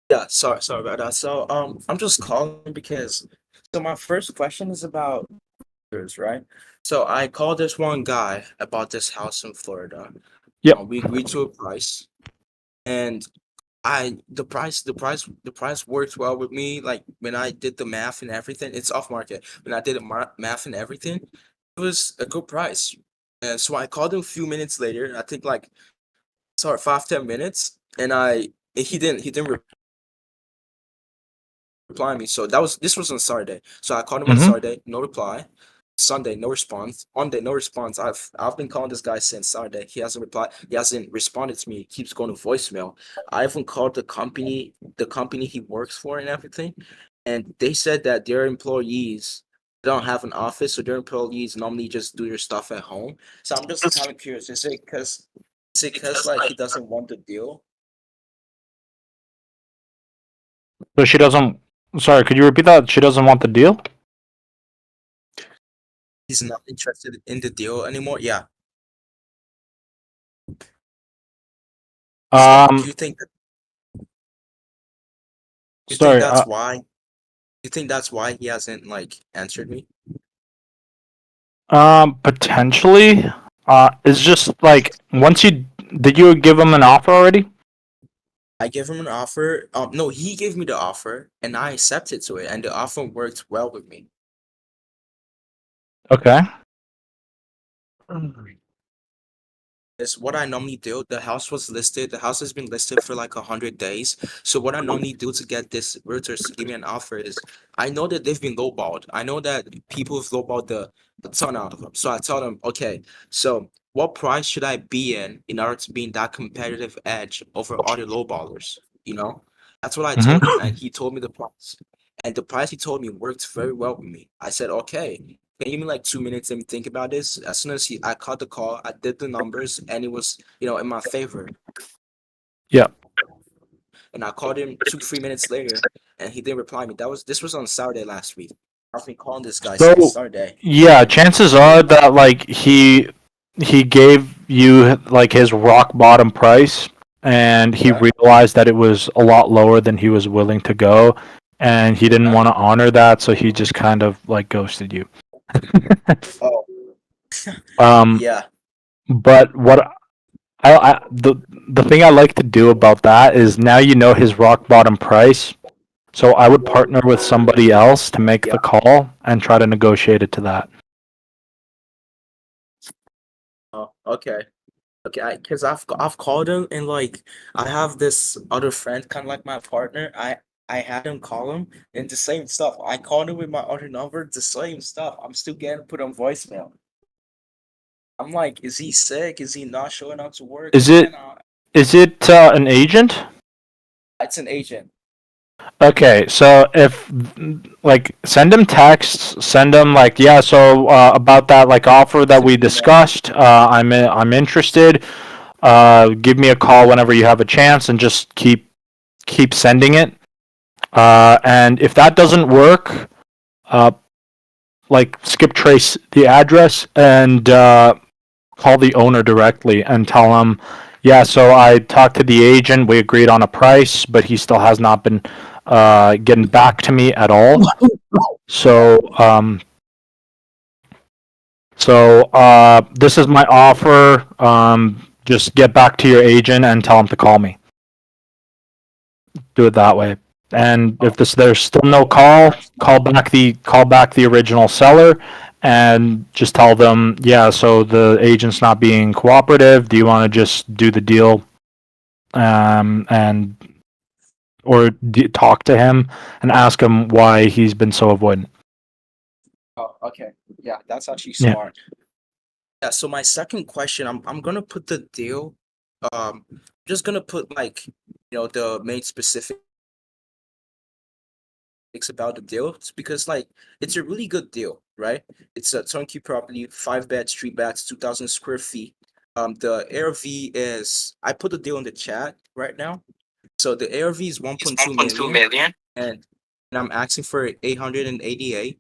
Yeah, sorry about that. So I'm just calling because my first question is about right? So I called this one guy about this house in Florida.
Yep.
We agreed to a price, and the price worked well with me. Like when I did the math and everything, it's off market. When I did the math and everything, it was a good price. And so I called him a few minutes later. I think like 5-10 minutes, and he didn't reply me. So this was on Saturday. So I called him on Saturday, no reply. Sunday, no response. Monday, no response. I've been calling this guy since Saturday. He hasn't replied. He hasn't responded to me. He keeps going to voicemail. I even called the company he works for and everything, and they said that their employees don't have an office, so their employees normally just do their stuff at home. So I'm just kind of curious. Is it because like he doesn't want the deal?
So she doesn't. Sorry, could you repeat that? She doesn't want the deal?
He's not interested in the deal anymore. Yeah. Do you think
sorry.
that's why? You think that's why he hasn't like answered me?
Potentially. It's just like did you give him an offer already?
I gave him an offer. No, he gave me the offer, and I accepted to it, and the offer worked well with me.
Okay.
Is what I normally do. The house was listed. The house has been listed for like 100 days. So what I normally do to get this realtors to give me an offer is I know that they've been lowballed. I know that people have lowballed a ton out of them. So I tell them, okay, so what price should I be in order to be in that competitive edge over other lowballers? You know, that's what I told him, and he told me the price. And the price he told me worked very well with me. I said, okay, can you give me like 2 minutes and think about this? As soon as I caught the call, I did the numbers, and it was, in my favor.
Yeah.
And I called him 2-3 minutes later, and he didn't reply me. This was on Saturday last week. I've been calling this guy
So
since start day.
yeah, chances are that like he gave you like his rock bottom price, and he realized that it was a lot lower than he was willing to go, and he didn't want to honor that, so he just kind of like ghosted you.
Oh.
Yeah. But what the thing I like to do about that is now you know his rock bottom price. So I would partner with somebody else to make the call and try to negotiate it to that.
Oh, okay. Okay, because I've called him and like I have this other friend, kind of like my partner. I had him call him and the same stuff. I called him with my other number, the same stuff. I'm still getting put on voicemail. I'm like, is he sick? Is he not showing up to work?
Is it an agent?
It's an agent.
Okay, so if like send him texts, send him like yeah, so about that like offer that we discussed, I'm interested. Give me a call whenever you have a chance, and just keep sending it. And if that doesn't work, like skip trace the address and call the owner directly and tell him, yeah, so I talked to the agent, we agreed on a price, but he still has not been getting back to me at all. So this is my offer. Just get back to your agent and tell him to call me. Do it that way. And if there's still no call back the original seller and just tell them, yeah, so the agent's not being cooperative. Do you want to just do the deal, or talk to him and ask him why he's been so avoidant?
Oh, okay. Yeah, that's actually
Yeah.
smart. Yeah, so my second question, I'm gonna put the deal. Just gonna put like, the main specifics about the deal. It's because like it's a really good deal, right? It's a turnkey property, 5 beds, 3 baths, 2,000 square feet. The ARV is, I put the deal in the chat right now. So the ARV is 1.2 million, and I'm asking for 888.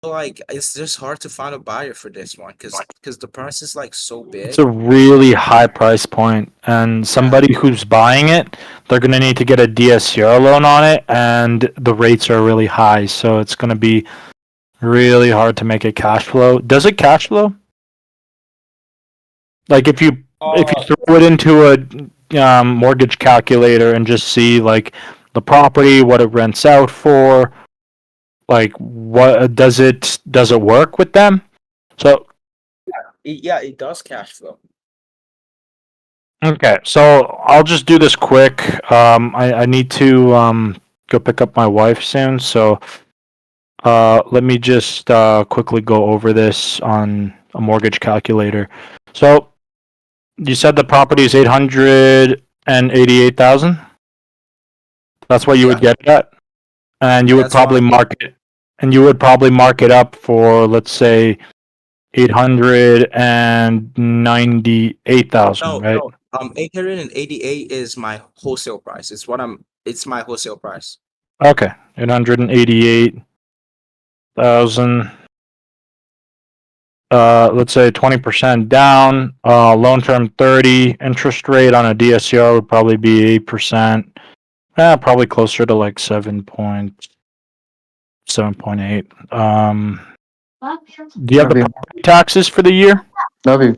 Like it's just hard to find a buyer for this one because the price is like so big.
It's a really high price point, and somebody who's buying it, they're gonna need to get a DSCR loan on it, and the rates are really high, so it's gonna be really hard to make it cash flow. Does it cash flow? Like if you throw it into a mortgage calculator and just see like the property, what it rents out for, like what does it work with them? So
it does cash flow.
okay, so I'll just do this quick. I need to go pick up my wife soon, so let me just quickly go over this on a mortgage calculator. So you said the property is 888,000. That's what you would get it at, and you would probably market it up for, let's say, 898,000, right?
No. 888 is my wholesale price. It's my wholesale price.
Okay, 888,000. Let's say 20% down. Loan term 30. Interest rate on a DSCR would probably be 8%. Probably closer to like 7.8. Do you have the property taxes for the year?
Love you.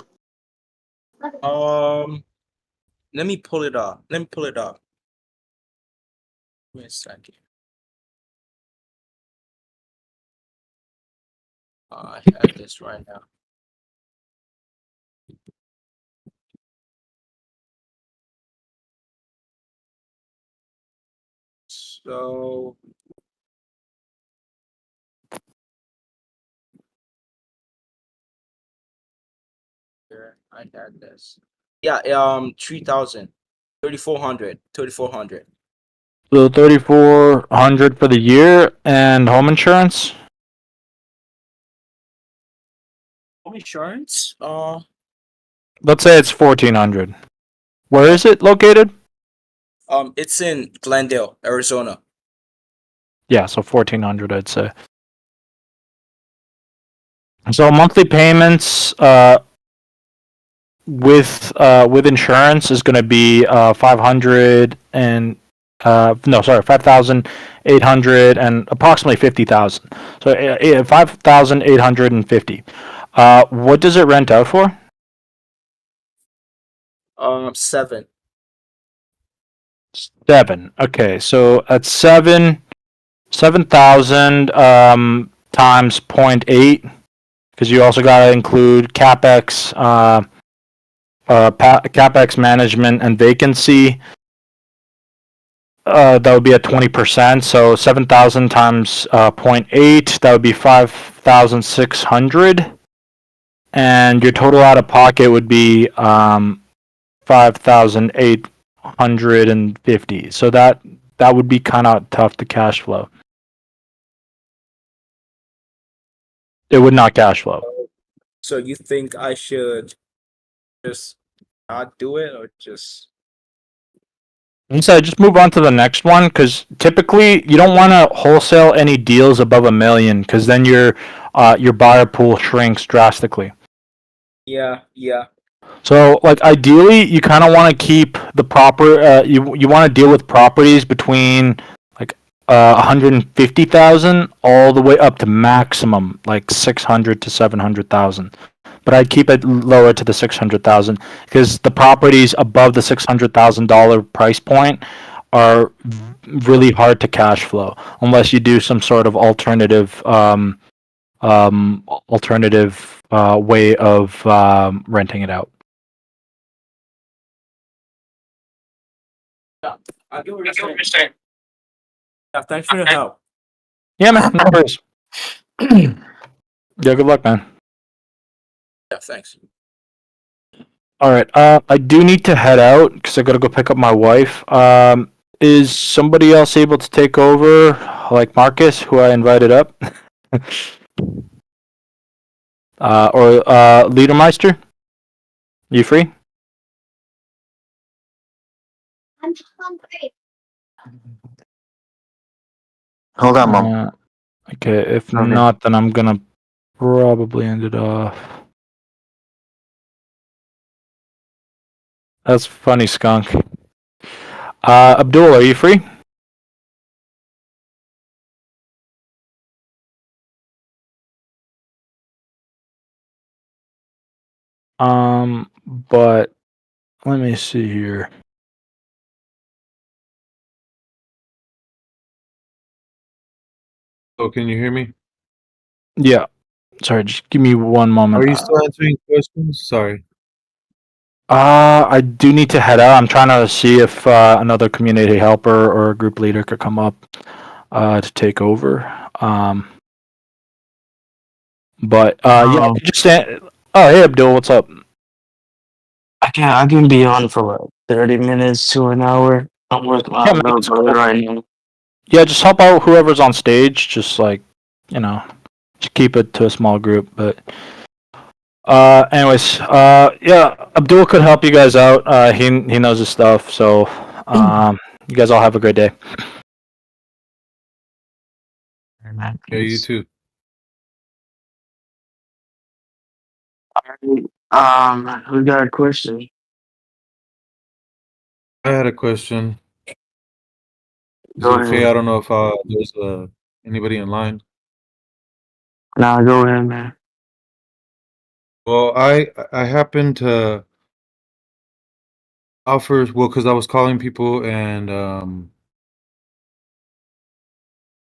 Let me pull it up. Wait a second. I have this right now. So here, I had this. Yeah, 3,000, 3,400.
So 3,400 for the year, and home insurance?
Home insurance?
Let's say it's 1,400. Where is it located?
It's in Glendale, Arizona.
Yeah, so 1,400, I'd say. So monthly payments with insurance is going to be 500 and 5,800 and approximately 50,000. So 5,850. What does it rent out for?
7.
7. Okay, so at 7,000 times 0.8, because you also got to include capex, capex management and vacancy. That would be at 20%. So 7,000 times 0.8, that would be 5,600, and your total out of pocket would be 5,850. So that would be kind of tough to cash flow. It would not cash flow.
So you think I should just not do it, or just?
Instead, just move on to the next one, because typically you don't want to wholesale any deals above $1 million, because then your buyer pool shrinks drastically.
Yeah.
So, like, ideally, you kind of want to keep the proper. You want to deal with properties between like 150,000 all the way up to maximum like 600 to 700,000. But I'd keep it lower to the 600,000, because the properties above the $600,000 price point are really hard to cash flow unless you do some sort of alternative way of renting it out.
Yeah, I get what you're saying. Yeah, thanks for your help.
Yeah, man. No worries. Yeah, good luck, man.
Yeah, thanks.
All right. I do need to head out because I gotta go pick up my wife. Is somebody else able to take over, like Marcus, who I invited up, or Leadermeister? You free?
I'm hungry.
Hold on, Mom.
Okay. If
Okay.
not, then I'm gonna probably end it off. That's funny, Skunk. Abdul, are you free? But let me see here.
Oh, can you hear me?
Yeah. Sorry, just give me one moment.
Are you still answering questions? Sorry.
I do need to head out. I'm trying to see if another community helper or a group leader could come up to take over. But yeah, just oh, hey Abdul, what's up?
I can be on for like 30 minutes to an hour. I'm working
Yeah,
on
man,
a little bit right now.
Yeah, just help out whoever's on stage. Just like, just keep it to a small group. But anyways, yeah, Abdul could help you guys out. He knows his stuff. So you guys all have a great day.
Yeah, you too.
Who got a question?
I had a question. Is
Go
it okay?
ahead.
I don't know if there's anybody in line.
Nah, go ahead, man.
Well, I happened to offer, well, because I was calling people and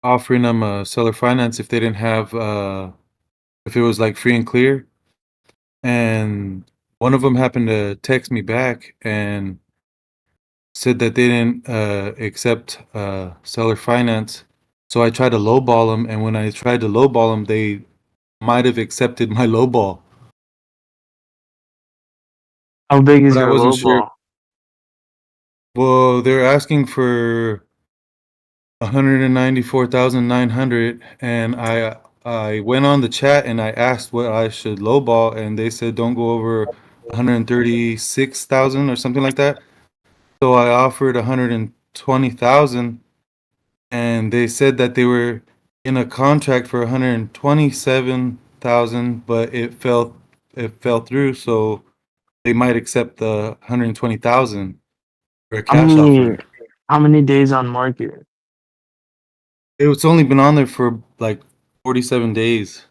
offering them seller finance if they didn't have if it was like free and clear, and one of them happened to text me back and said that they didn't accept seller finance. So I tried to lowball them, and when I tried to lowball them, they might have accepted my lowball.
How big is
But I
your
wasn't
low
sure.
ball?
Well, they're asking for 194,900, and I went on the chat and I asked what I should lowball, and they said don't go over 136,000 or something like that. So I offered 120,000, and they said that they were in a contract for 127,000, but it fell through, so they might accept the 120,000 for a
How
cash
many
offer.
how many days on market?
It's only been on there for like 47 days.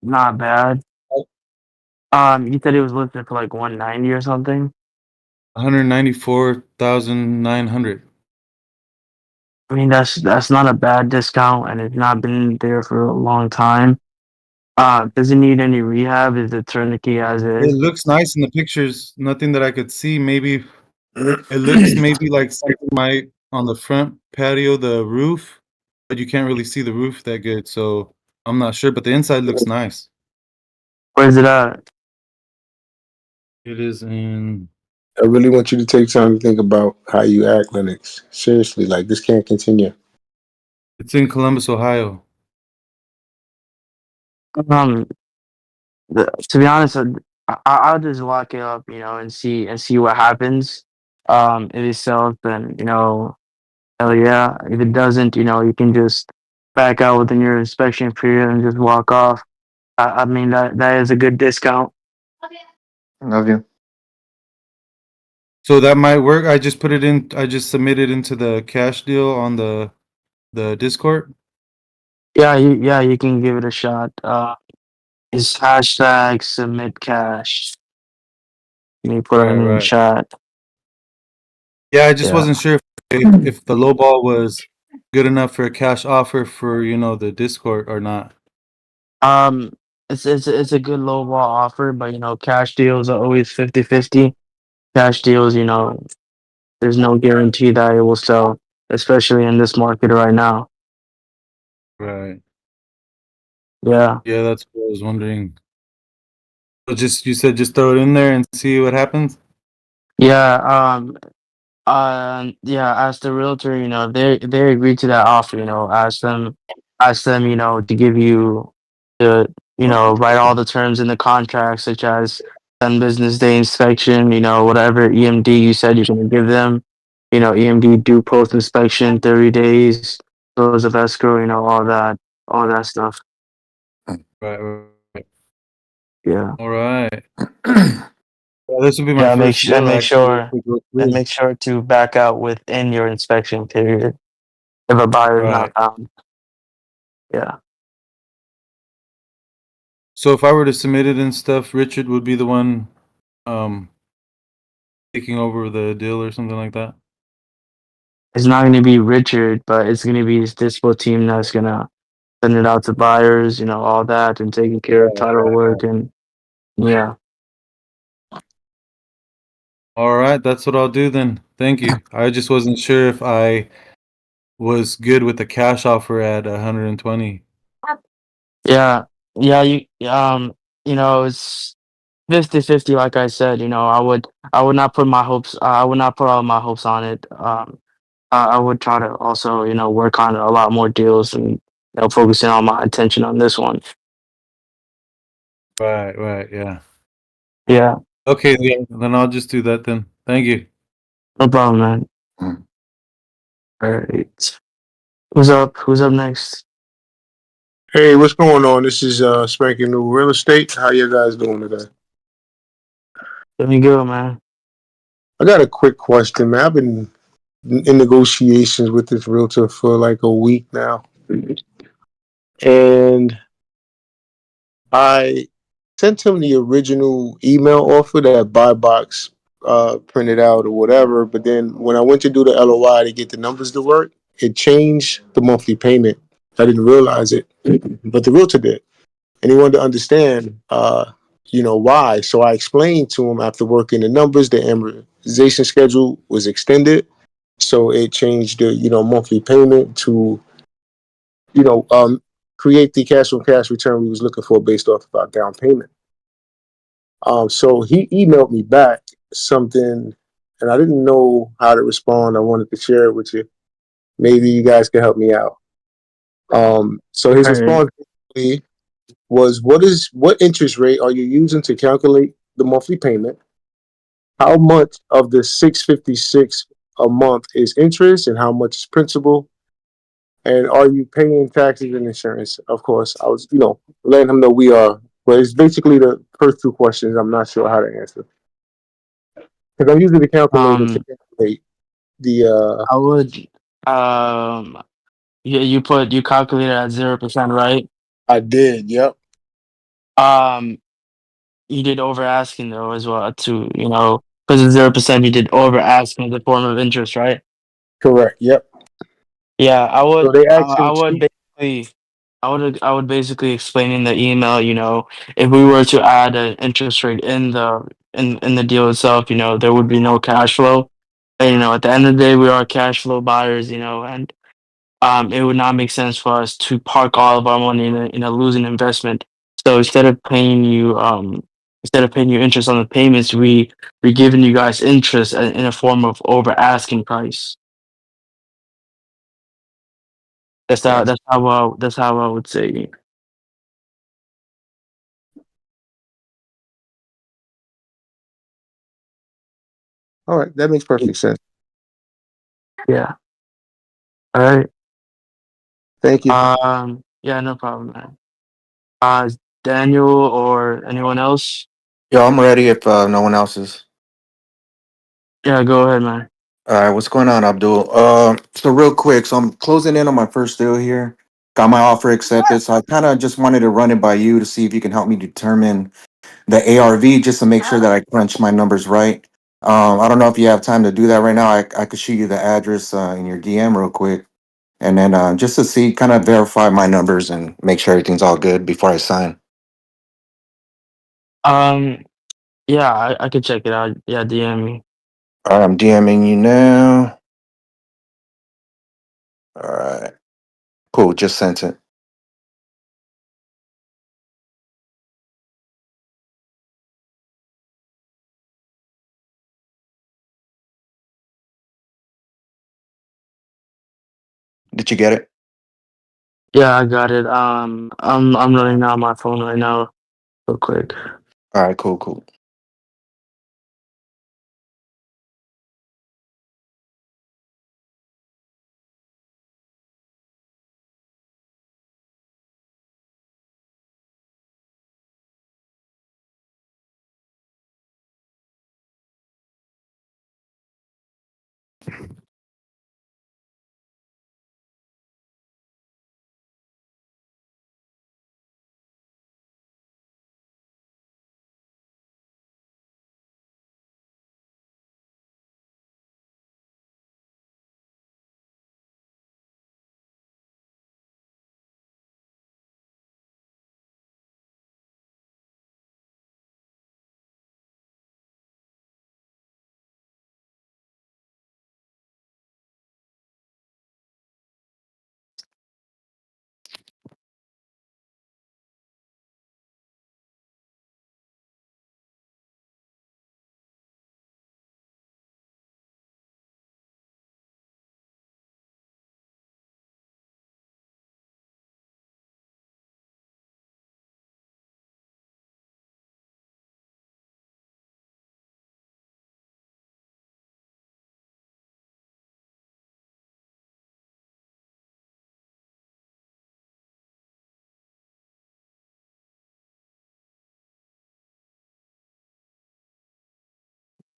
Not bad. You said it was listed for like 190 or something.
194,900.
I mean, that's not a bad discount, and it's not been there for a long time. Does it need any rehab? Is it turnkey as
It
is?
looks nice in the pictures. Nothing that I could see. Maybe it looks maybe like something might on the front patio, the roof, but you can't really see the roof that good. So I'm not sure, but the inside looks nice.
Where's it at?
It is in.
I really want you to take time to think about how you act, Lennox. Seriously, like this can't continue.
It's in Columbus, Ohio.
Um, to be honest, I'll just lock it up, and see what happens. If it sells, then hell yeah. If it doesn't, you can just back out within your inspection period and just walk off. I mean that is a good discount.
Love you.
So that might work. I just put it in. I just submitted into the cash deal on the Discord.
Yeah, you can give it a shot. It's hashtag submit cash. Let me put it in the
Right.
chat.
Yeah, I just
Yeah.
wasn't sure if the low ball was good enough for a cash offer for the Discord or not.
It's a good low ball offer, but cash deals are always 50-50. Cash deals, there's no guarantee that it will sell, especially in this market right now.
Right.
Yeah.
Yeah, that's what I was wondering. So you said just throw it in there and see what happens.
Yeah, yeah, as the realtor, if they agree to that offer, ask them, to give you the, write all the terms in the contract, such as 10 business day inspection, whatever EMD you said you're gonna give them, EMD due post inspection, 30 days, close of escrow, all that stuff.
Right.
Yeah.
All right. Well, this will be my
Yeah,
first deal actually.
and make sure to back out within your inspection period if a buyer is not
Right.
found. Yeah.
So if I were to submit it and stuff, Richard would be the one taking over the deal or something like that.
It's not going to be Richard, but it's going to be his dispo team that's going to send it out to buyers, all that, and taking care of title work. And yeah.
All right, that's what I'll do then. Thank you. I just wasn't sure if I was good with the cash offer at 120.
Yeah. Yeah. It's 50-50. Like I said, I would not put my hopes, I would not put all my hopes on it. I would try to also, work on a lot more deals and, focusing all my attention on this one.
Right, yeah.
Yeah.
Okay, then I'll just do that then. Thank you.
No problem, man. All right. Who's up? Who's up next?
Hey, what's going on? This is Spanking New Real Estate. How you guys doing today?
Doing good, man.
I got a quick question, man. I've been in negotiations with this realtor for like a week now. And I sent him the original email offer that buy box printed out or whatever. But then when I went to do the LOI to get the numbers to work, it changed the monthly payment. I didn't realize it, but the realtor did. And he wanted to understand, why. So I explained to him after working the numbers, the amortization schedule was extended. So it changed the, monthly payment to, create the cash on cash return we was looking for based off of our down payment. So he emailed me back something, and I didn't know how to respond. I wanted to share it with you. Maybe you guys can help me out. So his response was, what interest rate are you using to calculate the monthly payment? How much of the 656 a month is interest and how much is principal? And are you paying taxes and insurance? Of course, I was, letting him know we are. But it's basically the first two questions. I'm not sure how to answer because I'm using the calculator to calculate the.
I would you calculated at 0%, right?
I did. Yep.
Um, you did over asking though as well too. Because it's 0%, you did over asking as a form of interest, right?
Correct. Yep.
Yeah, I
So
would.
they
I
actually
would
cheat.
basically. I would basically explain in the email. If we were to add an interest rate in the deal itself, there would be no cash flow. And, at the end of the day, we are cash flow buyers. And it would not make sense for us to park all of our money in a losing investment. So instead of paying you interest on the payments, we're giving you guys interest in a form of over asking price. That's how
Gotcha.
that's how I would say.
All right, that makes perfect sense.
Yeah. All right.
Thank you.
Yeah, no problem, man. Daniel or anyone else?
Yo, I'm ready if no one else is.
Yeah, go ahead, man.
All right, what's going on, Abdul? So real quick, so I'm closing in on my first deal here. Got my offer accepted, so I kind of just wanted to run it by you to see if you can help me determine the ARV just to make sure that I crunch my numbers right. I don't know if you have time to do that right now. I could shoot you the address in your DM real quick, and then just to see, kind of verify my numbers and make sure everything's all good before I sign.
Um, yeah, I could check it out. Yeah, DM me.
All right, I'm DMing you now. All right, cool. Just sent it. Did you get it?
Yeah, I got it. I'm running out my phone right now, real quick.
All right, cool.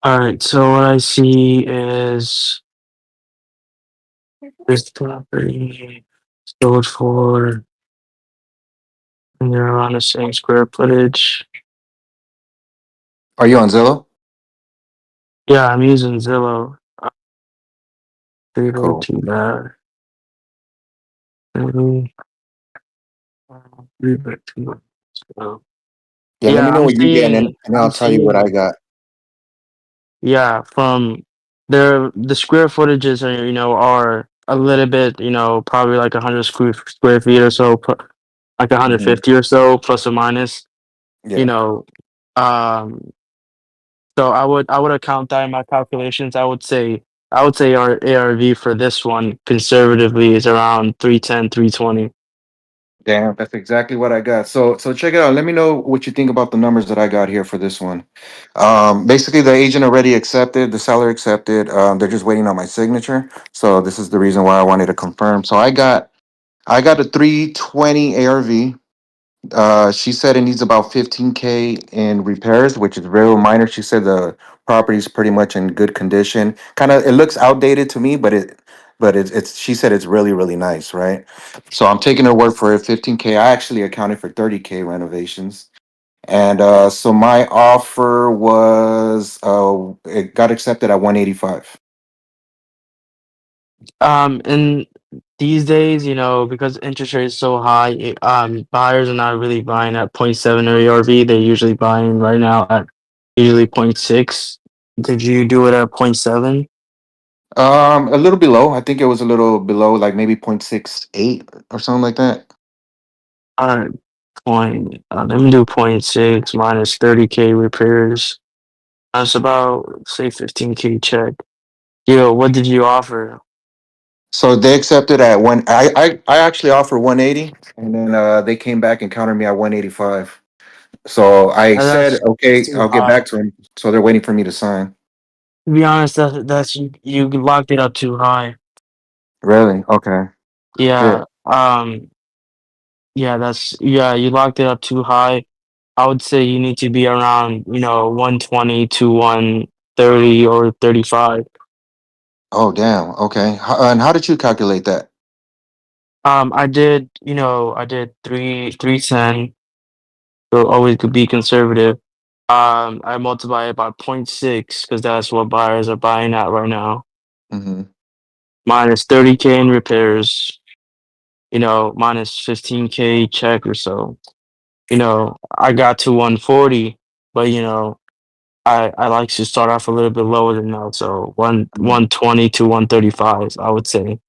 All right, so what I see is this property sold for, and they're around the same square footage.
Are you on Zillow?
Yeah, I'm using Zillow. Three
Cool.
too bad. Maybe, three bed too bad. So,
Yeah, let
yeah,
me know what you get, and I'll
I'm
tell you what I
seeing.
got.
Yeah, from the square footages are a little bit, probably like 100 square feet or so, like
Hmm.
150 or so, plus or minus. You
Yeah.
know, um, so I would account that in my calculations. I would say our ARV for this one conservatively is around 310, 320.
Damn, that's exactly what I got. So check it out. Let me know what you think about the numbers that I got here for this one. Basically, the agent already accepted, the seller accepted. They're just waiting on my signature. So this is the reason why I wanted to confirm. So I got a 320 ARV. She said it needs about 15K in repairs, which is real minor. She said the property is pretty much in good condition. Kind of, it looks outdated to me, but it's. She said it's really, really nice, right? So I'm taking her word for it. 15K. I actually accounted for 30K renovations, and so my offer was it got accepted at 185.
And these days, because interest rate is so high, buyers are not really buying at point 0.7 or ARV. They're usually buying right now at usually point 0.6. Did you do it at point 0.7?
A little below. I think it was a little below, like maybe 0.68 or something like that.
Let me do point 0.6 minus 30K repairs. That's about, say, 15K check. Yo, what did you offer?
So they accepted at one. I actually offered 180, and then they came back and countered me at 185. So I said,
That's
okay,
too
I'll get
high.
back to him. So they're waiting for me to sign.
To be honest, that's you locked it up too high.
Really? Okay. Shit.
Yeah. Yeah, you locked it up too high. I would say you need to be around, 120 to 130 or 35.
Oh, damn. Okay. And how did you calculate that?
I did 310. So always could be conservative. I multiply it by point 0.6 because that's what buyers are buying at right now.
Mm-hmm.
Minus 30K in repairs, minus 15K check or so. I got to 140, but I like to start off a little bit lower than that. So 120 to 135, I would say.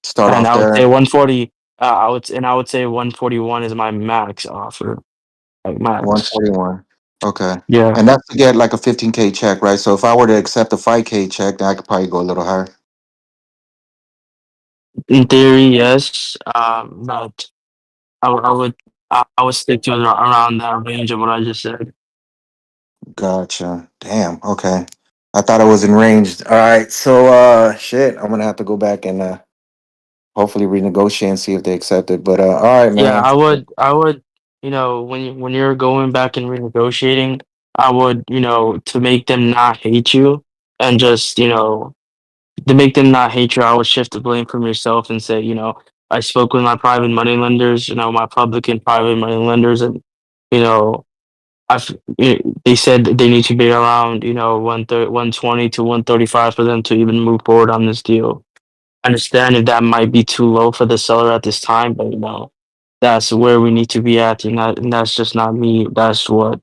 Start
And
off
I would say
there.
140, I would say 141 is my max offer. Like max.
141. Okay.
Yeah.
And that's to get like a 15K check, right? So if I were to accept a 5K check, then I could probably go a little higher.
In theory, yes. But I would stick to around that range of what I just said.
Gotcha. Damn. Okay. I thought it was in range. All right. So shit, I'm gonna have to go back and hopefully renegotiate and see if they accept it. But all right,
Yeah,
man.
I would, when you're going back and renegotiating, I would, to make them not hate you and just, to make them not hate you, I would shift the blame from yourself and say, I spoke with my private money lenders, my public and private money lenders, and you know, they said that they need to be around, 120 to 135 for them to even move forward on this deal. I understand if that might be too low for the seller at this time, but that's where we need to be at, and that's just not me. That's what